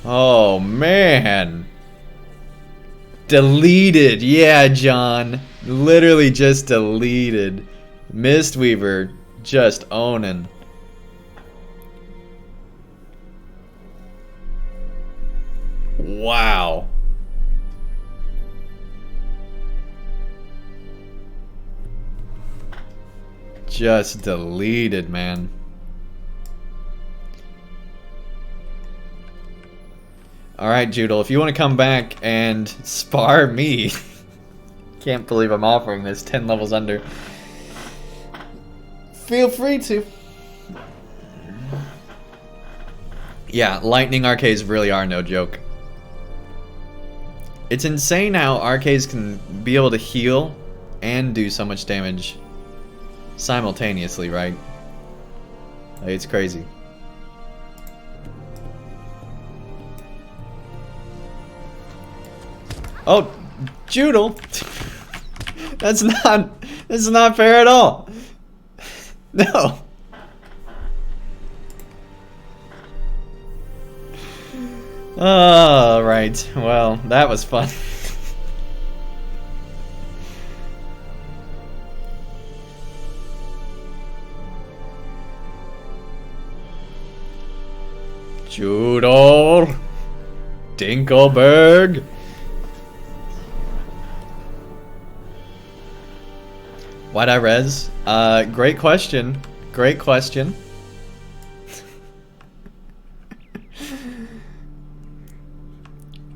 Oh man. Deleted. Yeah, John. Literally just deleted. Mistweaver just owning. Wow. Just deleted, man. Alright, Judel, if you want to come back and spar me. Can't believe I'm offering this 10 levels under. Feel free to. Yeah, lightning arcades really are no joke. It's insane how arcades can be able to heal and do so much damage simultaneously, right? Like, it's crazy. Oh, Joodle. That's not fair at all. No. All right. Well, that was fun. Joodle. Dinkelberg. Why'd I res? Great question. Great question.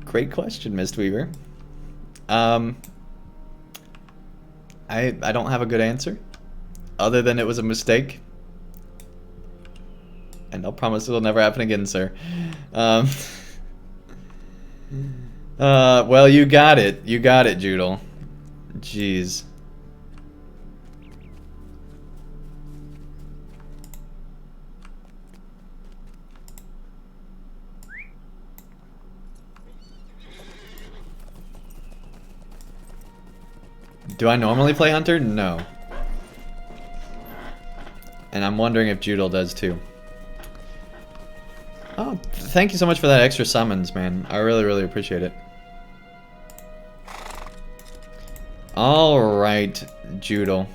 Great question, Mistweaver. I don't have a good answer, other than it was a mistake. And I'll promise it'll never happen again, sir. Well, you got it. You got it, Joodle. Jeez. Do I normally play Hunter? No. And I'm wondering if Joodle does too. Oh, thank you so much for that extra summons, man. I really, really appreciate it. Alright, Joodle.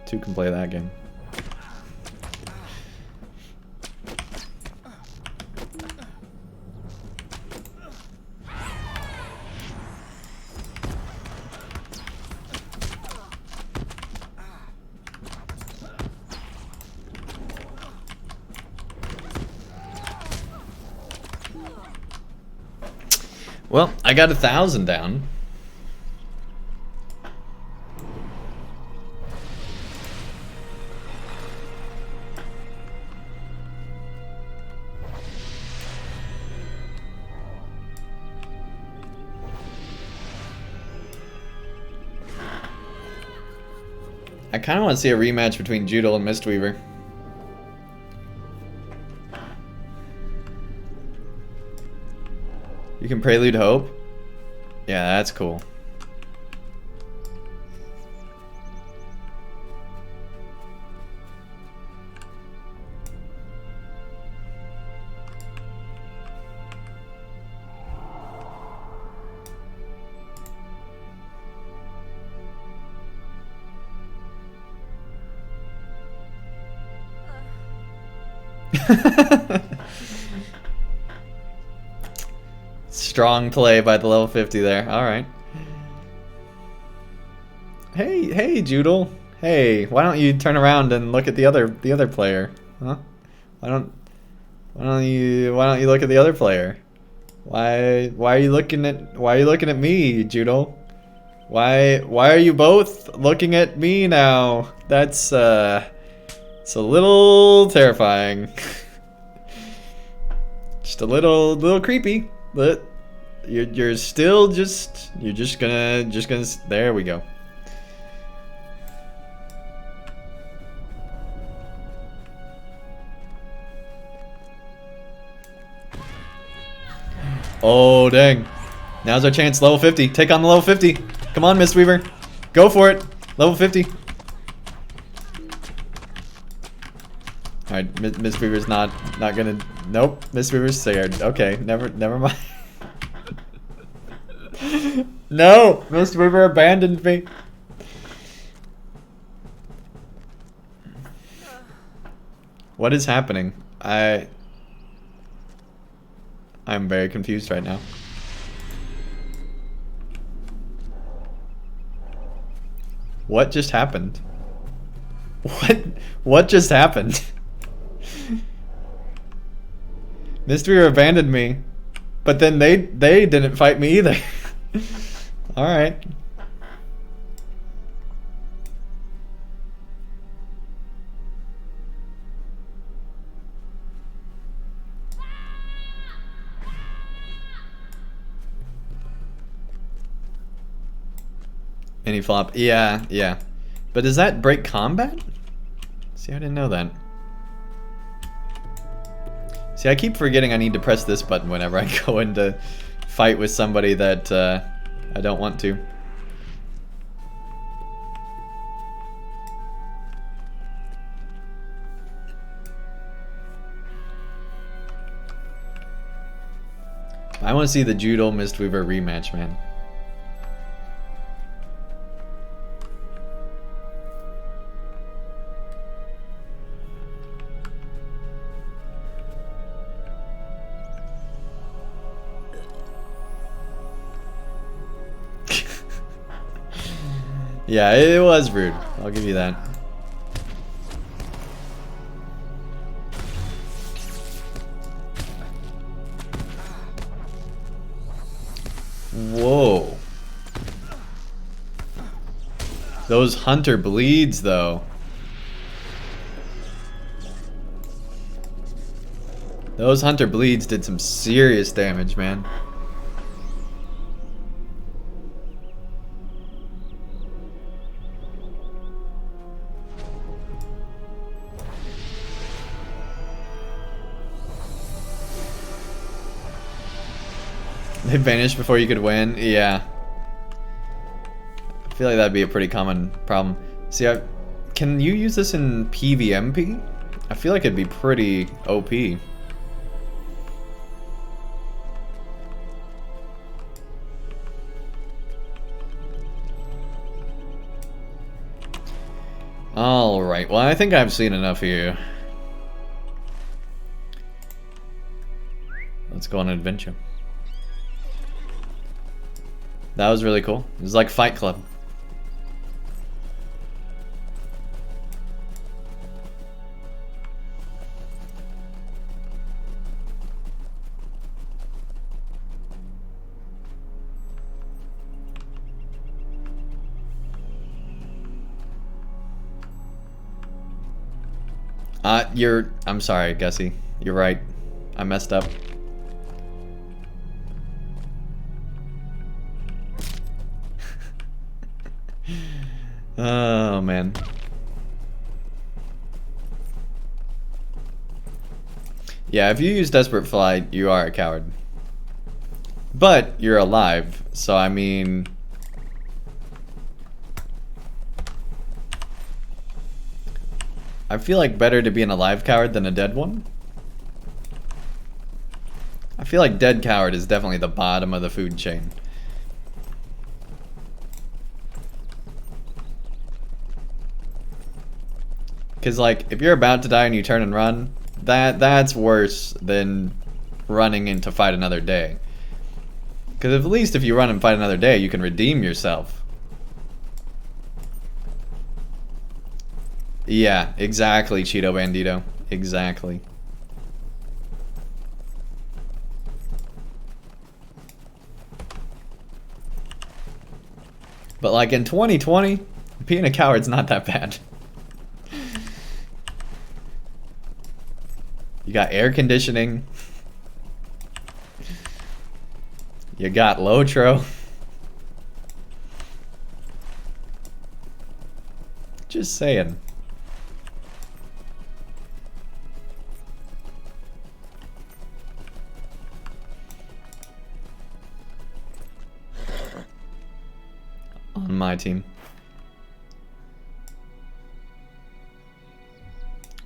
Two can play that game. Well, I got 1,000 down. I kind of want to see a rematch between Joodle and Mistweaver. You can Prelude Hope? Yeah, that's cool. Strong play by the level 50 there. All right. Hey, Joodle. Hey, why don't you turn around and look at the other player? Huh? Why don't you look at the other player? Why are you looking at me, Joodle? Why are you both looking at me now? That's it's a little terrifying. Just a little creepy, but you're just gonna there we go. Oh dang. Now's our chance, level 50. Take on the level 50. Come on, Mistweaver. Go for it. Level 50. Alright, Mistweaver's not gonna. Nope, Mistweaver's scared. Okay, never mind. No! Mistweaver abandoned me. What is happening? I'm very confused right now. What just happened? What just happened? Mistweaver abandoned me, but then they didn't fight me either. All right. Any flop? Yeah. But does that break combat? See, I didn't know that. See, I keep forgetting I need to press this button whenever I go into fight with somebody that I don't want to. I want to see the Judo Mistweaver rematch, man. Yeah, it was rude. I'll give you that. Whoa. Those hunter bleeds, though. Those hunter bleeds did some serious damage, man. They vanished before you could win? Yeah. I feel like that'd be a pretty common problem. See, can you use this in PvMP? I feel like it'd be pretty OP. Alright, well I think I've seen enough here. Let's go on an adventure. That was really cool. It was like Fight Club. I'm sorry, Gussie. You're right. I messed up. Oh, man. Yeah, if you use Desperate Flight, you are a coward. But you're alive, so I mean... I feel like better to be an alive coward than a dead one. I feel like dead coward is definitely the bottom of the food chain. Because, like, if you're about to die and you turn and run, that's worse than running in to fight another day. Because at least if you run and fight another day, you can redeem yourself. Yeah, exactly, Cheeto Bandito. Exactly. But, like, in 2020, being a coward's not that bad. You got air conditioning. You got LOTRO. Just saying. On my team.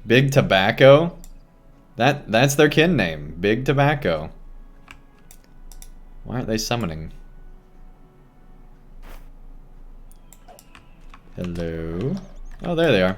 Big Tobacco? That's their kin name. Big Tobacco. Why aren't they summoning? Hello? Oh, there they are.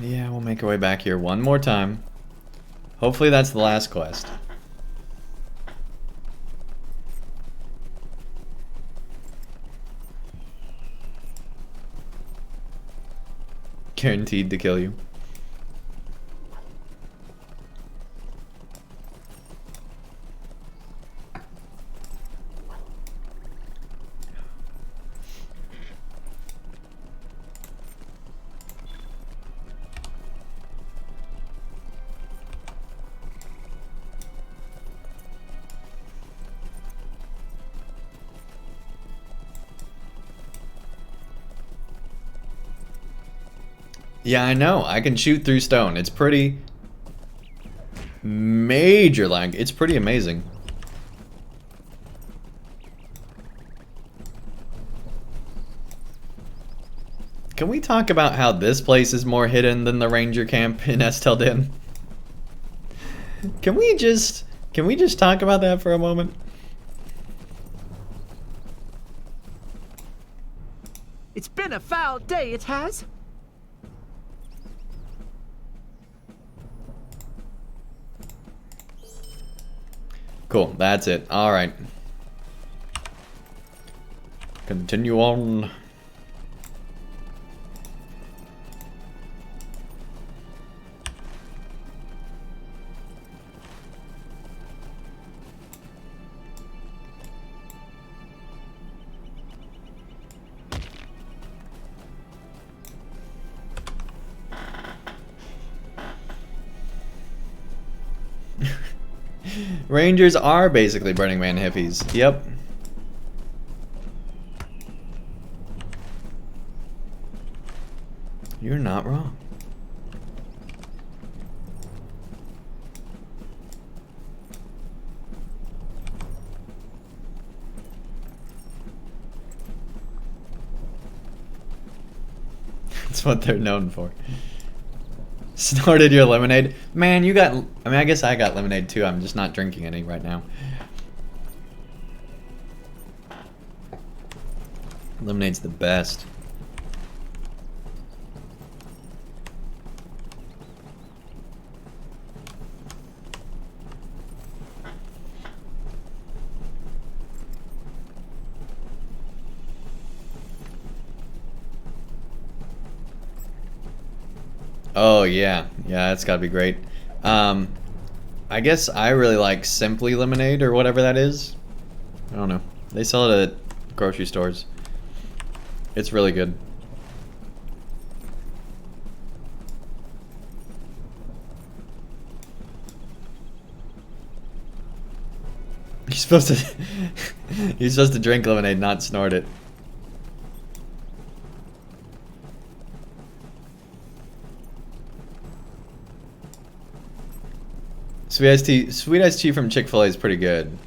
Yeah, we'll make our way back here one more time. Hopefully that's the last quest. Guaranteed to kill you. Yeah, I know. I can shoot through stone. It's pretty major lag. It's pretty amazing. Can we talk about how this place is more hidden than the ranger camp in Esteldin? Can we just talk about that for a moment? It's been a foul day, it has. Cool, that's it. Alright. Continue on. Rangers are basically Burning Man hippies. Yep. You're not wrong. That's what they're known for. Snorted your lemonade? Man, you got... I mean, I guess I got lemonade too. I'm just not drinking any right now. Lemonade's the best. Oh yeah, yeah, that's gotta be great. I guess I really like Simply Lemonade or whatever that is. I don't know. They sell it at grocery stores. It's really good. You're supposed to you're supposed to drink lemonade, not snort it. Sweet iced tea from Chick-fil-A is pretty good.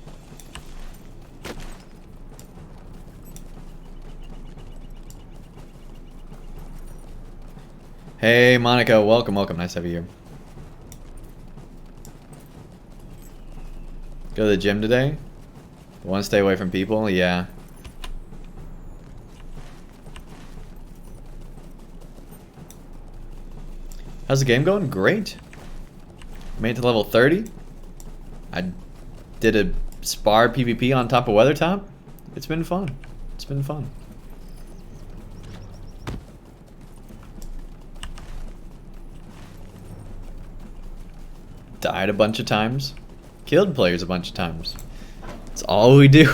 Hey Monica, welcome, welcome. Nice to have you here. Go to the gym today? Want to stay away from people? Yeah. How's the game going? Great. Made it to level 30. I did a spar PvP on top of Weathertop. It's been fun. It's been fun. Died a bunch of times. Killed players a bunch of times. That's all we do.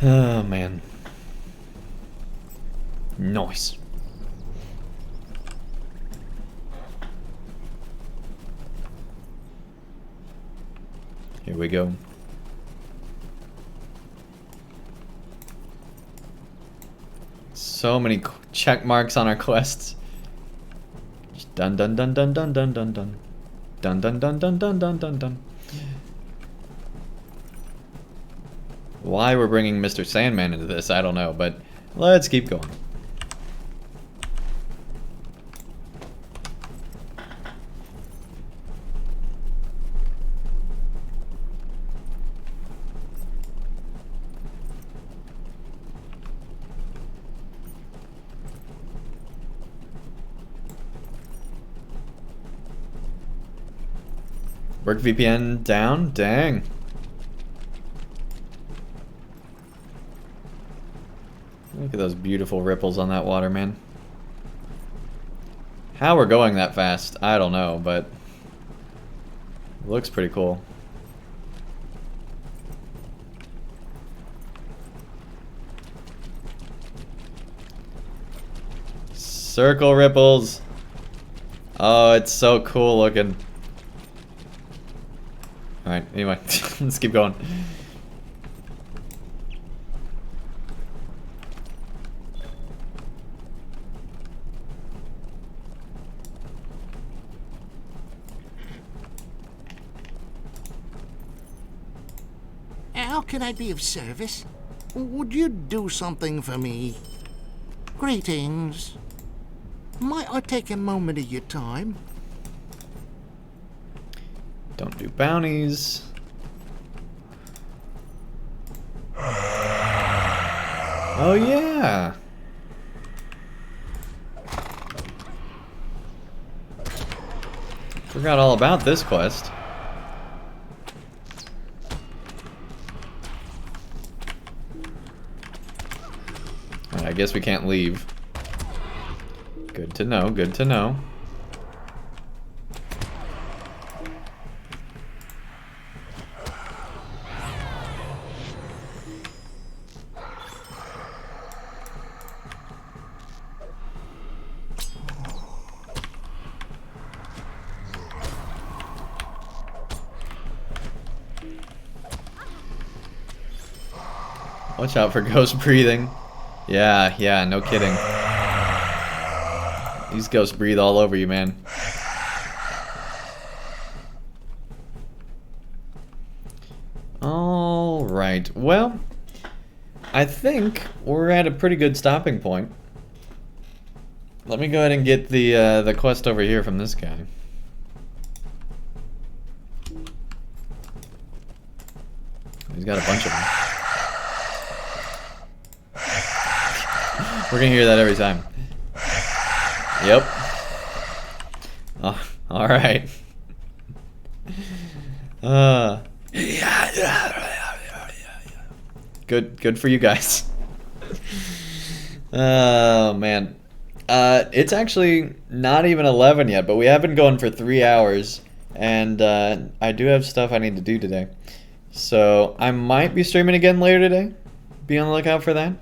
Oh man. Nice. Here we go. So many check marks on our quests. Just dun dun dun dun dun dun dun dun. Dun dun dun dun dun dun dun dun. Why we're bringing Mr. Sandman into this, I don't know, but let's keep going. Work VPN down? Dang. Look at those beautiful ripples on that water, man. How we're going that fast, I don't know, but it looks pretty cool. Circle ripples. Oh, it's so cool looking. Alright, anyway, let's keep going. How can I be of service? Would you do something for me? Greetings. Might I take a moment of your time? Don't do bounties. Oh yeah. Forgot all about this quest. I guess we can't leave. Good to know, good to know. Watch out for ghost breathing. Yeah, no kidding. These ghosts breathe all over you, man. Alright, well, I think we're at a pretty good stopping point. Let me go ahead and get the quest over here from this guy. He's got a bunch of them. We're gonna hear that every time. Yep. Oh, all right. Good for you guys. Oh man. It's actually not even 11 yet, but we have been going for 3 hours, and I do have stuff I need to do today. So I might be streaming again later today. Be on the lookout for that.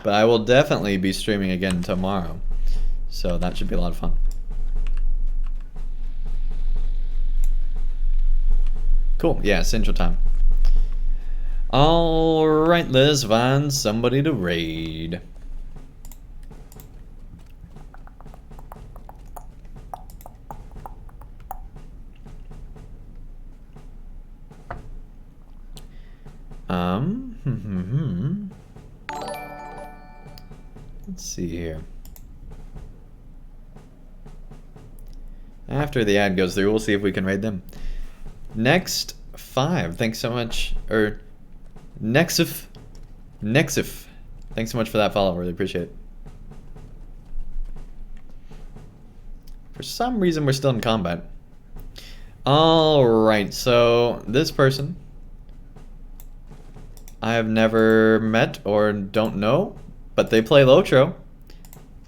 But I will definitely be streaming again tomorrow. So that should be a lot of fun. Cool, yeah, Central Time. Alright, let's find somebody to raid. Let's see here. After the ad goes through, we'll see if we can raid them. Next 5. Thanks so much. Or Nexif. Thanks so much for that follow. Really appreciate it. For some reason, we're still in combat. Alright, so this person I have never met or don't know, but they play LOTRO.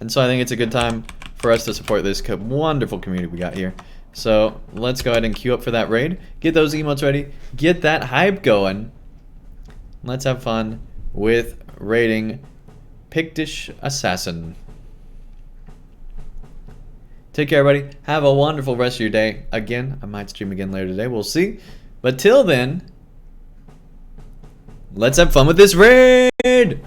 And so I think it's a good time for us to support this wonderful community we got here. So let's go ahead and queue up for that raid. Get those emotes ready. Get that hype going. Let's have fun with raiding Pictish Assassin. Take care, everybody. Have a wonderful rest of your day. Again, I might stream again later today. We'll see. But till then, let's have fun with this raid!